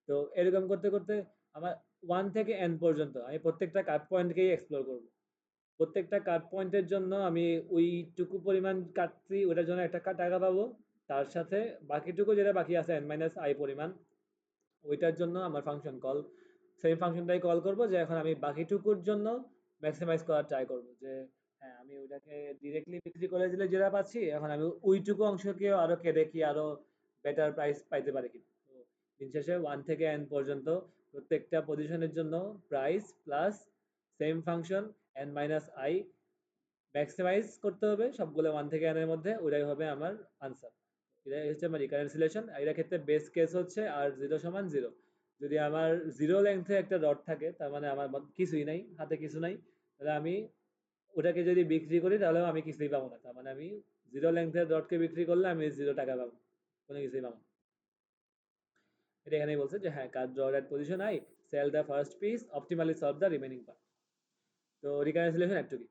তো এরকম করতে করতে আমার 1 থেকে n পর্যন্ত আমি প্রত্যেকটা কাট পয়েন্টকেই এক্সপ্লোর করব। প্রত্যেকটা কাট পয়েন্টের জন্য আমি ওইটুকু পরিমাণ কাটছি, ওটার জন্য একটা টাকা পাবো, তার সাথে বাকিটুকু যেটা বাকি আছে n মাইনাস আই পরিমাণ, ওইটার জন্য আমার ফাংশন কল, সেম ফাংশনটাই কল করব, যে এখন আমি বাকিটুকুর জন্য ম্যাক্সিমাইজ করার ট্রাই করব, যে হ্যাঁ আমি ওইটাকে ডিরেক্টলি বিক্রি করে দিলে যেটা পাচ্ছি, এখন আমি ওইটুকু অংশকে আরো কেটে কি আরো বেটার প্রাইস পাইতে পারি কি। তো দিন শেষে 1 থেকে n পর্যন্ত প্রত্যেকটা পজিশনের জন্য price plus same function n minus i maximise করতে হবে সবগুলো 1 থেকে n এর মধ্যে, ওইটাই হবে আমার আনসার। এটাই হচ্ছে আমার রিকারেন্স রিলেশন। এটার ক্ষেত্রে বেস কেস হচ্ছে আর 0 সমান 0। যদি আমার 0 লেংথে একটা রড থাকে তার মানে আমার কিছুই নাই, হাতে কিছু নাই, তাহলে আমি ওটাকে যদি বিক্রি করি তাহলেও আমি কিছুই পাবো না, তার মানে আমি 0 লেংথের রডকে বিক্রি করলে আমি 0 টাকা পাবো, কোনো কিছুই পাবো না। এটা এখানেই বলছে যে হ্যাঁ cut rod at position I, sell the first piece, optimally solve the remaining part. তো রিকারেন্স রিলেশন একটু কি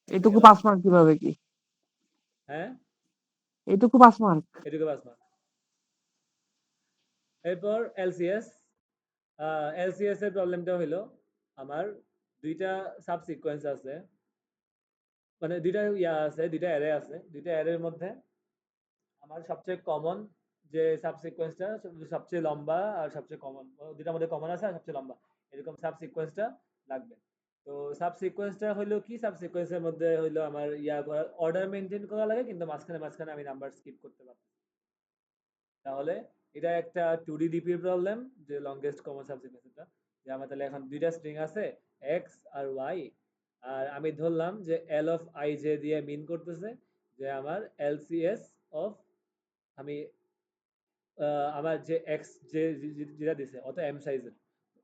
হয়ে এইটুকু গেল? 5 মার্ক কিভাবে কি? হ্যাঁ, এইটুকু 5 মার্ক? এটুকু বাস মার্ক। এরপর এলসিএস। এলসিএস এর প্রবলেমটা হলো আমার দুইটা সাব সিকোয়েন্স আছে, মানে দুইটা আছে, দুইটা অ্যারে আছে, দুইটা অ্যারের মধ্যে আমার সবচেয়ে কমন যে সাব সিকোয়েন্সটা সবচেয়ে লম্বা আর সবচেয়ে কমন, দুইটার মধ্যে কমন আছে আর সবচেয়ে লম্বা, এরকম সাব সিকোয়েন্সটা লাগবে। তো সাব সিকোয়েন্সটা হইলো কি, সাব সিকোয়েন্সের মধ্যে হইলো আমার করা অর্ডার মেনটেন করা লাগে, কিন্তু মাঝখানে মাঝখানে আমি নাম্বার স্কিপ করতে পারি। তাহলে এটা একটা 2D ডিপির প্রবলেম, যে লংগেস্ট কমন সাব সিকোয়েন্সটা, যে আমার তাহলে এখন দুইটা স্ট্রিং আছে এক্স আর ওয়াই, আর আমি ধরলাম যে এল অফ আই জে দিয়ে মিন করতেছে যে আমার এলসিএস অফ আমি আমার যে এক্স যে যেটা দিছে অত এম সাইজের,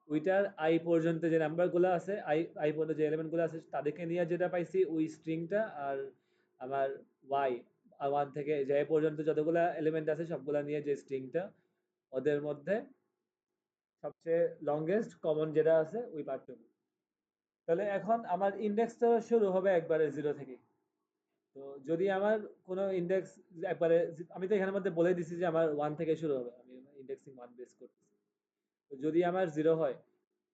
ওইটার আই পর্যন্ত যে নাম্বারগুলো আছে, আই পর্যন্ত যে এলিমেন্টগুলো আছে তাদেরকে নিয়ে যেটা পাইছি ওই স্ট্রিংটা, আর আমার ওয়াই আর ওয়ান থেকে যে পর্যন্ত যতগুলা এলিমেন্ট আছে সবগুলা নিয়ে যে স্ট্রিংটা, ওদের মধ্যে সবচেয়ে লংগেস্ট কমন যেটা আছে ওই পার্টটুকু। তাহলে এখন আমার ইন্ডেক্স তো শুরু হবে একবারে জিরো থেকে। তো যদি আমার কোনো ইন্ডেক্স একবারে, আমি তো এখানের মধ্যে বলে দিছি যে আমার ওয়ান থেকে শুরু হবে, আমি ইন্ডেক্সিং ওয়ান বেস করতেছি। তো যদি আমার জিরো হয়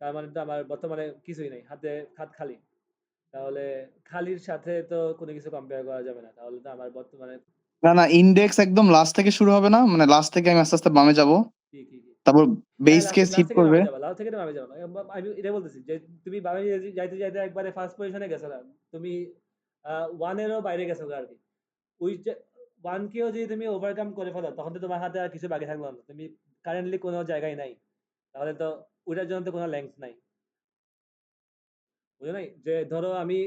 তার মানে তো আমার বর্তমানে কিছুই নাই, হাত খালি। তাহলে খালির সাথে তো কোনো কিছু কম্পেয়ার করা যাবে না, তাহলে তো আমার বর্তমানে না না, ইন্ডেক্স একদম লাস্ট থেকে শুরু হবে না, মানে লাস্ট থেকে আমি আস্তে আস্তে বামে যাব, কি কি কি তারপর হ্যাঁ, বেস কেস লাস্ট হিট থেকে করবে। নামে যাবা, লাস্ট থেকে নামে যাবা না, আমি এটা বলতেছি যে তুমি বামে যাইতে যাইতে একবারে ফার্স্ট পজিশনে গেছো না, তুমি ওয়ানেরও বাইরে গেছো আর কি। ওই ওয়ান কেও যদি তুমি ওভারকাম করে ফেলো তখন তো তোমার হাতে আর কিছু বাকি থাকলো না, তুমি কারেন্টলি কোনো জায়গায় নাই, তাহলে তো ওইটার জন্য তো কোনো লেন্থ নাই, বুঝো নাই? যে ধরো আমি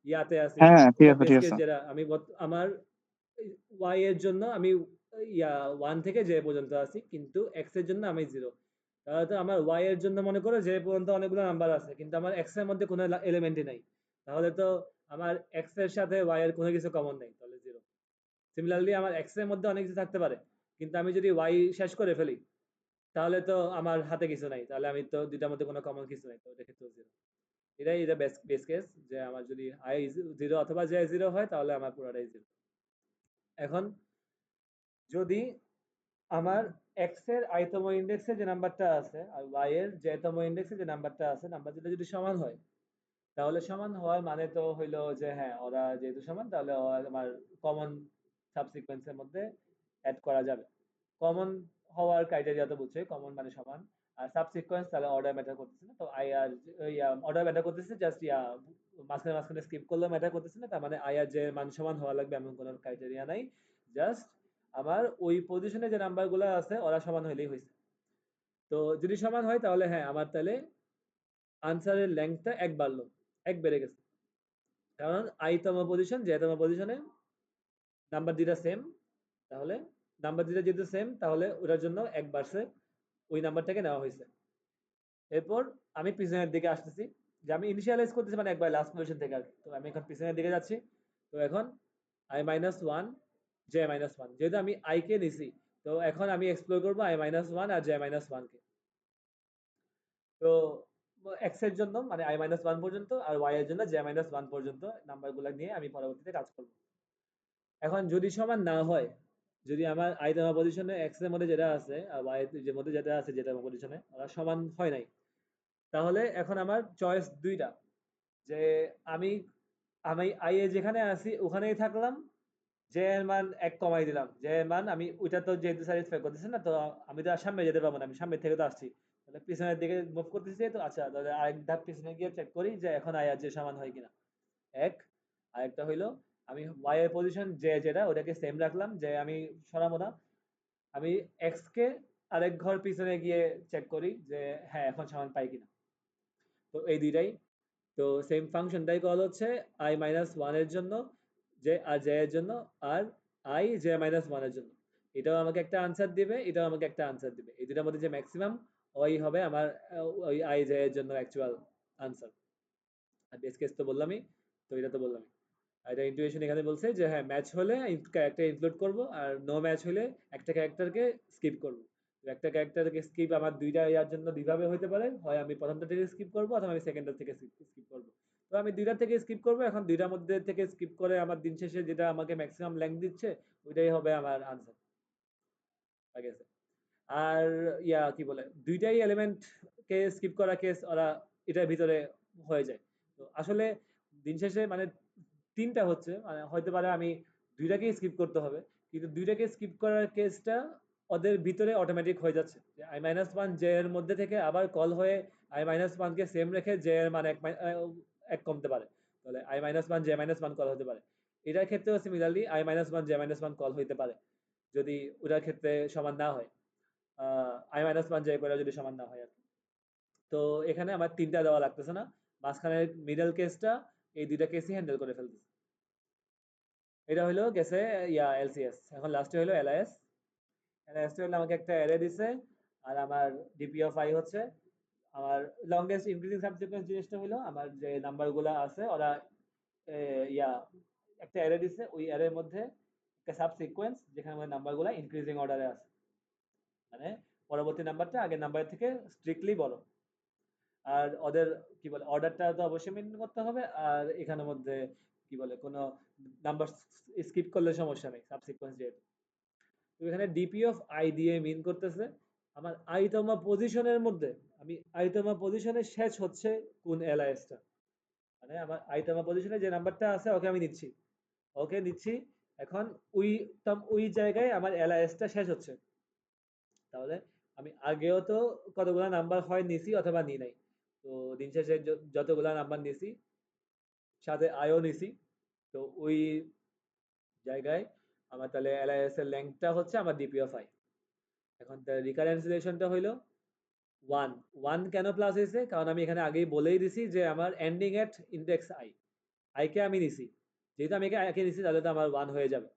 ইয়াতে আছি, হ্যাঁ হ্যাঁ, ঠিক আছে বেস ঠিক কেস আছে। যেটা আমি আমার ওয়াই এর জন্য আমি ওয়ান থেকে যে পর্যন্ত আছি, কিন্তু এক্স এর জন্য আমি জিরো। তাহলে তো আমার ওয়াই এর জন্য মনে করো যে পর্যন্ত অনেকগুলো নাম্বার আছে, কিন্তু আমার এক্স এর মধ্যে কোনো এলিমেন্টই নাই, তাহলে তো আমার এক্স এর সাথে ওয়াই এর কোনো কিছু কমন নেই, তাহলে জিরো। সিমিলারলি আমার এক্স এর মধ্যে অনেক কিছু থাকতে পারে, কিন্তু আমি যদি ওয়াই শেষ করে ফেলি তাহলে তো আমার হাতে কিছু নাই, তাহলে আমি তো দুইটার মধ্যে কোনো কমন কিছু নাই, তো এক্ষেত্রে জিরো। এটা বেস কেস, যে আমার যদি আই জিরো অথবা জে জিরো হয় তাহলে আমার পুরোটাই জিরো। এখন যদি আমার এক্স এর আইতম ইন্ডেক্সে যে নাম্বারটা আছে আর ওয়াই এর জেতম ইন্ডেক্সে যে নাম্বারটা আছে, নাম্বার দুটো যদি সমান হয়, তাহলে সমান হওয়ার মানে তো হইলো যে হ্যাঁ ওরা যেহেতু সমান তাহলে আমার কমন সাবসিকোয়েন্সের মধ্যে অ্যাড করা যাবে। কমন হওয়ার ক্রাইটেরিয়া তো বুঝছোই, কমন মানে সমান, আর সাবসিকোয়েন্স তাহলে অর্ডার ম্যাটার করতেছে না, তো আই আর অর্ডার ম্যাটার করতেছে, জাস্ট মাঝখানে মাঝখানে স্কিপ করলেও ম্যাটার করতেছে না, তার মানে আই আর যে মান সমান হওয়া লাগবে এমন কোনো ক্রাইটেরিয়া নাই, জাস্ট আমার ওই পজিশনে যে নাম্বারগুলো আছে ওরা সমান হইলেই হয়েছে। তো যদি সমান হয় তাহলে হ্যাঁ আমার তাহলে আনসারের লেংথটা এক বাড়লো, এক বেড়ে গেছে, কারণ আই তম পজিশন যে তম পজিশনে নাম্বার দুইটা সেম, তাহলে নাম্বার দুইটা যেহেতু সেম তাহলে ওটার জন্য এক বাড়ছে, ওই নাম্বারটাকে নেওয়া হয়েছে। এরপর আমি পিছনের দিকে আসতেছি, যে আমি ইনিশিয়ালাইজ করতেছি মানে একবার লাস্ট পজিশন থেকে আর কি। তো আমি এখন পিছনের দিকে যাচ্ছি, তো এখন I minus one J minus one, যেহেতু আমি আই কে নিছি, তো এখন আমি এক্সপ্লোর করবো আই মাইনাস ওয়ান আর জে মাইনাস ওয়ান কে। তো এক্স এর জন্য মানে আই মাইনাস ওয়ান পর্যন্ত, আর ওয়াই এর জন্য জে মাইনাস ওয়ান পর্যন্ত নাম্বারগুলো নিয়ে আমি পরবর্তীতে কাজ করবো। এখন যদি সমান না হয়, যদি আমার আই তম পজিশনে এক্স এর মধ্যে যেটা আছে আর ওয়াই এর মধ্যে যেটা আছে যেটা পজিশনে ওরা সমান হয় নাই, তাহলে এখন আমার চয়েস দুইটা, যে আমি আমি আই এ যেখানে আছি ওখানেই থাকলাম, জে এর মান এক কমাই দিলাম, জে এর মান আমি ওইটা তো যেহেতু স্যাটিসফাই করতেছে না, তো আমি তো আর সামনে যেতে পারবো না, আমি সামনে থেকে তো আসছি, তাহলে পিছনের দিকে মুভ করতেছি, তো আচ্ছা তাহলে আরেক ধাপ পিছনে গিয়ে চেক করি যে এখন আই আর জে সমান হয় কিনা। এক, আরেকটা হইলো আমি ওয়াই এর পজিশন যে যেটা ওটাকে সেম রাখলাম, যে আমি সরাবো না, আমি এক্স কে আরেক ঘর পিছনে গিয়ে চেক করি যে হ্যাঁ এখন সমান পাই কিনা। তো এই দুইটাই, তো সেম ফাংশনটাই কল হচ্ছে আই মাইনাস ওয়ান এর জন্য যে আর জে এর জন্য, আর আই জে মাইনাস ওয়ান এর জন্য, এটাও আমাকে একটা আনসার দিবে, এটাও আমাকে একটা আনসার দিবে, এই দুটার মধ্যে যে ম্যাক্সিমাম ওই হবে আমার ওই আই জে এর জন্য অ্যাকচুয়াল আনসার। আর বেস কেস তো বললামই, তো এটা তো বললামই। আর এটা ইন্টুইশন এখানে বলছে যে হ্যাঁ ম্যাচ হলে ক্যারেক্টার ইনক্লুড করব, আর নো ম্যাচ হলে একটা ক্যারেক্টারকে স্কিপ করব। একটা ক্যারেক্টারকে স্কিপ আমার দুইটা ইয়ার জন্য দুইভাবে হতে পারে, হয় আমি প্রথমটা থেকে স্কিপ করব অথবা আমি সেকেন্ডটা থেকে স্কিপ করব। তো আমি দুইটা থেকে স্কিপ করব, এখন দুইটার মধ্যে থেকে স্কিপ করে আমার দিন শেষে যেটা আমাকে ম্যাক্সিমাম লেংথ দিচ্ছে ওইটাই হবে আমার আনসার। ঠিক আছে? আর কি বলে দুইটাই এলিমেন্ট কে স্কিপ করা কেস ওরা এটার ভিতরে হয়ে যায়, তো আসলে দিন শেষে মানে 3টা হচ্ছে, মানে হইতে পারে আমি 2টাকেই স্কিপ করতে হবে, কিন্তু 2টাকে স্কিপ করার কেসটা ওদের ভিতরে অটোমেটিক হয়ে যাচ্ছে যে i-1 j এর মধ্যে থেকে আবার কল হয়ে i-1 কে সেম রেখে j এর মান 1 কমতে পারে, তাহলে i-1 j-1 কল হতে পারে। এটার ক্ষেত্রেও সিমিলারলি i-1 j-1 কল হইতে পারে যদি ওটার ক্ষেত্রে সমান না হয়, i-1 j করে যদি সমান না হয় আর কি। তো এখানে আমার 3টা দেওয়া লাগতেছে না, মাঝখানের মিডল কেসটা এই 2টা কেসই হ্যান্ডেল করে ফেলতেছে। এটা হলো গেছে এলসিএস। এখন লাস্টে হলো এলআইএস। এলআইএস হলো আমাকে একটা অ্যারে দিছে, আর আমার ডিপি অফ আই হচ্ছে আমার লংগেস্ট ইনক্রিজিং সাবসিকুয়েন্স। জিনিসটা হলো আমার যে নাম্বারগুলো আছে ওরা এ, ইয়া একটা অ্যারে দিছে, ওই অ্যারের মধ্যে একটা সাবসিকুয়েন্স যেখানে আমার নাম্বারগুলো ইনক্রিজিং অর্ডারে আছে, মানে পরবর্তী নাম্বারটা আগের নাম্বারের থেকে স্ট্রিক্টলি বড়। আর ওদের কি বলে অর্ডারটা তো অবশ্যই মেনটেন করতে হবে, আর এখানের মধ্যে কি বলে কোনো নাম্বার স্কিপ করলে সমস্যা নেই সাবসিকুয়েন্স যেহেতু। তো এখানে ডিপি অফ আই দিয়ে মিন করতেছে আমার আইতমা পজিশনের মধ্যে আমি আইতমা পজিশনের শেষ হচ্ছে কোন এলআইএসটা, মানে আমার আইতমা পজিশনে যে নাম্বারটা আছে ওকে আমি নিচ্ছি, ওকে নিচ্ছি। এখন ওই জায়গায় আমার এলআইএসটা শেষ হচ্ছে। তাহলে আমি আগেও তো কতগুলো নাম্বার হয় নিছি অথবা নি নাই, তো দিন শেষে যতগুলো নাম্বার নিছি সাথে আয়ও নিছি, তো ওই জায়গায় আমার তাহলে এলআইএস এর লেংথটা হচ্ছে আমার ডিপি অফ আই। এখন তার রিকারেন্স রিলেশনটা হইলো 1। 1 কেন প্লাস হয়েছে, কারণ আমি এখানে আগেই বলেই দিছি যে আমার এন্ডিং এট ইন্ডেক্স আই, আইকে আমি নিছি, যেহেতু আমি একে নিছি তাহলে তো আমার 1 হয়ে যাবে।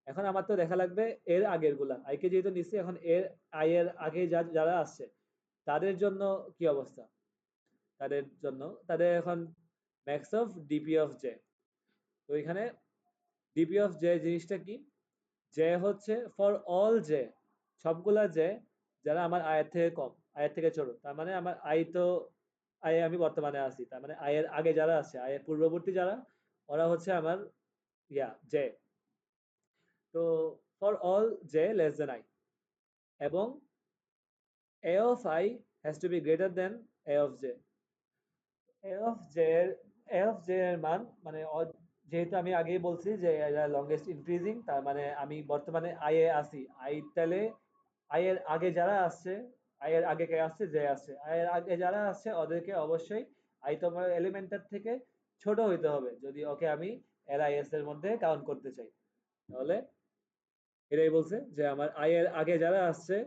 এখন আমার তো দেখা লাগবে এর আগের গুলা, আইকে যেহেতু নিছি এখন এর আই এর আগে যারা আসছে তাদের জন্য কি অবস্থা, তাদের জন্য তাদের এখন max of DP of J. তো এখানে ডিপি অফ জে জিনিসটা কি, জে হচ্ছে ফর অল জে, সবগুলা জে যারা আমার আয়ের থেকে কম আয়ের থেকে ছোট, তার মানে আমার আই তো আয়ে আমি বর্তমানে আছি, তার মানে আয়ের আগে যারা আছে আয়ের পূর্ববর্তী যারা ওরা হচ্ছে আমার জে। তো for all J less than I, এবং A of I has to be greater than A of J. A of J এর মান মানে যেহেতু আমি আগেই বলছি যে এরা লংগেস্ট ইনক্রিজিং, তার মানে আমি বর্তমানে আই এ আছি, আই তাহলে আই এর আগে যারা আসছে, আই এর আগে কে আসছে, যে আসছে আই এর আগে যারা আসছে ওদেরকে অবশ্যই আই তোমার এলিমেন্টের থেকে ছোট হইতে হবে যদি ওকে আমি এলআইএস এর মধ্যে কাউন্ট করতে চাই। তাহলে এটাই বলছে যে আমার আই এর আগে যারা আসছে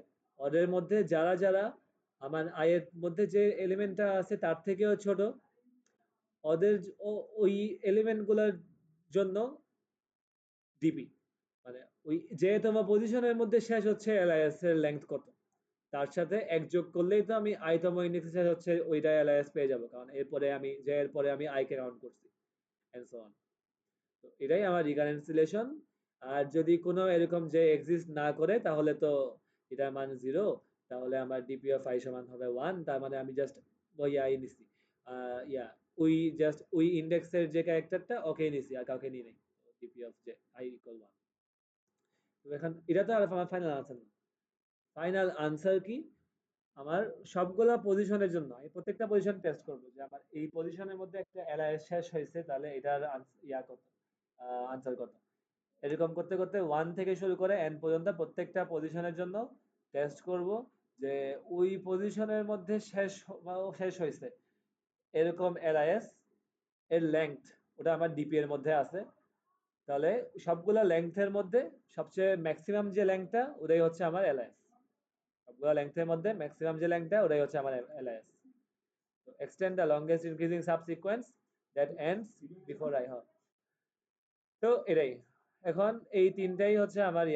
ওদের মধ্যে যারা যারা আমার আই এর মধ্যে যে এলিমেন্টটা আছে তার থেকেও ছোট, ওদের ওই এলিমেন্ট গুলোর জন্য ডিপি, মানে ওই যে তোমার পজিশনের মধ্যে শেষ হচ্ছে এলআইএস এর লেংথ কত, তার সাথে এক যোগ করলেই তো আমি আইতম ইন্ডেক্স শেষ হচ্ছে ওইটা এলআইএস পেয়ে যাবো, কারণ এরপরে আমি যে এরপরে আমি আই কে কাউন্ট করছি এন্ড সো অন। তো এটাই আমার রিকারেন্স রিলেশন। আর যদি কোনো এরকম যে এক্সিস্ট না করে তাহলে তো এটার মান 0, তাহলে আমার ডিপি অফ আই সমান হবে 1, তার মানে আমি জাস্ট ওই আই নিছি, ইয়া ওই জাস্ট ওই ইন্ডেক্সের যে ক্যারেক্টারটা ওকে নিছি আর কাউকে নিই নাই, ডিপি অফ যে আই ইকুয়াল 1। তো এখন এটা তো আর আমার ফাইনাল আনসার না। ফাইনাল আনসার কি, আমার সবগুলা পজিশনের জন্য আমি প্রত্যেকটা পজিশন টেস্ট করবো যে আমার এই পজিশনের মধ্যে একটা এলআইএস শেষ হয়েছে, তাহলে এটার কত, আনসার কত। এরকম করতে করতে 1 থেকে শুরু করে n পর্যন্ত প্রত্যেকটা পজিশনের জন্য টেস্ট করব যে ওই পজিশনের মধ্যে শেষ হয়েছে এরকম এলআইএস এর লেংথ, ওটা আমার ডিপি এর মধ্যে আছে। তাহলে সবগুলা লেংথের মধ্যে সবচেয়ে ম্যাক্সিমাম যে লেংথটা ওটাই হচ্ছে আমার এলআইএস, সবগুলা লেংথের মধ্যে ম্যাক্সিমাম যে লেংথটা ওটাই হচ্ছে আমার এলআইএস। তো extend the longest increasing subsequence that ends before I have। তো এটাই, এখন এই তিনটাই হচ্ছে আমার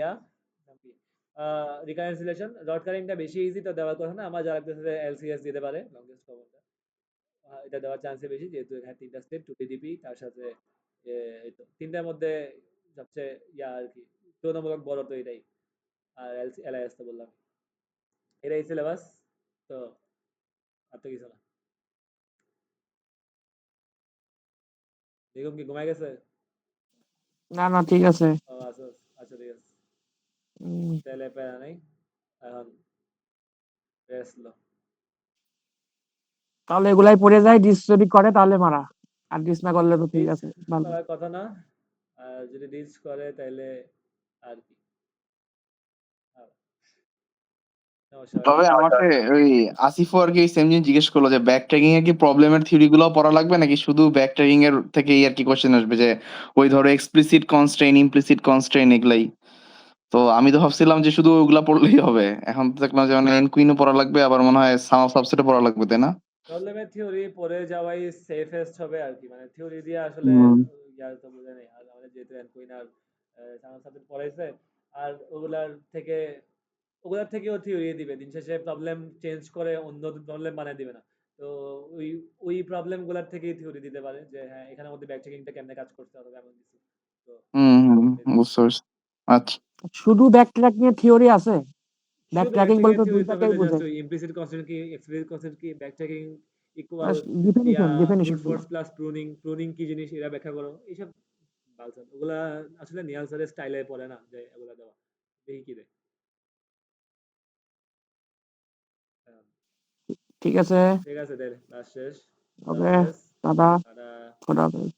রিকারেন্স রিলেশন। ডট কারিংটা বেশি ইজি তো দেওয়ার কথা না, আমার যা লাগতেছে এলসিএস দিতে পারে লংগেস্ট কমনটা, এটা দেওয়ার চান্স বেশি যেহেতু এখানে 3টা স্টেপ 2 ডিপি, তার সাথে এই তো 3টার মধ্যে সবচেয়ে আর কি তুলনামূলক বড় তো এটাই, আর এলআইএস তো বললাম এটাই সিলেবাস। তো আর তো কিছু না। বেগম কি ঘুমায় গেছে? না না ঠিক আছে। ও আচ্ছা আচ্ছা ঠিক আছে, উম, তাহলে প্যারা নাই, এখন রেস্ট লো। তাহলে এগুলাই পড়ে যায়, ডিস যদি করে তাহলে মারা। আর ডিস না করলে তো ঠিক রিচ আছে, ভালো। করার কথা না, আর যদি রিচ করে তাইলে আর কি, আর সমস্যা হয় না। তবে আমাকে ওই আসিফ আর কি সেম জিনিস জিজ্ঞেস করলো যে ব্যাক ট্র্যাকিং এর কি প্রবলেমের থিওরি গুলো পড়া লাগবে নাকি শুধু ব্যাক ট্র্যাকিং এর থেকেই আর কি কোশ্চেন আসবে, যে ওই ধরো এক্সপ্লিসিট কনস্ট্রেইন ইমপ্লিসিট কনস্ট্রেইন এগুলাই। তো আমি তো ভাবছিলাম যে শুধু ওগুলা পড়লেই হবে, এখন তো দেখলাম যে মানে এনকুইনও পড়া লাগবে, আবার মনে হয় সাম অফ সাবসেটও পড়া লাগবে, তাই না? প্রবলেমের থিওরি পড়ে যাওয়াই সেফেস্ট হবে আর কি, মানে থিওরি দিয়ে আসলে হুম ইয়ার তো বুঝে নেই, আর আমাদের যেহেতু এনকুইন আর সায়েন্স সাবজেক্ট পড়াইছে, আর ওগুলার থেকেও থিওরি দিবে, দিন শেষে প্রবলেম চেঞ্জ করে অন্য প্রবলেম বানিয়ে দিবে না। তো ওই ওই প্রবলেম গুলার থেকেই থিওরি দিতে পারে যে হ্যাঁ এখানের মধ্যে ব্যাক চেকিংটা কেমনে কাজ করতে হবে এমন কিছু। তো বুঝতে পারছি। আচ্ছা, শুধু ব্যাক ট্র্যাক নিয়ে থিওরি আছে? ব্যাক শুধু ব্যাক ট্র্যাকিং চেকিং বলতে থিওরি তো দুইটাকেই বলে জাস্ট বোঝায়, ওই ইমপ্লিসিট কনস্ট্রেন্ট কি এক্সপ্লিসিট কনস্ট্রেন্ট কি ব্যাক চেকিং ইকুয়াল ইয়া definition definition brute force plus pruning, pruning কি জিনিস এরা ব্যাখ্যা করো, এইসব বালছাল ওগুলা আসলে নিয়াল স্যারের স্টাইলে পড়ে না যে এগুলা দেওয়া, দেখি কি দেয়। হ্যাঁ, ঠিক আছে, ঠিক আছে, ক্লাস শেষ, আল্লাহ ওকে, হাফেজ। দাদা, টাটা। খোদা হাফেজ।